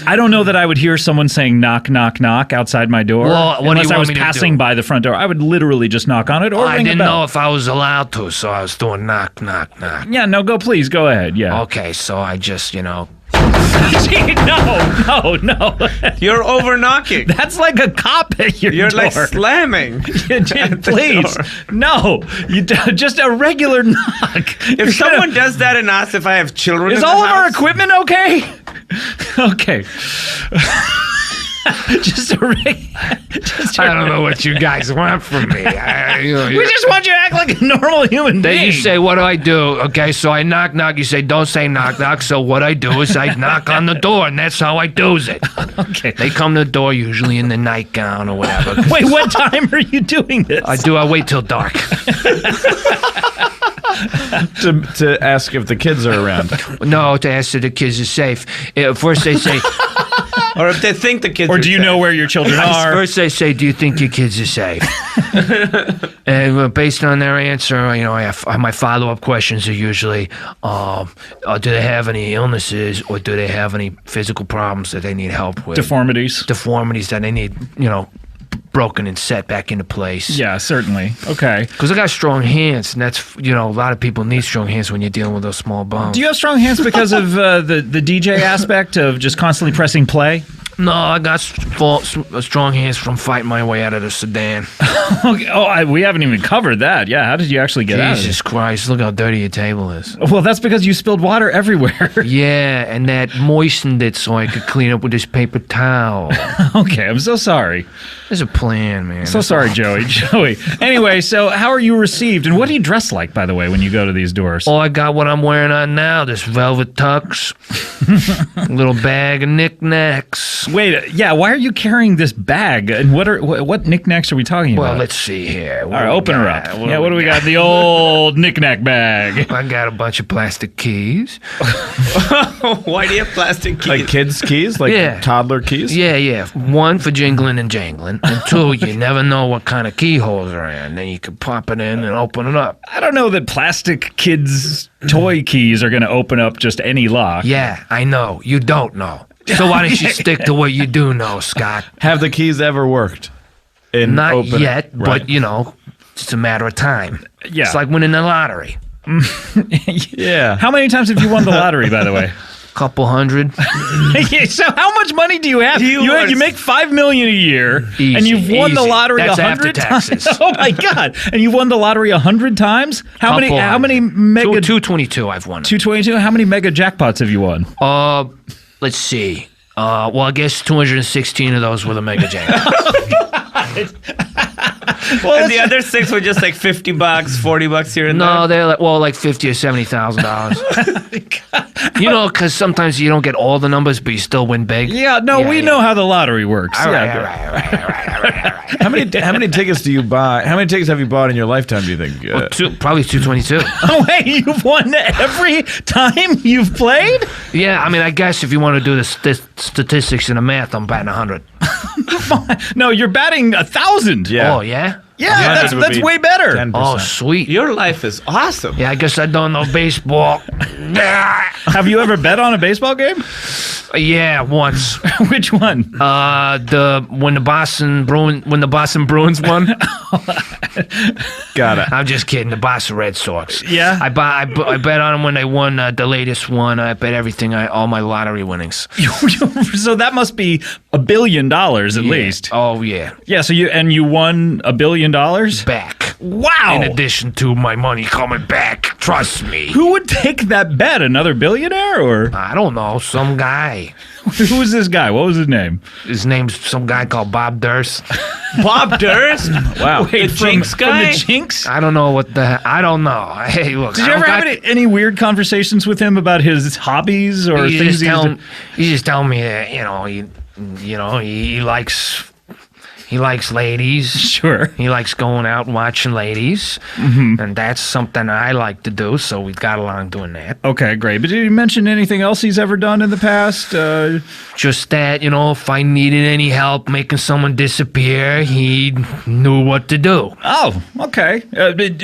I don't know that I would hear someone saying knock, knock, knock outside my door Well, what do you unless I want was me to passing do? by the front door. I would literally just knock on it or I ring a didn't bell. know if I was allowed to, so I was doing knock. Yeah, no, please go ahead. Yeah. Okay, so I just, No. You're over knocking. That's like a cop at your You're door. like slamming. Please, no. Just a regular knock. If someone does that and asks if I have children, Is in the all of our house, equipment okay? Okay. Just a ring. I don't know what you guys want from me. We just want you to act like a normal human being. Then you say, what do I do? Okay, so I knock, knock. You say, don't say knock, knock. So what I do is I knock on the door, and that's how I do's it. Okay. They come to the door usually in the nightgown or whatever. Wait, what time are you doing this? I wait till dark. to ask if the kids are around. No, to ask if the kids are safe. First they say... Or if they think the kids Or are do you safe. know where your children are? First they say, do you think your kids are safe? And based on their answer, you know, my follow-up questions are usually, do they have any illnesses or do they have any physical problems that they need help with? Deformities that they need, you know, broken and set back into place. Yeah, certainly. Okay. Because I got strong hands, and that's, you know, a lot of people need strong hands when you're dealing with those small bones. Do you have strong hands because of the DJ aspect of just constantly pressing play? No, I got strong hands from fighting my way out of the sedan. Okay. We haven't even covered that. Yeah, how did you actually get out of it? Jesus Christ, look how dirty your table is. Well, that's because you spilled water everywhere. Yeah, and that moistened it so I could clean up with this paper towel. Okay, I'm so sorry. There's a plan, man. So sorry, Joey. Anyway, so how are you received, and what do you dress like, by the way, when you go to these doors? Oh, I got what I'm wearing on now, this velvet tux, little bag of knickknacks. Wait, yeah, why are you carrying this bag, and what knickknacks are we talking about? Well, let's see here. All right, open her up. What do we got? The old knickknack bag. I got a bunch of plastic keys. Why do you have plastic keys? Like kids' keys? Like toddler keys? Yeah. One for jingling and jangling. And two, you never know what kind of keyholes are in. Then you can pop it in and open it up. I don't know that plastic kids' toy keys are going to open up just any lock. Yeah, I know. You don't know. So why don't you stick to what you do know, Scott? Have the keys ever worked? Not yet, but, you know, it's a matter of time. Yeah. It's like winning the lottery. Yeah. How many times have you won the lottery, by the way? Couple hundred. So how much money do you have? You make $5 million a year, and you've won the lottery 100 times. Oh my God! And you've won the lottery 100 times. How many mega? 222. I've won. 222. How many mega jackpots have you won? Let's see. Well, I guess 216 of those were the mega jackpots. Well, and the other 6 were just like $50, $40 here and there. No, they're like $50,000 or $70,000. You know, because sometimes you don't get all the numbers, but you still win big. Yeah, we know how the lottery works. All right. How many tickets do you buy? How many tickets have you bought in your lifetime, do you think? Well, probably 222. Oh, wait, you've won every time you've played? Yeah, I mean, I guess if you want to do the statistics and the math, I'm batting 100. No, you're batting 1,000. Yeah. Oh, yeah? Yeah, that's way better. 10%. Oh, sweet. Your life is awesome. Yeah, I guess I don't know baseball. Have you ever bet on a baseball game? Yeah, once. Which one? When the Boston Bruins won. Got it. I'm just kidding. The Boston Red Sox. Yeah. I bet on them when they won the latest one. I bet everything. All my lottery winnings. So that must be $1 billion at least. Oh yeah. Yeah. So you won $1 billion back. Wow. In addition to my money coming back. Trust me. Who would take that bet? Another billionaire or? I don't know. Some guy. Who was this guy? What was his name? His name's some guy called Bob Durst. Bob Durst? Wow. Wait, the Jinx guy? From the Jinx? I don't know what the... I don't know. Hey, look. Did you ever have any weird conversations with him about his hobbies or things? He just tell me that, he likes... He likes ladies. Sure. He likes going out and watching ladies. Mm-hmm. And that's something I like to do, so we got along doing that. Okay, great. But did you mention anything else he's ever done in the past? Just that, if I needed any help making someone disappear, he knew what to do. Oh, okay.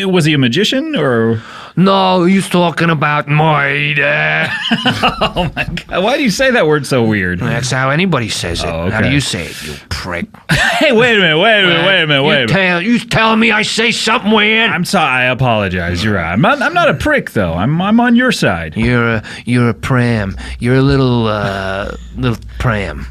Was he a magician or... No, he's talking about murder. Oh, my God. Why do you say that word so weird? That's how anybody says it. Oh, okay. How do you say it, you prick? Hey, wait a minute. You telling me I say something weird? I'm sorry. I apologize. You're right. I'm not a prick, though. I'm on your side. You're a pram. You're a little pram.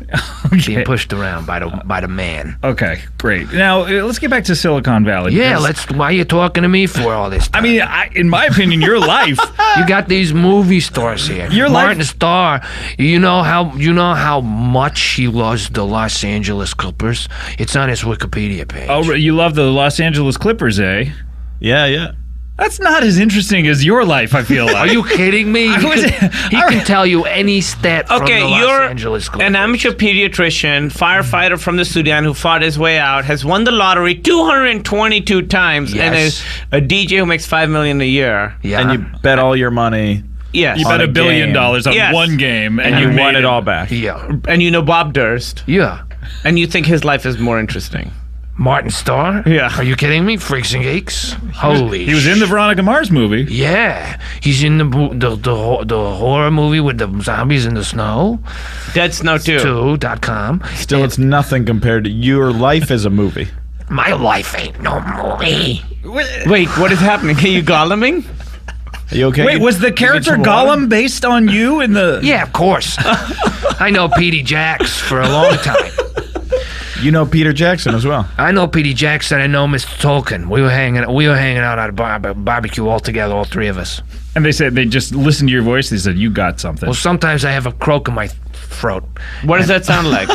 Okay. Being pushed around by the man. Okay, great. Now, let's get back to Silicon Valley. Yeah, why are you talking to me for all this time? I mean, in my opinion, your life. You got these movie stars here. Your Martin life- Starr. You know how much he loves the Los Angeles Clippers. It's on his Wikipedia page. Oh, you love the Los Angeles Clippers, eh? Yeah. That's not as interesting as your life, I feel like. Are you kidding me? He can tell you any stat from the Los Angeles Clippers. An amateur pediatrician, firefighter from the Sudan who fought his way out, has won the lottery 222 times, and is a DJ who makes $5 million a year. Yeah. And you bet all your money. Yes. You bet $1 billion on one game, and you won it all back. Yeah. And you know Bob Durst. Yeah. And you think his life is more interesting. Martin Starr? Yeah. Are you kidding me? Freaks and Geeks? Holy He was in the Veronica Mars movie. Yeah. He's in the horror movie with the zombies in the snow. Dead Snow 2. .com. Still, it's nothing compared to your life as a movie. My life ain't no movie. Wait, what is happening? Are you Golluming? Are you okay? Wait, was the character Gollum based on you in the... Yeah, of course. I know Petey Jacks for a long time. You know Peter Jackson as well. I know Petey Jackson. I know Mr. Tolkien. We were hanging out at a barbecue all together, all three of us. And they said they just listened to your voice. They said, you got something. Well, sometimes I have a croak in my throat. What does that sound like?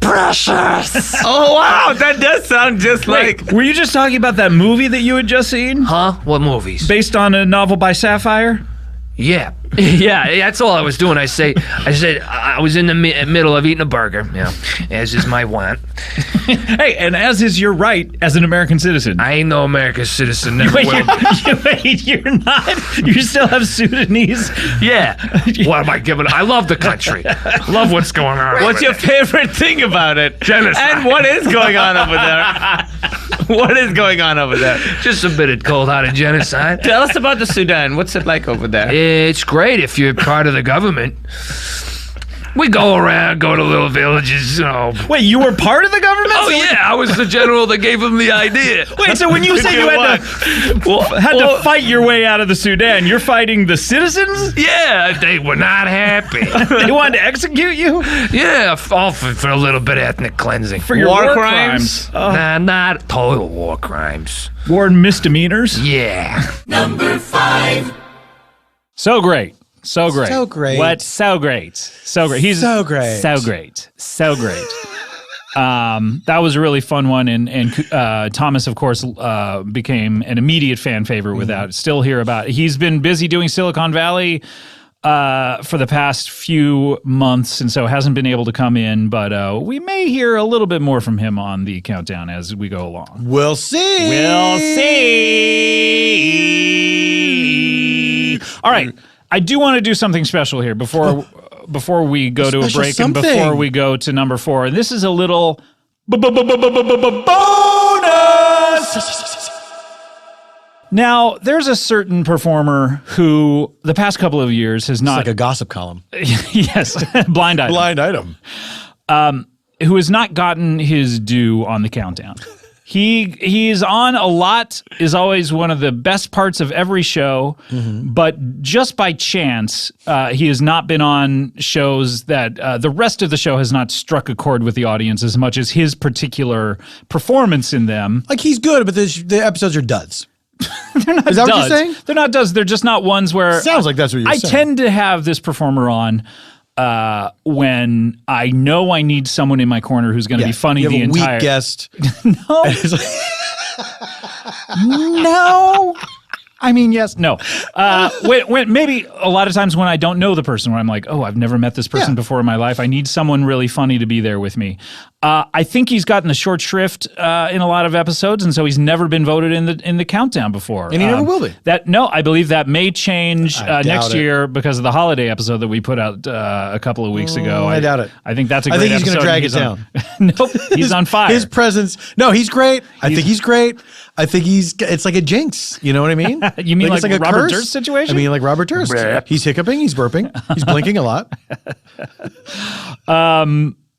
Precious. Oh, wow. That does sound just like... Were you just talking about that movie that you had just seen? Huh? What movies? Based on a novel by Sapphire? Yeah. Yeah, that's all I was doing. I said I was in the middle of eating a burger, as is my want. Hey, and as is your right as an American citizen. I ain't no American citizen. Never will. Wait, you're not? You still have Sudanese? Yeah. What am I giving? I love the country. Love what's going on. What's your favorite thing about it? Genocide. And what is going on over there? What is going on over there? Just a bit of cold-hearted genocide. Tell us about the Sudan. What's it like over there? It's great if you're part of the government. We go around, go to little villages, Wait, you were part of the government? Oh, yeah, I was the general that gave him the idea. Wait, so when you say you had to fight your way out of the Sudan, you're fighting the citizens? Yeah, they were not happy. They wanted to execute you? Yeah, all for a little bit of ethnic cleansing. For your war crimes? Nah, not total war crimes. War misdemeanors? Yeah. Number 5. So great. So great. So great. What? So great. So great. He's so great. So great. So great. That was a really fun one, and Thomas, of course, became an immediate fan favorite without still hear about it. He's been busy doing Silicon Valley for the past few months, and so hasn't been able to come in, but we may hear a little bit more from him on the countdown as we go along. We'll see. We'll see. All right. I do want to do something special here before we go to a break and before we go to number 4. And this is a little bonus. Now, there's a certain performer who the past couple of years has not... It's like a gossip column. Yes, blind item. Blind item. Who has not gotten his due on the countdown. He's on a lot, is always one of the best parts of every show, but just by chance, he has not been on shows that the rest of the show has not struck a chord with the audience as much as his particular performance in them. Like, he's good, but the episodes are duds. They're not Is that duds. what you're saying? They're not duds. They're just not ones where... Sounds like that's what you're saying. I tend to have this performer on when I know I need someone in my corner who's going to be funny you have the a entire... weak guest. No. No. I mean, yes. No. When maybe a lot of times when I don't know the person, where I'm like, oh, I've never met this person before in my life. I need someone really funny to be there with me. I think he's gotten the short shrift in a lot of episodes, and so he's never been voted in the countdown before. And he never will be. I believe that may change doubt next it. year because of the holiday episode that we put out a couple of weeks ago. I doubt it. I think that's a great I think he's episode. going to drag it down. Nope. He's on fire. His presence. No, he's great. I think he's great. I think it's like a jinx. You know what I mean? You mean like it's a Robert curse. Durst situation? I mean like Robert Durst. He's hiccuping. He's burping. He's blinking a lot.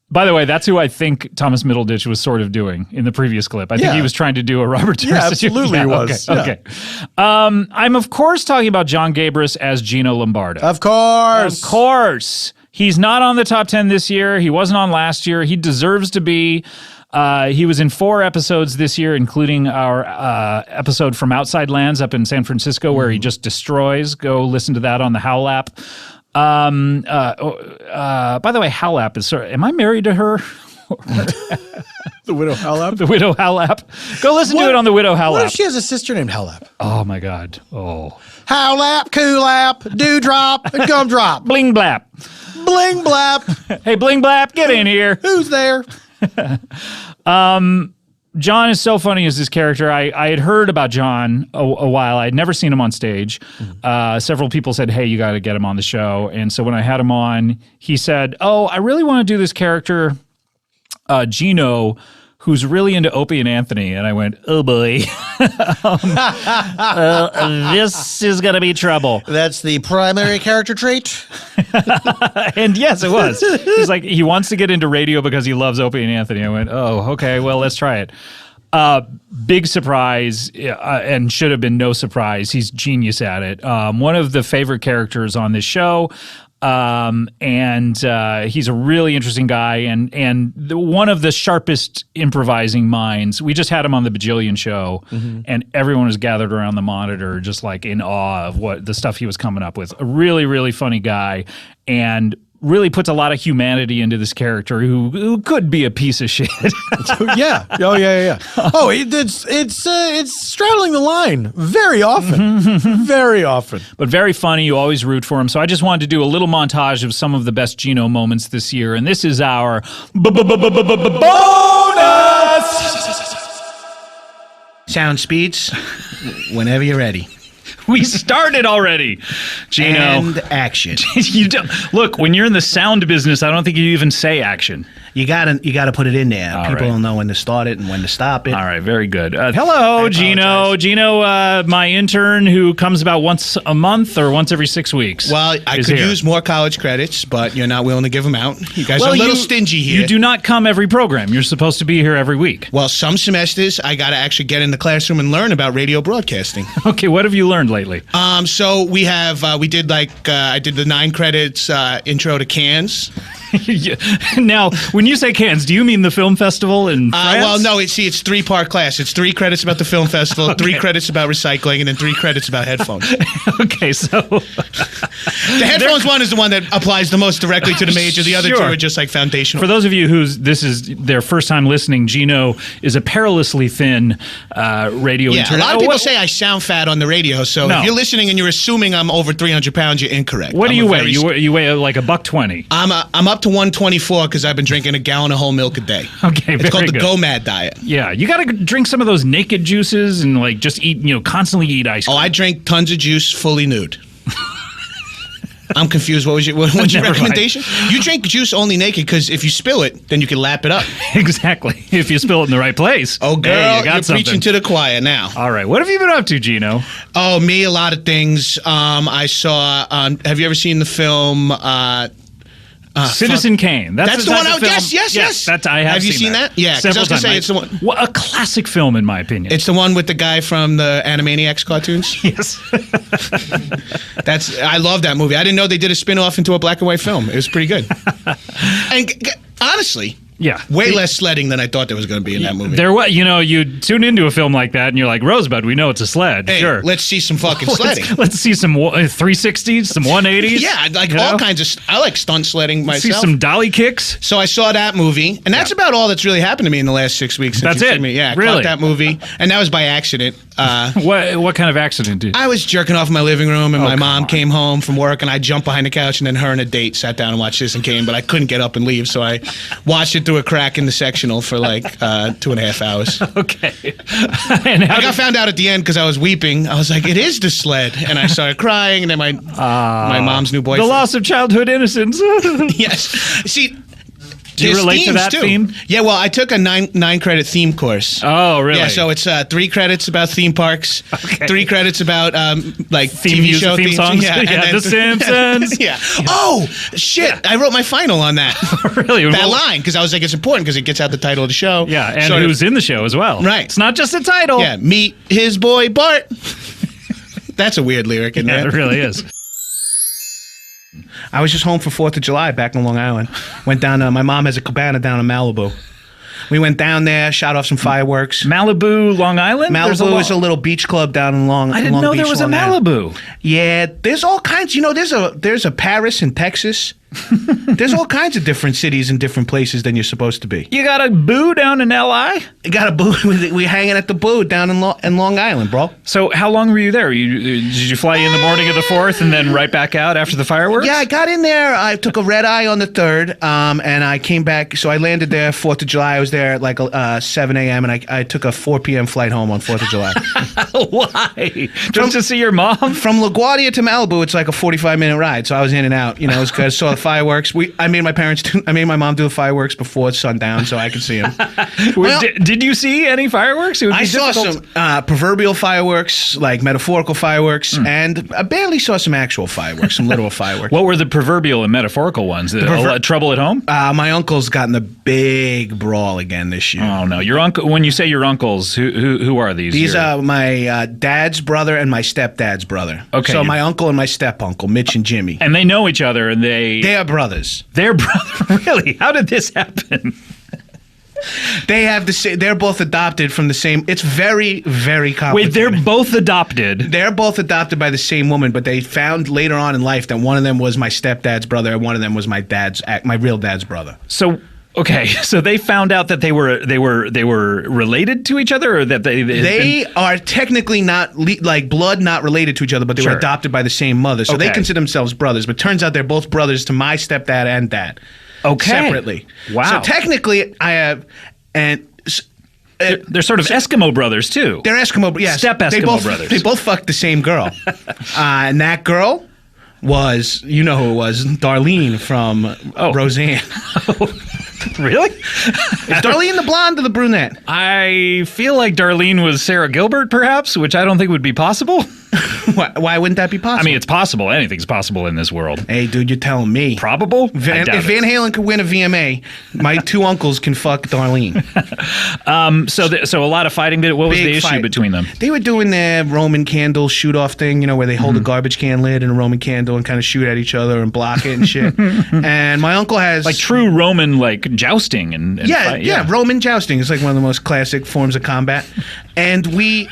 By the way, that's who I think Thomas Middleditch was sort of doing in the previous clip. I think he was trying to do a Robert Durst. Yeah, absolutely he was. Okay. I'm, of course, talking about John Gabris as Gino Lombardo. Of course. Of course. He's not on the top 10 this year. He wasn't on last year. He deserves to be. He was in 4 episodes this year, including our episode from Outside Lands up in San Francisco, where he just destroys. Go listen to that on the Howl app. By the way, Howl app is am I married to her? The Widow Howl app? The Widow Howl app. Go listen to it on the Widow Howl What app. if she has a sister named Howl app? Oh, my God. Oh. Howl app, cool app, dewdrop, and gumdrop. Bling blap. Bling blap. Hey, Bling blap, get in here. Who's there? John is so funny as this character. I had heard about John a while. I had never seen him on stage. Several people said, hey, you got to get him on the show. And so when I had him on, he said, oh, I really want to do this character, Gino, who's really into Opie and Anthony. And I went, oh, boy. This is going to be trouble. That's the primary character trait? And yes, it was. He's like, he wants to get into radio because he loves Opie and Anthony. I went, oh, okay, well, let's try it. Big surprise, and should have been no surprise. He's genius at it. One of the favorite characters on this show. And he's a really interesting guy and one of the sharpest improvising minds. We just had him on the Bajillion show, and everyone was gathered around the monitor just like in awe of what the stuff he was coming up with. A really, really funny guy, and really puts a lot of humanity into this character who could be a piece of shit. Yeah. Oh, yeah. Oh, it's straddling the line very often. Very often. But very funny. You always root for him. So I just wanted to do a little montage of some of the best Gino moments this year. And this is our bonus! Sound speeds, whenever you're ready. We started already, Gino. And action. You don't look when you're in the sound business. I don't think you even say action. You gotta put it in there. All People right. don't know when to start it and when to stop it. All right, very good. Hello, Gino. Gino, my intern who comes about once a month or once every 6 weeks. Well, I could use more college credits, but you're not willing to give them out. You guys are a little stingy here. You do not come every program. You're supposed to be here every week. Well, some semesters I got to actually get in the classroom and learn about radio broadcasting. Okay, what have you learned lately? So we have I did the 9 credits intro to Cannes. Now, when you say Cannes, do you mean the film festival in France? Well, no. It's 3-part class. It's 3 credits about the film festival, 3 credits about recycling, and then 3 credits about headphones. Okay, so the headphones one is the one that applies the most directly to the major. The other 2 are just like foundational. For those of you this is their first time listening, Gino is a perilously thin radio intern. A lot of people say I sound fat on the radio, so if you're listening and you're assuming I'm over 300 pounds, you're incorrect. What do you weigh? You weigh like $120. I'm up to 124 because I've been drinking a gallon of whole milk a day. Okay, it's called the good. Go Mad diet. Yeah, you got to drink some of those naked juices and like just eat, constantly eat ice cream. Oh, I drink tons of juice fully nude. I'm confused. What's your recommendation? You drink juice only naked because if you spill it, then you can lap it up. Exactly. If you spill it in the right place. Oh, girl, hey, you're preaching to the choir now. All right. What have you been up to, Gino? Oh, me, a lot of things. I saw, have you ever seen the film... Citizen Kane. That's the one. Yes. I have you seen that? Yeah. Several I was gonna times. say it's the one. Well, a classic film, in my opinion. It's the one with the guy from the Animaniacs cartoons. Yes. I love that movie. I didn't know they did a spin-off into a black and white film. It was pretty good. And honestly, yeah, way less sledding than I thought there was going to be in that movie. You tune into a film like that and you're like, Rosebud, we know it's a sled. Hey, sure. let's see some fucking sledding. Let's see some 360s, some 180s. Yeah, like all kinds of. I like stunt sledding myself. See some dolly kicks. So I saw that movie, and that's about all that's really happened to me in the last 6 weeks. That's it. Yeah, I really? caught that movie, and that was by accident. What kind of accident did? I was jerking off in my living room, and my mom came home from work, and I jumped behind the couch, and then her and a date sat down and watched Citizen Kane, but I couldn't get up and leave, so I watched it through a crack in the sectional for like 2.5 hours. Okay. I got found out at the end because I was weeping. I was like, "It is the sled," and I started crying, and then my mom's new boyfriend. The loss of childhood innocence. Yes. See. Do you relate to that theme? Yeah, well, I took a 9-credit theme course. Oh, really? Yeah, so it's 3 credits about theme parks, 3 credits about like theme TV show theme songs. Yeah, and then, The Simpsons. Yeah. Oh shit! Yeah. I wrote my final on that. Really? That line because I was like, it's important because it gets out the title of the show. Yeah, and who's in the show as well. Right. It's not just a title. Yeah. Meet his boy Bart. That's a weird lyric in there. It really is. I was just home for 4th of July back in Long Island. Went down. My mom has a cabana down in Malibu. We went down there, shot off some fireworks. Malibu, Long Island? Malibu is a little beach club down in Long Island. I didn't know there was a Malibu. Yeah, there's all kinds. There's a Paris in Texas. There's all kinds of different cities and different places than you're supposed to be. You got a boo down in L.I.? You got a boo. We're hanging at the boo down in Long Island, bro. So how long were you there? Did you fly in the morning of the 4th and then right back out after the fireworks? Yeah, I got in there. I took a red eye on the 3rd, and I came back. So I landed there 4th of July. I was there at like 7 a.m., and I took a 4 p.m. flight home on 4th of July. Why? Just to see your mom? From LaGuardia to Malibu, it's like a 45-minute ride. So I was in and out. It was good. Saw the fireworks. I made my mom do the fireworks before sundown so I could see them. Did you see any fireworks? I saw some proverbial fireworks, like metaphorical fireworks, and I barely saw some actual fireworks, some literal fireworks. What were the proverbial and metaphorical ones? Trouble at home? My uncle's gotten a big brawl again this year. Oh no! Your uncle. When you say your uncles, who are these? These are my dad's brother and my stepdad's brother. Okay. So my uncle and my step uncle, Mitch and Jimmy, and they know each other, and they are brothers. They're brothers. Really? How did this happen? They have the same. They're both adopted from the same. It's very, very complicated. Wait, they're both adopted. They're both adopted by the same woman, but they found later on in life that one of them was my stepdad's brother, and one of them was my real dad's brother. So. Okay, so they found out that they were related to each other, or that they are technically not blood not related to each other, but they were adopted by the same mother, so they consider themselves brothers. But turns out they're both brothers to my stepdad and dad. Okay, separately. Wow. So technically, I have they're sort of Eskimo brothers too. They're Eskimo, yes. Step Eskimo brothers. They both fucked the same girl, and that girl was, who it was, Darlene from Roseanne. Really? Is Darlene the blonde or the brunette? I feel like Darlene was Sarah Gilbert, perhaps, which I don't think would be possible. Why wouldn't that be possible? I mean, it's possible. Anything's possible in this world. Hey, dude, you're telling me. Probable? If Van Halen could win a VMA, my two uncles can fuck Darlene. So a lot of fighting. What was the issue between them? They were doing their Roman candle shoot-off thing, where they hold a garbage can lid and a Roman candle and kind of shoot at each other and block it and shit. And my uncle has... Like true Roman, jousting and yeah, Roman jousting is like one of the most classic forms of combat. And we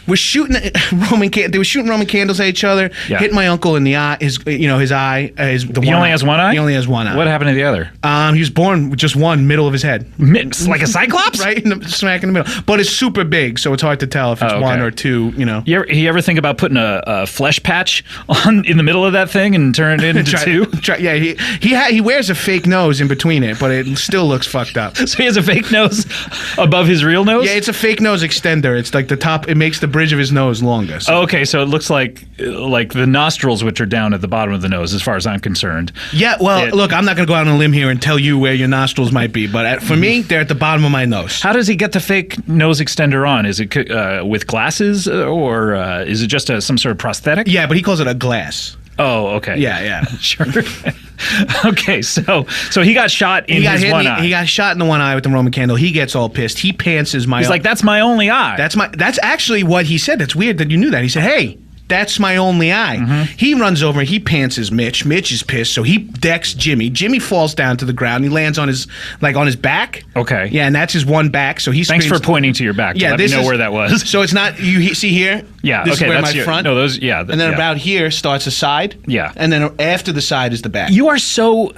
were shooting they were shooting Roman candles at each other, hit my uncle in the eye, his eye. He only has one eye? He only has one eye. What happened to the other? He was born with just one, middle of his head. Like a cyclops? Right, smack in the middle. But it's super big, so it's hard to tell if it's one or two, You ever think about putting a flesh patch in the middle of that thing and turn it into two? Yeah, he wears a fake nose in between it, but it still looks fucked up. So he has a fake nose above his real nose? Yeah, it's a fake nose extender. It's like the top, it makes the bridge of his nose longer. So. Okay, so it looks like the nostrils, which are down at the bottom of the nose, as far as I'm concerned. Yeah, well, look, I'm not going to go out on a limb here and tell you where your nostrils might be, but for me, they're at the bottom of my nose. How does he get the fake nose extender on? Is it with glasses, or is it just some sort of prosthetic? Yeah, but he calls it a glass. Oh, okay. Yeah. Sure. Okay, so he got shot in his one eye. He got shot in the one eye with the Roman candle. He gets all pissed. He pantses my. He's like, "That's my only eye." That's actually what he said. That's weird that you knew that. He said, "Hey, that's my only eye." Mm-hmm. He runs over and he pantses Mitch. Mitch is pissed, so he decks Jimmy. Jimmy falls down to the ground. He lands on his back. Okay. Yeah, and that's his one back. So he Thanks for pointing to your back. Yeah, let me know where that was. So it's not you see here. Yeah. This okay. is where that's my front. No, those. Yeah. And then about here starts a side. Yeah. And then after the side is the back. You are so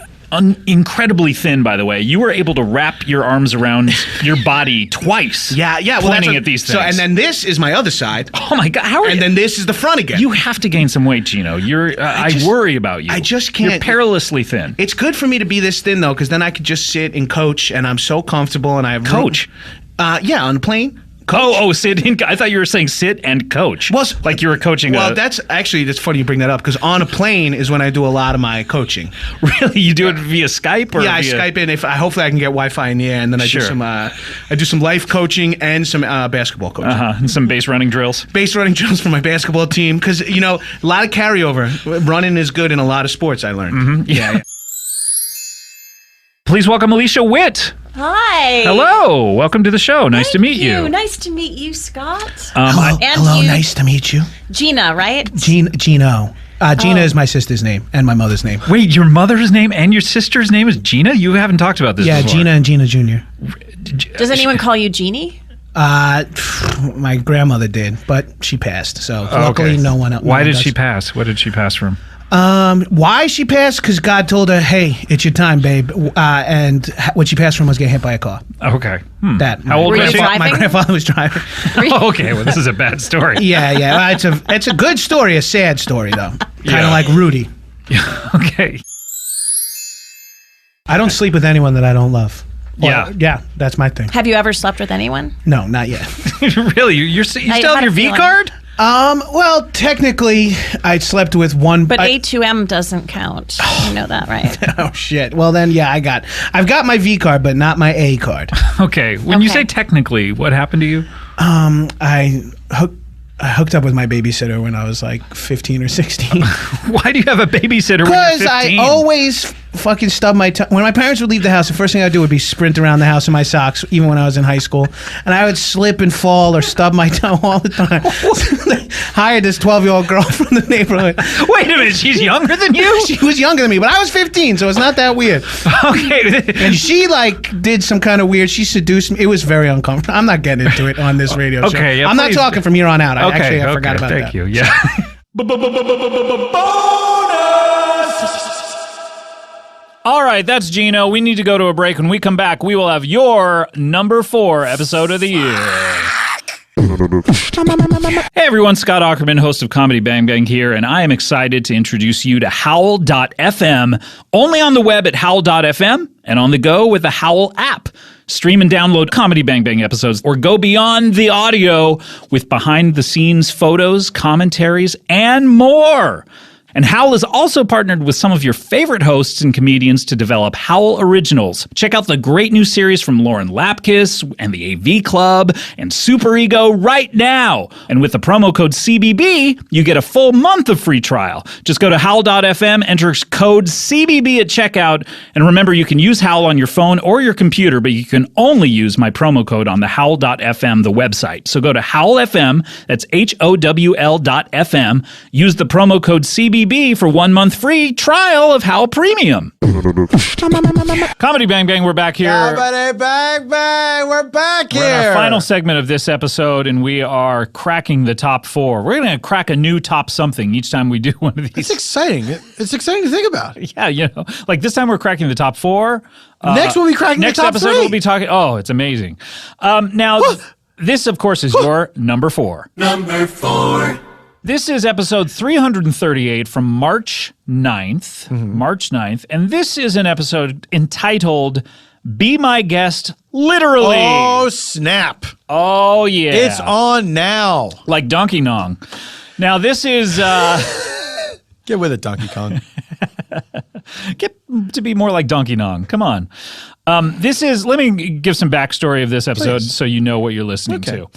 incredibly thin, by the way. You were able to wrap your arms around your body twice. Yeah. Pointing at these things. So, and then this is my other side. Oh my God! How are you? And then this is the front again. You have to gain some weight, Gino. I worry about you. I just can't. You're perilously thin. It's good for me to be this thin though, because then I could just sit and coach, and I'm so comfortable, and I have coach. Yeah, on the plane. Oh, sit in. I thought you were saying sit and coach. Well, like you were coaching. Well, that's funny you bring that up, because on a plane is when I do a lot of my coaching. Really, you do it via Skype? Or I Skype in. Hopefully I can get Wi-Fi in the air, and then I do some life coaching and some basketball coaching. And some base running drills. Base running drills for my basketball team, because a lot of carryover. Running is good in a lot of sports. I learned. Mm-hmm. Yeah. Please welcome Alicia Witt. Hi. Hello. Welcome to the show. Nice to meet you. Nice to meet you, Scott. Hello. Nice to meet you. Gina, right? Gino. Gina is my sister's name and my mother's name. Wait, your mother's name and your sister's name is Gina? You haven't talked about this Yeah, before. Gina and Gina Jr. Does anyone call you Jeannie? My grandmother did, but she passed. So luckily, no one else. Why did she pass? What did she pass from? Why she passed? Because God told her, "Hey, it's your time, babe." And what she passed from was getting hit by a car. Okay. That. How old was she? My grandfather was driving. Okay, well, this is a bad story. Yeah. It's a good story, a sad story though. Kind of like Rudy. Okay. I don't sleep with anyone that I don't love. Yeah. Yeah, that's my thing. Have you ever slept with anyone? No, not yet. Really? You still have your V card? Well, technically, I slept with one. But A2M doesn't count. You know that, right? Oh shit. Well then, yeah, I've got my V card, but not my A card. Okay. When you say technically, what happened to you? I hooked up with my babysitter when I was like 15 or 16. Why do you have a babysitter when you're 15? Because I always fucking stub my toe. When my parents would leave the house, the first thing I'd do would be sprint around the house in my socks, even when I was in high school. And I would slip and fall or stub my toe all the time. So they hired this 12-year-old girl from the neighborhood. Wait a minute, she's younger than you? She was younger than me, but I was 15, so it's not that weird. Okay. And she did some kind of weird, she seduced me. It was very uncomfortable. I'm not getting into it on this radio show. Okay, yeah, I'm not talking from here on out. I forgot about that. Thank you. Yeah. All right, that's Gino. We need to go to a break. When we come back, we will have your number 4 episode of the year. Hey everyone, Scott Aukerman, host of Comedy Bang Bang here, and I am excited to introduce you to Howl.fm, only on the web at Howl.fm and on the go with the Howl app. Stream and download Comedy Bang Bang episodes or go beyond the audio with behind-the-scenes photos, commentaries, and more. And Howl is also partnered with some of your favorite hosts and comedians to develop Howl Originals. Check out the great new series from Lauren Lapkus and the AV Club and Super Ego right now. And with the promo code CBB, you get a full month of free trial. Just go to howl.fm, enter code CBB at checkout, and remember you can use Howl on your phone or your computer, but you can only use my promo code on the howl.fm, the website. So go to Howl FM, that's HOWL.FM, use the promo code CBB for 1 month free trial of Howl Premium. Comedy Bang Bang, we're back here. Comedy Bang Bang, we're back here. We're in our final segment of this episode, and we are cracking the top 4. We're going to crack a new top something each time we do one of these. It's exciting. It's exciting to think about. Yeah, like this time we're cracking the top 4. Next we'll be cracking the top 3. Next episode we'll be talking. Oh, it's amazing. Now, this, of course, is your number 4. Number 4. This is episode 338 from March 9th. March 9th. And this is an episode entitled Be My Guest Literally. Oh, snap. Oh, yeah. It's on now. Like Donkey Kong. Now, this is... Get with it, Donkey Kong. Get to be more like Donkey Kong. Come on. This is... Let me give some backstory of this episode so you know what you're listening to.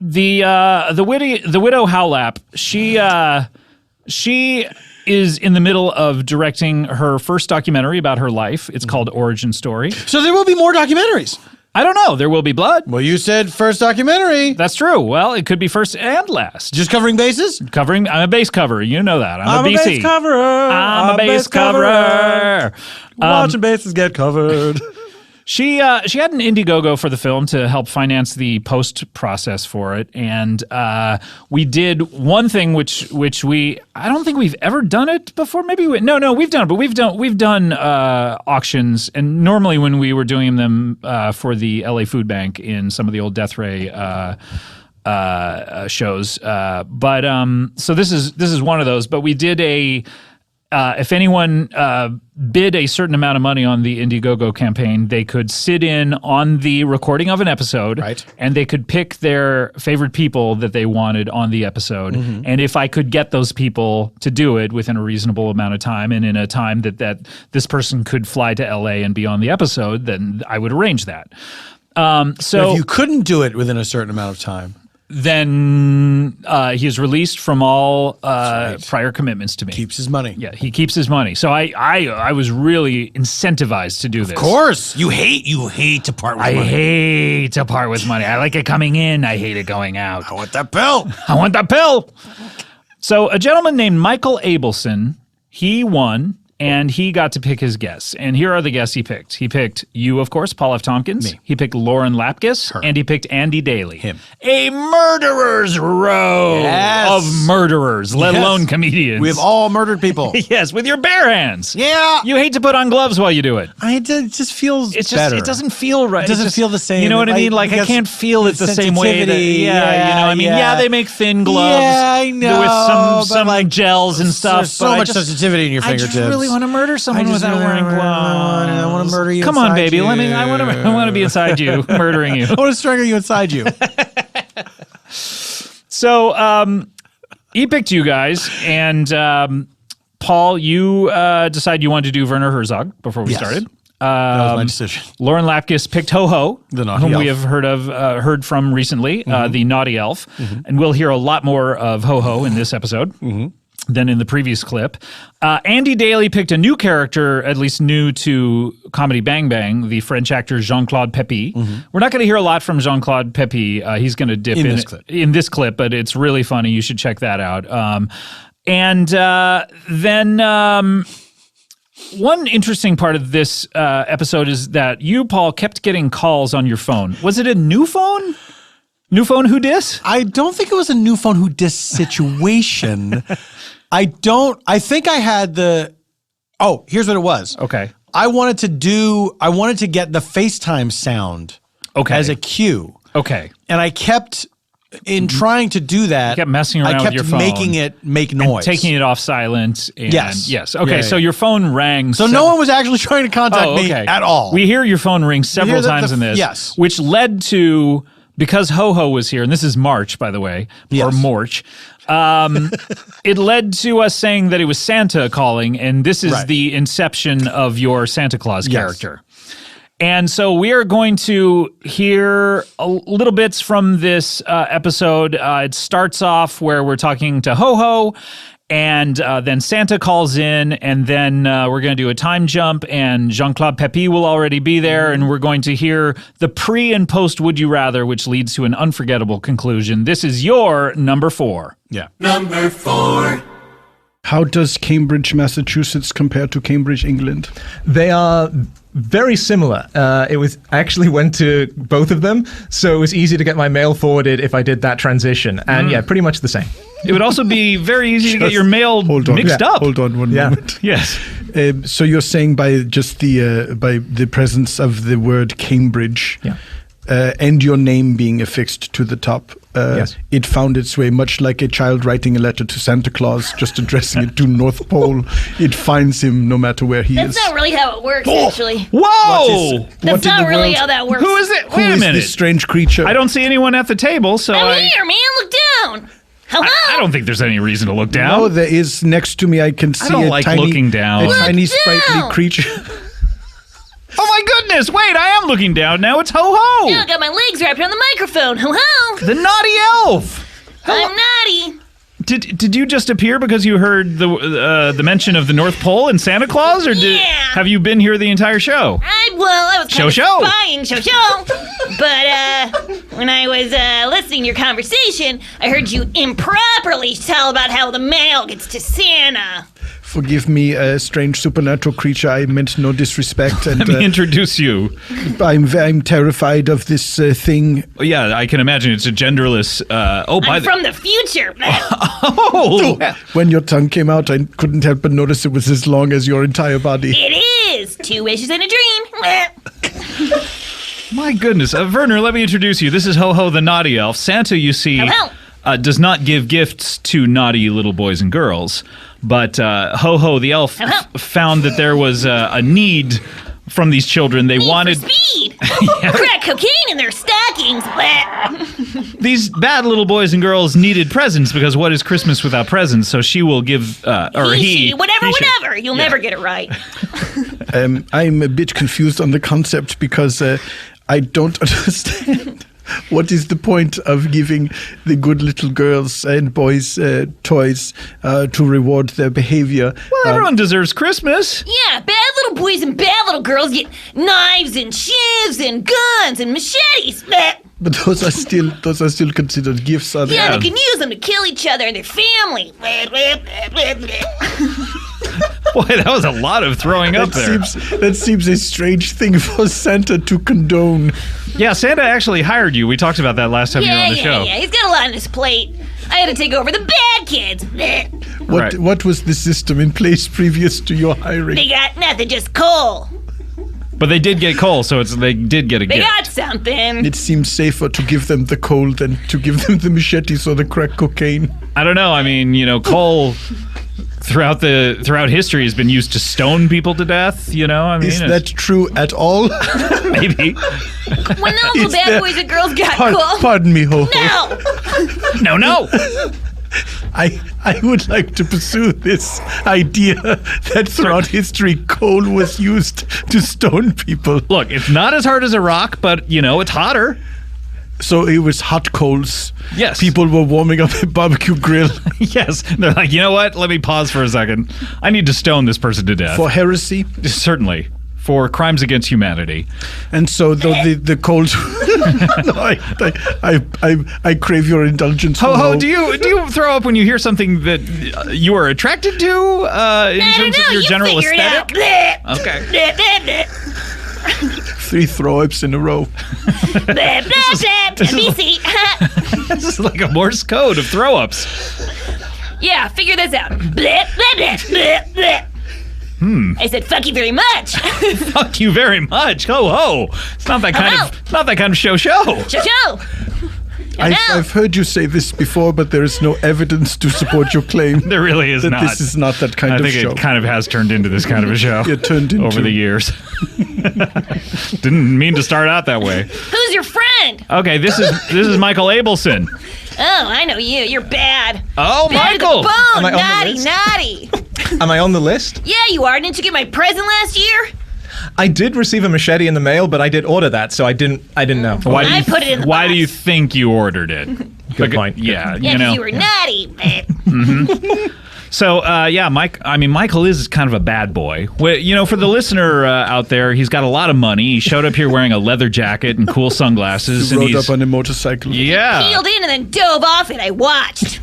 The widow Howlap, she is in the middle of directing her first documentary about her life. It's called Origin Story. So there will be more documentaries. I don't know. There will be blood. Well, you said first documentary. That's true. Well, it could be first and last. Just covering bases? I'm a base coverer. You know that. I'm a BC. Base coverer. I'm a base coverer. Watching bases get covered. She had an Indiegogo for the film to help finance the post process for it, and we did one thing which I don't think we've ever done it before. Maybe we've done it, but we've done auctions, and normally when we were doing them for the LA Food Bank in some of the old Death Ray shows, but so this is one of those. But we did a. If anyone bid a certain amount of money on the Indiegogo campaign, they could sit in on the recording of an episode, right, and they could pick their favorite people that they wanted on the episode. Mm-hmm. And if I could get those people to do it within a reasonable amount of time and in a time that this person could fly to LA and be on the episode, then I would arrange that. So if you couldn't do it within a certain amount of time, then he is released from all prior commitments to me. Keeps his money. Yeah, he keeps his money. So I was really incentivized to do this. Of course. You hate to part with money. I hate to part with money. I like it coming in. I hate it going out. I want that bill. I want that bill. So a gentleman named Michael Abelson, he won, and he got to pick his guests. And here are the guests he picked. He picked you, of course, Paul F. Tompkins. Me. He picked Lauren Lapkus. Her. And he picked Andy Daly. Him. A murderer's row of murderers, let alone comedians. We have all murdered people. Yes, with your bare hands. Yeah. You hate to put on gloves while you do it. It just feels It's just, better. it doesn't feel right. It doesn't just, feel the same. You know what I mean? Like I because can't feel it the same way. That, sensitivity, you know what I mean? Yeah, they make thin gloves. Yeah, I know. With some but gels and stuff. There's so but much sensitivity in your fingertips. I just really want to murder someone without wearing gloves. I want to murder you. Come on, inside baby. you. I want to be inside you, murdering you. I want to strangle you inside you. So he picked you guys, and Paul, you decided you wanted to do Werner Herzog before we started. That was my decision. Lauren Lapkus picked Ho-Ho, the naughty whom elf. we have heard from recently, the naughty elf. And we'll hear a lot more of Ho-Ho in this episode than in the previous clip. Andy Daly picked a new character, at least new to Comedy Bang Bang, the French actor Jean-Claude Pepe. We're not going to hear a lot from Jean-Claude Pepe. He's going to dip in this clip, but it's really funny. You should check that out. Then one interesting part of this episode is that you, Paul, kept getting calls on your phone. Was it a new phone? New phone who dis? I don't think it was a new phone who dis situation. I think I had here's what it was. Okay. I wanted to get the FaceTime sound as a cue. Okay. And I kept, in trying to do that, kept messing around with your phone. making it make noise. And taking it off silent. And Yes. Okay, Yeah, so yeah. your phone rang. So no one was actually trying to contact me at all. We hear your phone ring several times in this. Yes. Which led to, because Ho-Ho was here, and this is March, by the way, or March, it led to us saying that it was Santa calling, and this is the inception of your Santa Claus character. And so we are going to hear little bits from this episode. It starts off where we're talking to Ho-Ho, and then Santa calls in, and then we're going to do a time jump, and Jean-Claude Pepe will already be there, and we're going to hear the pre and post Would You Rather, which leads to an unforgettable conclusion. This is your number 4. Yeah. Number 4. How does Cambridge, Massachusetts compare to Cambridge, England? They are very similar. I actually went to both of them, so it was easy to get my mail forwarded if I did that transition. And yeah, pretty much the same. It would also be very easy to get your mail mixed up. Hold on one moment. Yes. So you're saying by just by the presence of the word Cambridge and your name being affixed to the top, it found its way, much like a child writing a letter to Santa Claus, just addressing it to North Pole. It finds him no matter where he is. That's not really how it works, actually. Whoa! That's not really how that works. Who is it? Who Wait a is minute. this strange creature? I don't see anyone at the table, so I'm here, man. Look down. Hello? I don't think there's any reason to look down. No, there is next to me. I can see don't a like tiny, looking down. a Look tiny down. sprightly creature. Oh my goodness! Wait, I am looking down now. It's Ho-Ho! Yeah, I got my legs wrapped around the microphone. Hello? The naughty elf! I'm naughty. Did you just appear because you heard the mention of the North Pole and Santa Claus, or have you been here the entire show? I was kind of Show. spying, show. But when I was listening to your conversation, I heard you improperly tell about how the mail gets to Santa. Forgive me, strange supernatural creature. I meant no disrespect. And Let me introduce you. I'm terrified of this thing. Yeah, I can imagine it's a genderless. I'm from the future. When your tongue came out, I couldn't help but notice it was as long as your entire body. It is 2 wishes and a dream. My goodness. Werner, let me introduce you. This is Ho-Ho the naughty elf. Santa, you see, Hello. does not give gifts to naughty little boys and girls, but Ho-Ho the elf found that there was a need from these children. They wanted speed. Crack cocaine in their stockings. these bad little boys and girls needed presents, because what is Christmas without presents? So she will give, whatever. You'll never get it right. I'm a bit confused on the concept because I don't understand. What is the point of giving the good little girls and boys toys to reward their behavior? Well, everyone deserves Christmas. Yeah, bad little boys and bad little girls get knives and shivs and guns and machetes. But those are still considered gifts, are they? Yeah, they can use them to kill each other and their family. Boy, that was a lot of throwing up there. That seems a strange thing for Santa to condone. Yeah, Santa actually hired you. We talked about that last time you were on the show. Yeah, he's got a lot on his plate. I had to take over the bad kids. What was the system in place previous to your hiring? They got nothing, just coal. But they did get coal, so they did get a They gift. got something. It seems safer to give them the coal than to give them the machetes or the crack cocaine. I don't know. I mean, coal throughout history has been used to stone people to death. I mean, is that true at all? Maybe. When all the bad boys and girls got coal. Pardon me, Ho. No. I would like to pursue this idea that throughout history coal was used to stone people. Look, it's not as hard as a rock, but it's hotter. So it was hot coals. Yes. People were warming up a barbecue grill. Yes. They're like, you know what? Let me pause for a second. I need to stone this person to death. For heresy? Certainly. For crimes against humanity. And so the coals. No, I crave your indulgence. Ho, do you throw up when you hear something that you are attracted to in terms of your general aesthetic? Okay. 3 throw-ups in a row. This is like a Morse code of throw-ups. Yeah, figure this out. I said, fuck you very much. Fuck you very much. Ho ho. It's not that kind of show. Show. I've heard you say this before, but there is no evidence to support your claim. There really is not. This is not that kind of show. I think it kind of has turned into this kind of a show. It turned into over the years. Didn't mean to start out that way. Who's your friend? Okay, this is Michael Abelson. Oh, I know you. You're bad. Oh, bad Michael. To the bone. Am I on the Naughty, list? naughty. Am I on the list? Yeah, you are. Didn't you get my present last year? I did receive a machete in the mail, but I did order that, so I didn't know. I put it in the Why box. do you think you ordered it? Good point. Yeah, Yeah, 'cause you were naughty. So, Michael is kind of a bad boy. For the listener out there, he's got a lot of money. He showed up here wearing a leather jacket and cool sunglasses. He rode up on a motorcycle. Yeah. Peeled in and then dove off it. I watched.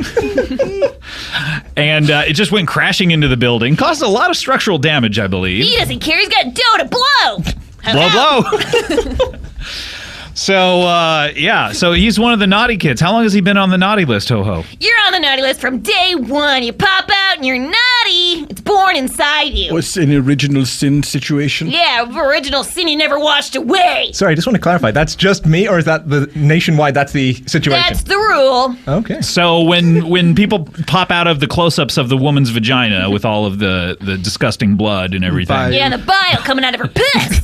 And it just went crashing into the building. Caused a lot of structural damage, I believe. He doesn't care. He's got dough to blow. Blow. So he's one of the naughty kids. How long has he been on the naughty list, Ho-Ho? You're on the naughty list from day one. You pop out and you're naughty. It's born inside you. Was an original sin situation? Yeah, original sin you never washed away. Sorry, I just want to clarify. That's just me, or is that the nationwide? That's the situation. That's the rule. Okay. So when people pop out of the close-ups of the woman's vagina with all of the disgusting blood and everything. Yeah, and the bile coming out of her puss.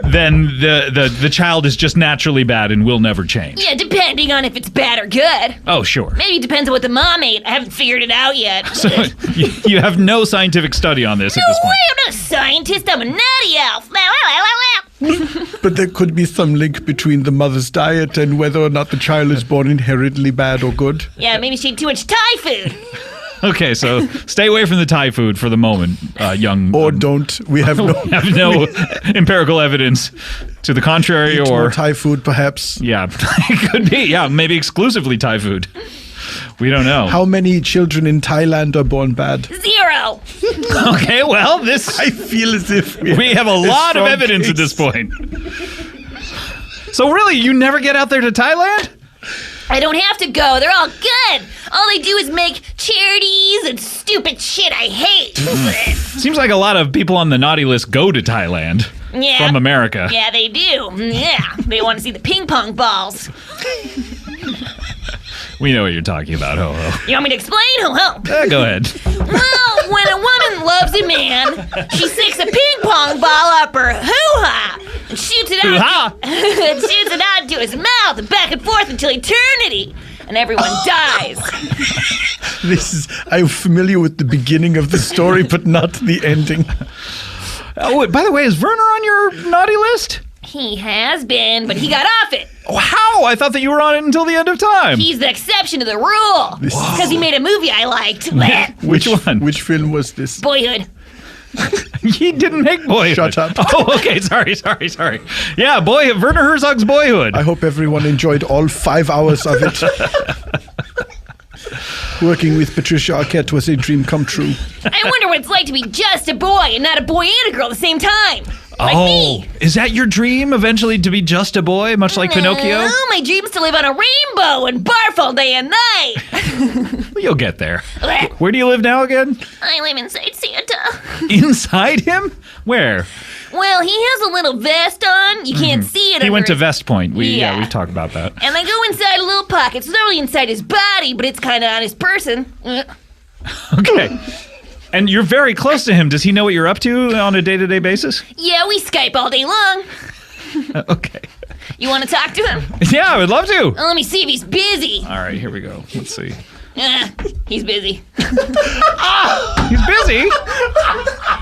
Then the child is just naturally bad and will never change. Yeah, depending on if it's bad or good. Oh, sure. Maybe it depends on what the mom ate. I haven't figured it out yet. So you have no scientific study on this at this No way, point. I'm not a scientist. I'm a naughty elf. But there could be some link between the mother's diet and whether or not the child is born inherently bad or good. Yeah, maybe she ate too much Thai food. Okay, so stay away from the Thai food for the moment, young. Or don't. We have no empirical evidence to the contrary. Eat or more Thai food, perhaps. Yeah, it could be. Yeah, maybe exclusively Thai food. We don't know. How many children in Thailand are born bad? 0. Okay, well, this. I feel as if we have a lot of evidence at this point. So really, you never get out there to Thailand? I don't have to go. They're all good. All they do is make charities and stupid shit I hate. Seems like a lot of people on the naughty list go to Thailand from America. Yeah, they do. Yeah, they want to see the ping pong balls. We know what you're talking about, Ho-Ho. You want me to explain? Ho-ho. Go ahead. Well, when a woman loves a man, she sticks a ping pong ball up her hoo-ha and shoots it out. And shoots it out into his mouth and back and forth until eternity. And everyone dies. I'm familiar with the beginning of the story, but not the ending. Oh, by the way, is Werner on your naughty list? He has been, but he got off it. How? I thought that you were on it until the end of time. He's the exception to the rule. Because he made a movie I liked. Which one? Which film was this? Boyhood. He didn't make Boyhood. Shut up. Oh, okay. Sorry. Yeah, Werner Herzog's Boyhood. I hope everyone enjoyed all 5 hours of it. Working with Patricia Arquette was a dream come true. I wonder what it's like to be just a boy and not a boy and a girl at the same time. Like me. Is that your dream eventually, to be just a boy, much like Pinocchio? Oh, my dream's to live on a rainbow and barf all day and night. You'll get there. Where do you live now again? I live inside Santa. Inside him? Where? Well, he has a little vest on. You can't see it. He went to his- Vest Point. We Yeah. talked about that. And they go inside a little pocket. It's not really inside his body, but it's kind of on his person. Okay. And you're very close to him. Does he know what you're up to on a day-to-day basis? Yeah, we Skype all day long. Okay. You want to talk to him? Yeah, I would love to. Well, let me see if he's busy. All right, here we go. Let's see. He's busy. He's busy?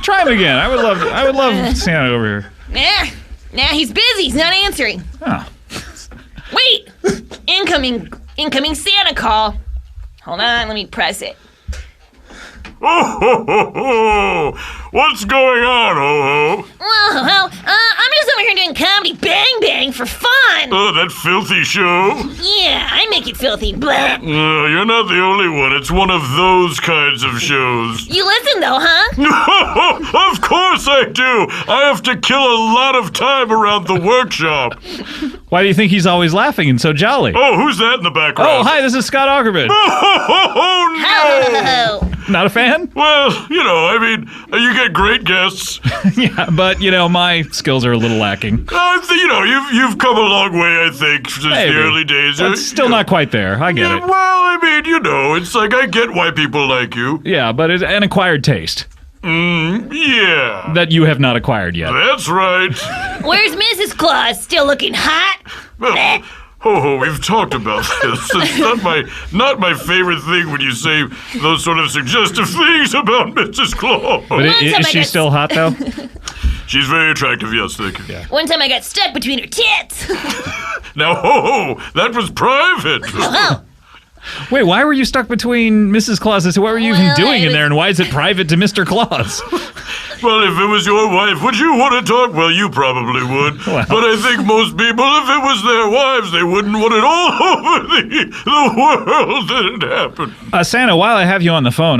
Try him again. I would love Santa over here. Nah, he's busy. He's not answering. Oh. Wait! Incoming Santa call. Hold on, let me press it. What's going on, Ho-Ho? Well, I'm just over here doing Comedy Bang Bang for fun. Oh, that filthy show? Yeah, I make it filthy. Blah. You're not the only one. It's one of those kinds of shows. You listen though, huh? Of course I do. I have to kill a lot of time around the workshop. Why do you think he's always laughing and so jolly? Oh, who's that in the background? Oh, hi, this is Scott Aukerman. Oh, no! Hello. Not a fan? Well, I mean, you get great guests. Yeah, but, my skills are a little lacking. You've come a long way, I think, since Maybe. the early days. But still not quite there. I get it. Well, I mean, it's like I get why people like you. Yeah, but it's an acquired taste. Yeah. That you have not acquired yet. That's right. Where's Mrs. Claus? Still looking hot? Well, Ho-Ho, we've talked about this. It's not my favorite thing when you say those sort of suggestive things about Mrs. Claus. But is she still hot, though? She's very attractive, yes, thank you. Yeah. One time I got stuck between her tits. Now, Ho-Ho, that was private. Oh. Wait, why were you stuck between Mrs. Claus? What were you even doing in there, and why is it private to Mr. Claus? Well, if it was your wife, would you want to talk? Well, you probably would. Well. But I think most people, if it was their wives, they wouldn't want it all over the world that it happened. Santa, while I have you on the phone,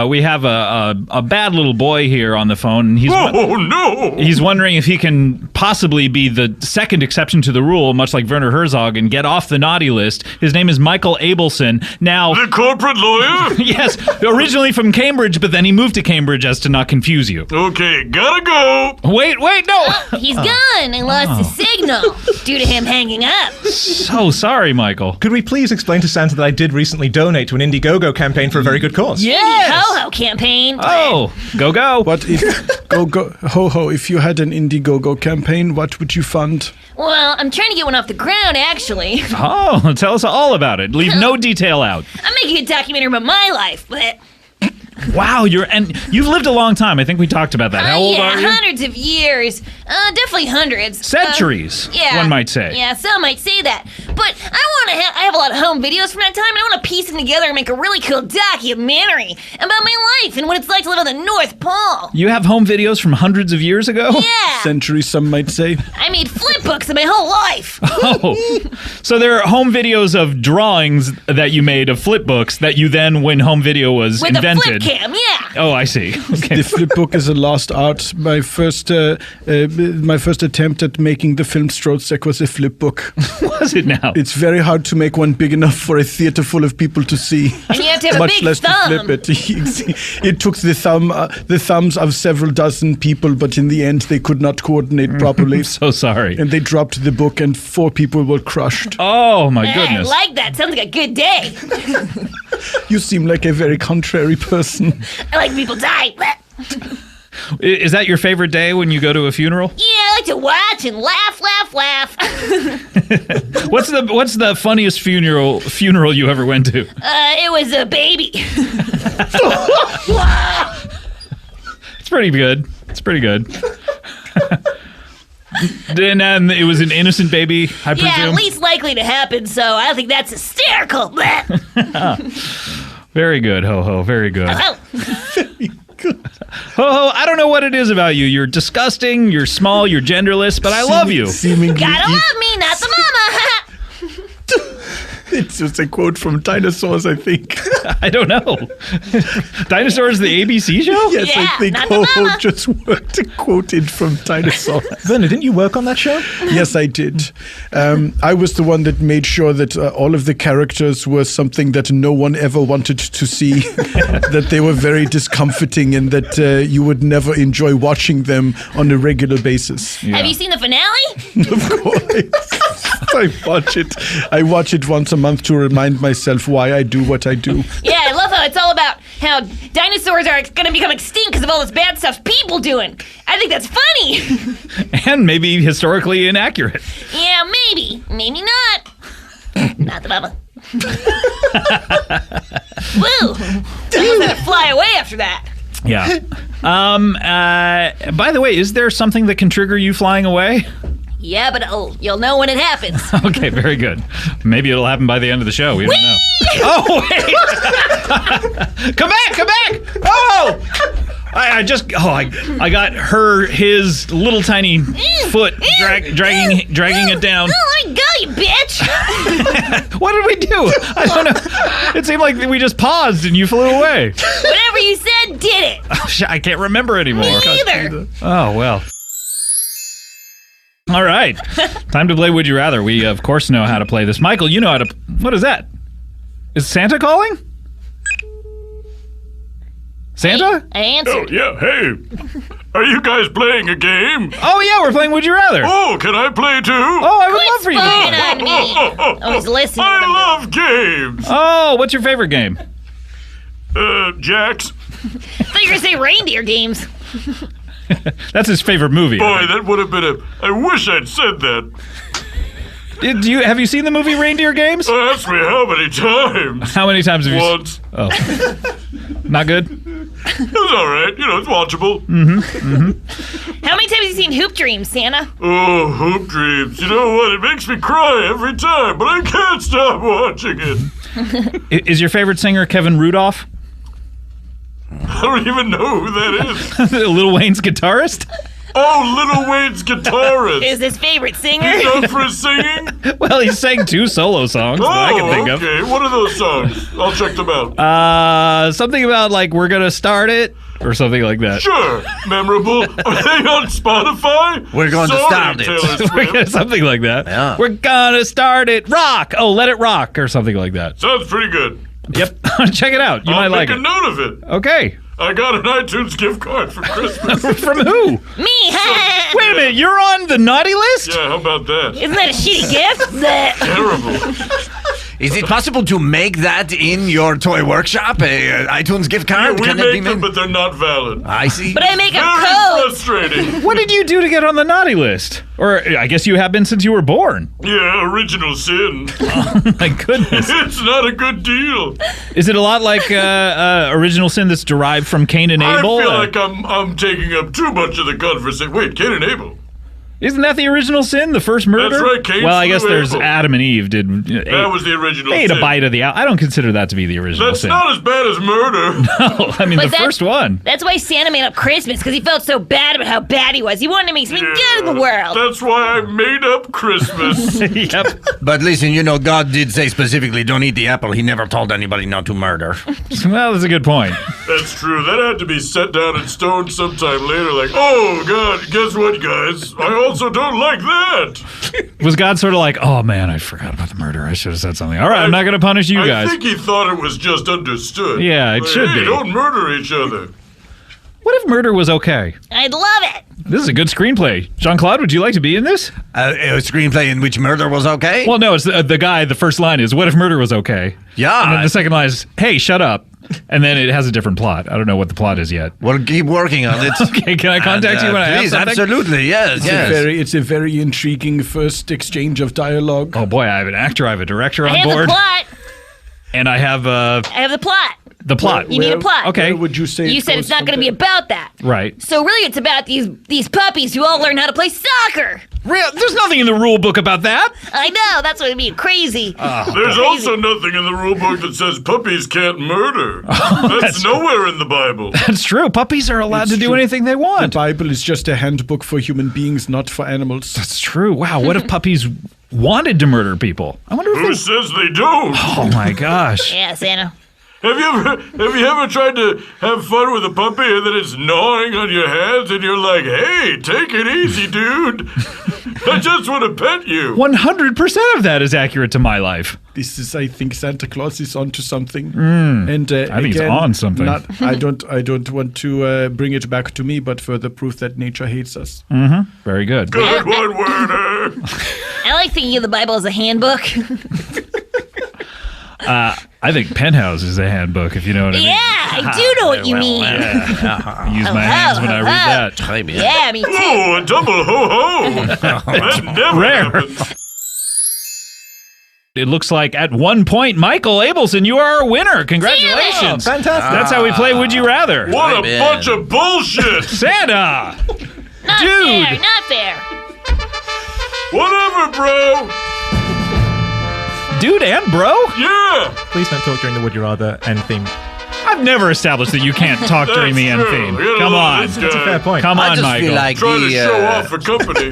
we have a bad little boy here on the phone. And no! He's wondering if he can possibly be the second exception to the rule, much like Werner Herzog, and get off the naughty list. His name is Michael Abelson. Now, the corporate lawyer? Yes, originally from Cambridge, but then he moved to Cambridge as to not confuse you. Okay, gotta go. Wait, no. He's gone. I lost the signal due to him hanging up. So sorry, Michael. Could we please explain to Santa that I did recently donate to an Indiegogo campaign for a very good cause? Yes. Ho-ho campaign. Oh, go. What if Ho-Ho, if you had an Indiegogo campaign, what would you fund? Well, I'm trying to get one off the ground, actually. Oh, tell us all about it. Leave no detail out. I'm making a documentary about my life, but... Wow, you've lived a long time. I think we talked about that. How old are you? Hundreds of years. Definitely hundreds. Centuries, one might say. Yeah, some might say that. But I have a lot of home videos from that time, and I want to piece them together and make a really cool documentary about my life and what it's like to live on the North Pole. You have home videos from hundreds of years ago? Yeah. Centuries, some might say. I made flip books of my whole life. Oh, so there are home videos of drawings that you made of flip books that you then, when home video was With invented. a flip cam, yeah. Oh, I see. Okay. The flip book is a lost art. My first attempt at making the film Strotzek was a flip book. Was it now? It's very hard to make one big enough for a theater full of people to see. And you have to have a much big less thumb. to flip it. It took the thumbs of several dozen people, but in the end they could not coordinate properly. I'm so sorry. And they dropped the book, and 4 people were crushed. Oh my goodness! I like that. Sounds like a good day. You seem like a very contrary person. I like people die. Is that your favorite day when you go to a funeral? Yeah, I like to watch and laugh. What's the funniest funeral you ever went to? It was a baby. It's pretty good. And it was an innocent baby, I presume? Yeah, least likely to happen, so I think that's hysterical. Very good, Ho-Ho, very good. Oh. Ho-ho, I don't know what it is about you. You're disgusting, you're small, you're genderless, but I love you. Gotta love me, not the mama. It's just a quote from Dinosaurs, I think. I don't know. Dinosaurs, the ABC show? Yes, Yeah, I think not the Ho-Ho mama. just worked quoted from Dinosaurs. Werner, didn't you work on that show? Yes, I did. I was the one that made sure that all of the characters were something that no one ever wanted to see, that they were very discomforting, and that you would never enjoy watching them on a regular basis. Have you seen the finale? Of course. I watch it once a month to remind myself why I do what I do. Yeah, I love how it's all about how dinosaurs are going to become extinct because of all this bad stuff people doing. I think that's funny. And maybe historically inaccurate. Yeah, maybe. Maybe not. Not the mama. Woo! I almost had to fly away after that. Yeah. By the way, is there something that can trigger you flying away? Yeah, but you'll know when it happens. Okay, very good. Maybe it'll happen by the end of the show. We don't know. Oh, wait! Come back! Oh! I got his little tiny foot dragging it down. Oh, let me go, you bitch! What did we do? I don't know. It seemed like we just paused and you flew away. Whatever you said, did it. I can't remember anymore. Me neither. Oh, well. All right. Time to play Would You Rather. We, of course, know how to play this. Michael, you know how to... What is that? Is Santa calling? Santa? I answered. Oh, yeah, hey. Are you guys playing a game? Oh, yeah, we're playing Would You Rather. Oh, can I play too? Oh, I would love for you to Spying play. on me. Always listening. I love games. Oh, what's your favorite game? Jax. I thought you were going to say reindeer games. That's his favorite movie. Boy, that would have been I wish I'd said that. Have you seen the movie Reindeer Games? Ask me how many times. How many times have you Once. Oh. Not good? It was all right. It's watchable. How many times have you seen Hoop Dreams, Santa? Oh, Hoop Dreams. You know what? It makes me cry every time, but I can't stop watching it. Is your favorite singer Kevin Rudolph? I don't even know who that is. Lil Wayne's guitarist? Oh, Lil Wayne's guitarist. Is his favorite singer? He's known for his singing? Well, he sang 2 solo songs that I can think of. Okay. What are those songs? I'll check them out. Something about, like, we're gonna start it, or something like that. Sure. Memorable. Are they on Spotify? We're going to start it. Something like that. Yeah. We're gonna start it. Rock! Oh, let it rock, or something like that. Sounds pretty good. Yep. Check it out. You might like it. I'll make a note of it. Okay. I got an iTunes gift card for Christmas. From who? Me. Wait a minute, you're on the naughty list? Yeah, how about that? Isn't that a shitty gift? Terrible. Is it possible to make that in your toy workshop, a iTunes gift card? Yeah, we Can it be make them, but they're not valid. I see. But I make a Very code. frustrating. What did you do to get on the naughty list? Or I guess you have been since you were born. Yeah, original sin. Oh, my goodness. It's not a good deal. Is it a lot like original sin that's derived from Cain and Abel? I feel like I'm taking up too much of the conversation. Wait, Cain and Abel? Isn't that the original sin, the first murder? That's right, Cain well, I guess slew there's Abel. Adam and Eve That was the original They ate sin. a bite of the apple. I don't consider that to be the original That's sin. not as bad as murder. No, I mean But the first one. That's why Santa made up Christmas, because he felt so bad about how bad he was. He wanted to make something good in the world. That's why I made up Christmas. Yep. But listen, God did say specifically, don't eat the apple. He never told anybody not to murder. Well, that's a good point. That's true. That had to be set down in stone sometime later. Like, oh, God, guess what, guys? I also don't like that. Was God sort of like, oh man, I forgot about the murder. I should have said something. All right, I'm not going to punish you guys. I think he thought it was just understood. Yeah, it Like, should hey, be. don't murder each other. What if murder was okay? I'd love it. This is a good screenplay. Jean-Claude, would you like to be in this? A screenplay in which murder was okay? Well, no, it's the guy, the first line is, what if murder was okay? Yeah. And then the second line is, hey, shut up. And then it has a different plot. I don't know what the plot is yet. We'll keep working on it. Okay, can I contact you when I have please, something? absolutely, yes, It's a very intriguing first exchange of dialogue. Oh boy, I have an actor, I have a director I on have board. the plot. And I have I have the plot. The plot. You need a plot. Okay. Would you say You said it's not going to be about that. Right. So really, it's about these puppies who all learn how to play soccer. There's nothing in the rule book about that. I know. That's what I mean. Crazy. There's also nothing in the rule book that says puppies can't murder. That's nowhere in the Bible. That's true. Puppies are allowed to do anything they want. The Bible is just a handbook for human beings, not for animals. That's true. Wow. What if puppies wanted to murder people? I wonder if Who says they don't? Oh my gosh. Yeah, Santa. Have you ever tried to have fun with a puppy and then it's gnawing on your hands and you're like, hey, take it easy, dude. I just want to pet you. 100% of that is accurate to my life. This is, I think, Santa Claus is onto something. And I think he's on something. I don't want to bring it back to me, but further proof that nature hates us. Mm-hmm. Very good. Good one, Werner. I like thinking of the Bible as a handbook. I think Penthouse is a handbook, if you know what I mean. Yeah, I do know what you mean. I use my hands when I read that. Yeah, me too. Oh, a double ho-ho. That never Rare. happens. It looks like at one point, Michael Abelson, you are a winner. Congratulations. Oh, fantastic. That's how we play Would You Rather. What a bunch of bullshit. Santa. Not Dude. fair, not fair. Whatever, bro. Dude and bro? Yeah. Please don't talk during the Would You Rather end theme. I've never established that you can't talk during the end That's theme. true. You Come know, on. this It's a guy. fair point. Come I on, just Michael. feel like Trying to show off for company.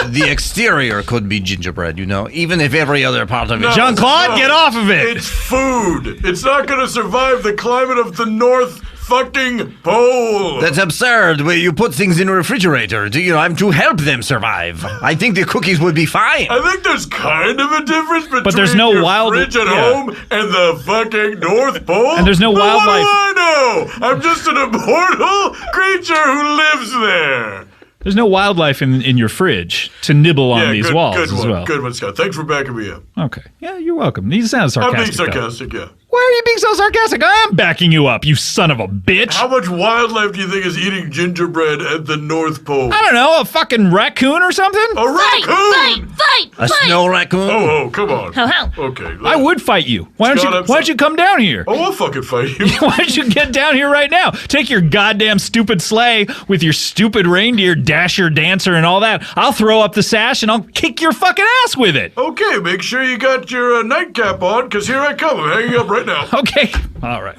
the exterior could be gingerbread, you know, even if every other part of it. No. Jean-Claude, get off of it. It's food. It's not going to survive the climate of the North fucking Pole. That's absurd. Where you put things in a refrigerator, I'm to help them survive. I think the cookies would be fine. I think there's kind of a difference between there's no your wild- fridge at yeah. home and the fucking North Pole. And there's no But wildlife. What do I know? I'm just an immortal creature who lives there. There's no wildlife in your fridge to nibble on these good, walls good as one, well. Good one, Scott. Thanks for backing me up. Okay. Yeah, you're welcome. You sound sarcastic. I'm being though. sarcastic, yeah. Why are you being so sarcastic? I am backing you up, you son of a bitch. How much wildlife do you think is eating gingerbread at the North Pole? I don't know, a fucking raccoon or something? A raccoon! Fight! A snow raccoon? Oh, come on. How? Okay. I would fight you. Why don't you come down here? Oh, I'll fucking fight you. Why don't you get down here right now? Take your goddamn stupid sleigh with your stupid reindeer, Dasher, Dancer, and all that. I'll throw up the sash and I'll kick your fucking ass with it. Okay, make sure you got your nightcap on, because here I come. I'm hanging up right now. Okay. All right.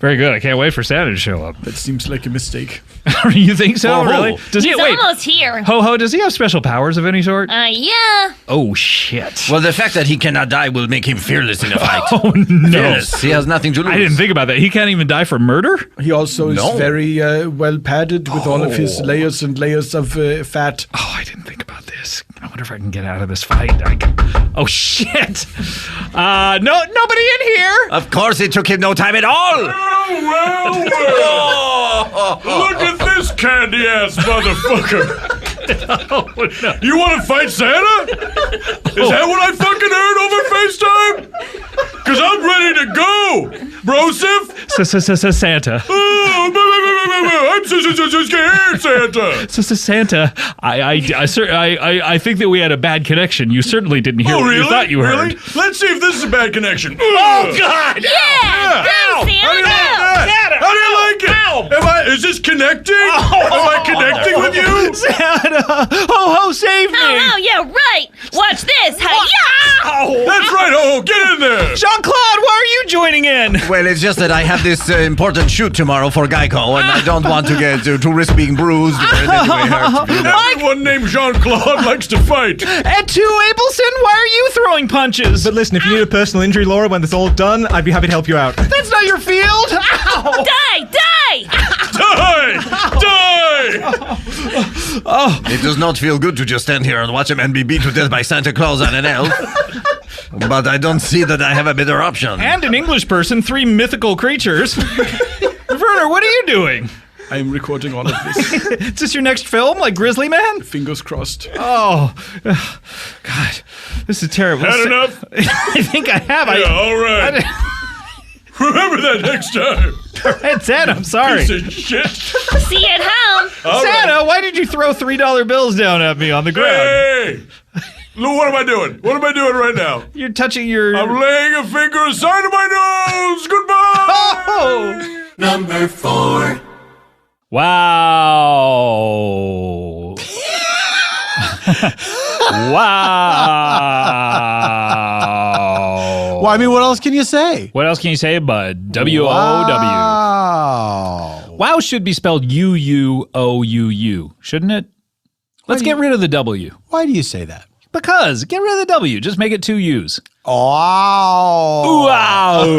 Very good. I can't wait for Santa to show up. That seems like a mistake. You think so? Ho-ho. Really? Does He's almost here. Ho-ho, does he have special powers of any sort? Yeah. Oh, shit. Well, the fact that he cannot die will make him fearless in a fight. Oh, no. Fearless. He has nothing to lose. I didn't think about that. He can't even die for murder? He also is No. very well padded with all of his layers and layers of fat. Oh, I didn't think about this. I wonder if I can get out of this fight. Oh, shit. No, nobody in here. Of course, it took him no time at all. Well. Look at this candy ass motherfucker. Oh, no. You want to fight Santa? Is that what I fucking heard over FaceTime? Because I'm ready to go, brosif. Santa. Oh, I'm so scared, Santa. Santa, I think that we had a bad connection. You certainly didn't hear Oh, what really? you thought you Really? heard. Let's see if this is a bad connection. Oh, God! Yeah! Go, How do you like Santa, that? How do you like it? Is this connecting? Am I connecting with you? Santa! Ho-ho, save me! Oh, yeah, right. Watch this. Hi-ya! That's right. Oh, get in there. Jean-Claude, why are you joining in? Well, it's just that I have this important shoot tomorrow for Geico, and I don't want to get too risk being bruised or in any way hurt. Everyone named Jean-Claude likes to fight. And to Abelson, why are you throwing punches? But listen, if you need a personal injury, Laura, when it's all done, I'd be happy to help you out. That's not your field! Ow! Die! Oh. It does not feel good to just stand here and watch a man be beat to death by Santa Claus and an elf. But I don't see that I have a better option. And an English person, 3 mythical creatures. Werner, what are you doing? I am recording all of this. Is this your next film, like Grizzly Man? Fingers crossed. Oh, God. This is terrible. Had enough? I think I have. Yeah, all right. Remember that next time. All right, Santa, I'm sorry. Piece of shit. See you at home. Santa, why did you throw $3 bills down at me on the ground? Hey! Lou, what am I doing? What am I doing right now? You're touching your... I'm laying a finger aside of my nose. Goodbye. Oh! Number 4. Wow. Wow. Well, I mean, what else can you say? What else can you say but W-O-W? Wow. Wow should be spelled U-U-O-U-U, shouldn't it? Let's get rid of the W. Why do you say that? Because get rid of the W. Just make it 2 U's. Oh. Wow.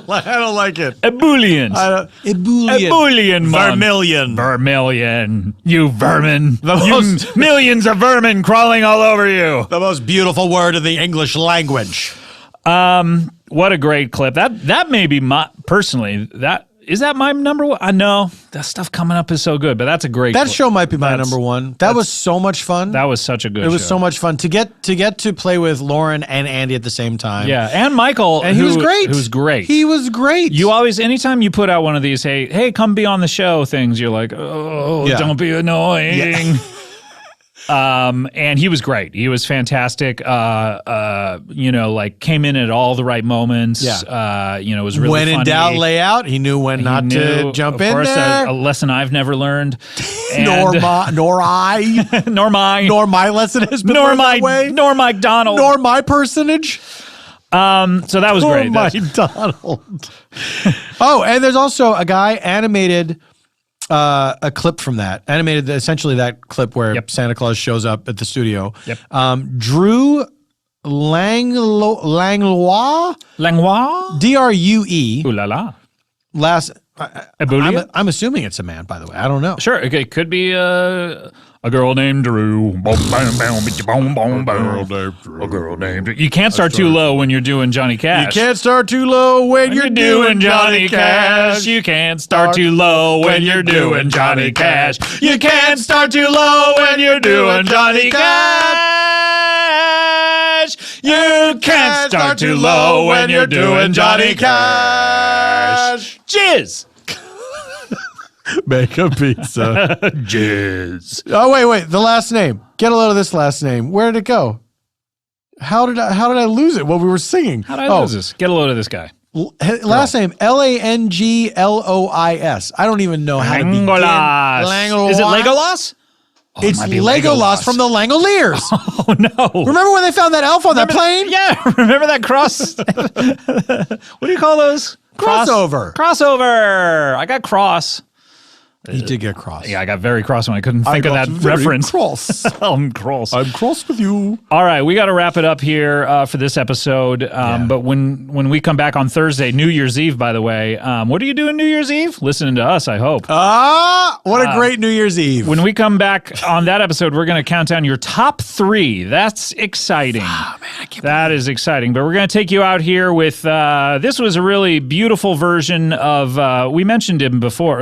I don't like it. Ebullience. Ebullient. Vermilion. Vermilion. You vermin. Millions of vermin crawling all over you. The most beautiful word in the English language. What a great clip. That may be my, personally, is that my number one? I know that stuff coming up is so good, but that's a great That clip. show might be my number one. That was so much fun. That was such a good show. It was so much fun to get to play with Lauren and Andy at the same time. Yeah, and Michael. And he was great. He was great. He was great. You always, anytime you put out one of these, hey, come be on the show things, you're like, oh, Yeah. don't be annoying. Yeah. And he was great. He was fantastic. Like came in at all the right moments. Yeah. Was really when funny. in doubt, lay out. He knew when not to jump in there. A lesson I've never learned. Nor my lesson has been learned that way. Nor Mike Donald. Nor my personage. So that was great. Mike Donald. Oh, and there's also a guy animated a clip from that. Animated essentially that clip where Santa Claus shows up at the studio. Yep. Drew Langlois? D-R-U-E. Ooh la la. I'm assuming it's a man, by the way. I don't know. Sure. Okay. Could be a girl named Drew. A girl named Drew. You can't start too low when you're doing Johnny Cash. You can't start too low when you're doing Johnny Cash. You can't start too low when you're doing Johnny Cash. You can't start too low when you're doing Johnny Cash. You can't start too low when you're doing Johnny Cash. Jizz. Make a pizza. Jizz. Oh, wait. The last name. Get a load of this last name. Where did it go? How did I lose it while we were singing? How did I lose this? Get a load of this guy. Last name, Langlois. I don't even know how to begin. Langlois. Is it Legolas? It's Legolas from the Langoliers. Oh, no. Remember when they found that elf on that plane? Yeah. Remember that cross? What do you call those? Crossover. Crossover. I got cross. You did get cross. Yeah, I got very cross when I couldn't think of that reference. Cross. I'm cross. I'm cross with you. All right, we got to wrap it up here for this episode. But when we come back on Thursday, New Year's Eve, by the way, what are you doing New Year's Eve? Listening to us, I hope. What a great New Year's Eve. When we come back on that episode, we're going to count down your top 3. That's exciting. Oh, man, I can't That is exciting. But we're going to take you out here with, this was a really beautiful version of, we mentioned them before,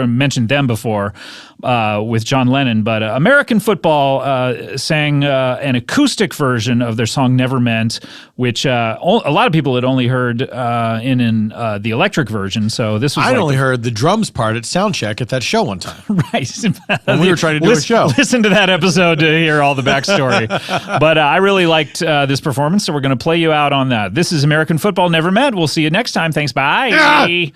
with John Lennon, but American Football sang an acoustic version of their song Never Meant, which a lot of people had only heard in the electric version. So this was I'd only heard the drums part at soundcheck at that show one time. Right. When we were trying to do a show. Listen to that episode to hear all the backstory. But I really liked this performance, so we're going to play you out on that. This is American Football Never Meant. We'll see you next time. Thanks. Bye. Yeah.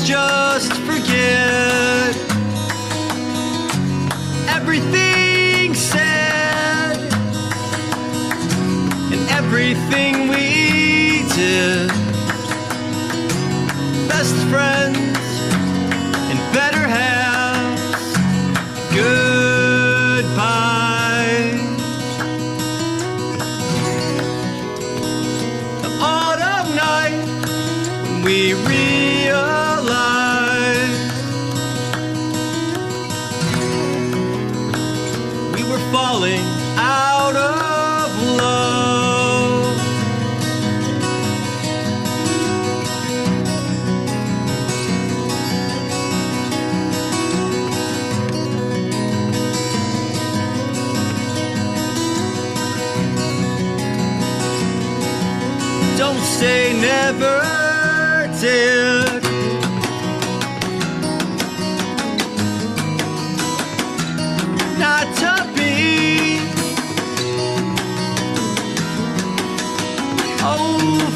Just forget everything said and everything we did. Best friends in better hands. Goodbye. The autumn night when we falling out of love. say never did. Not to be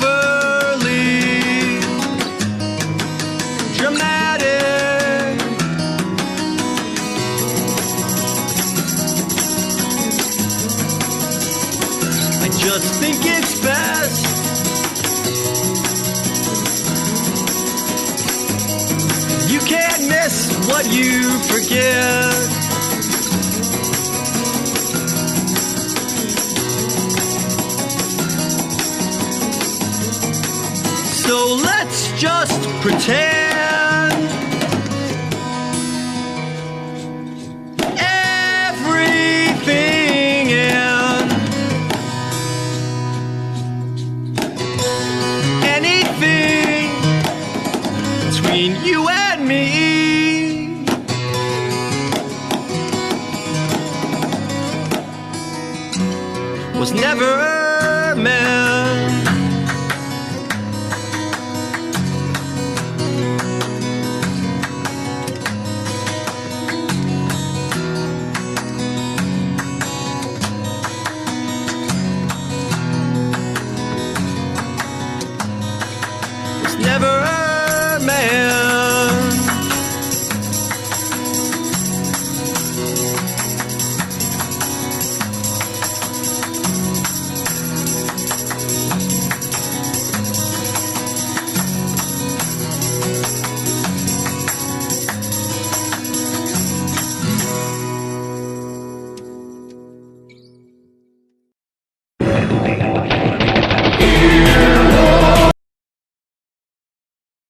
overly dramatic. I just think it's best you can't miss what you forget. So let's just pretend everything in anything between you and me was never meant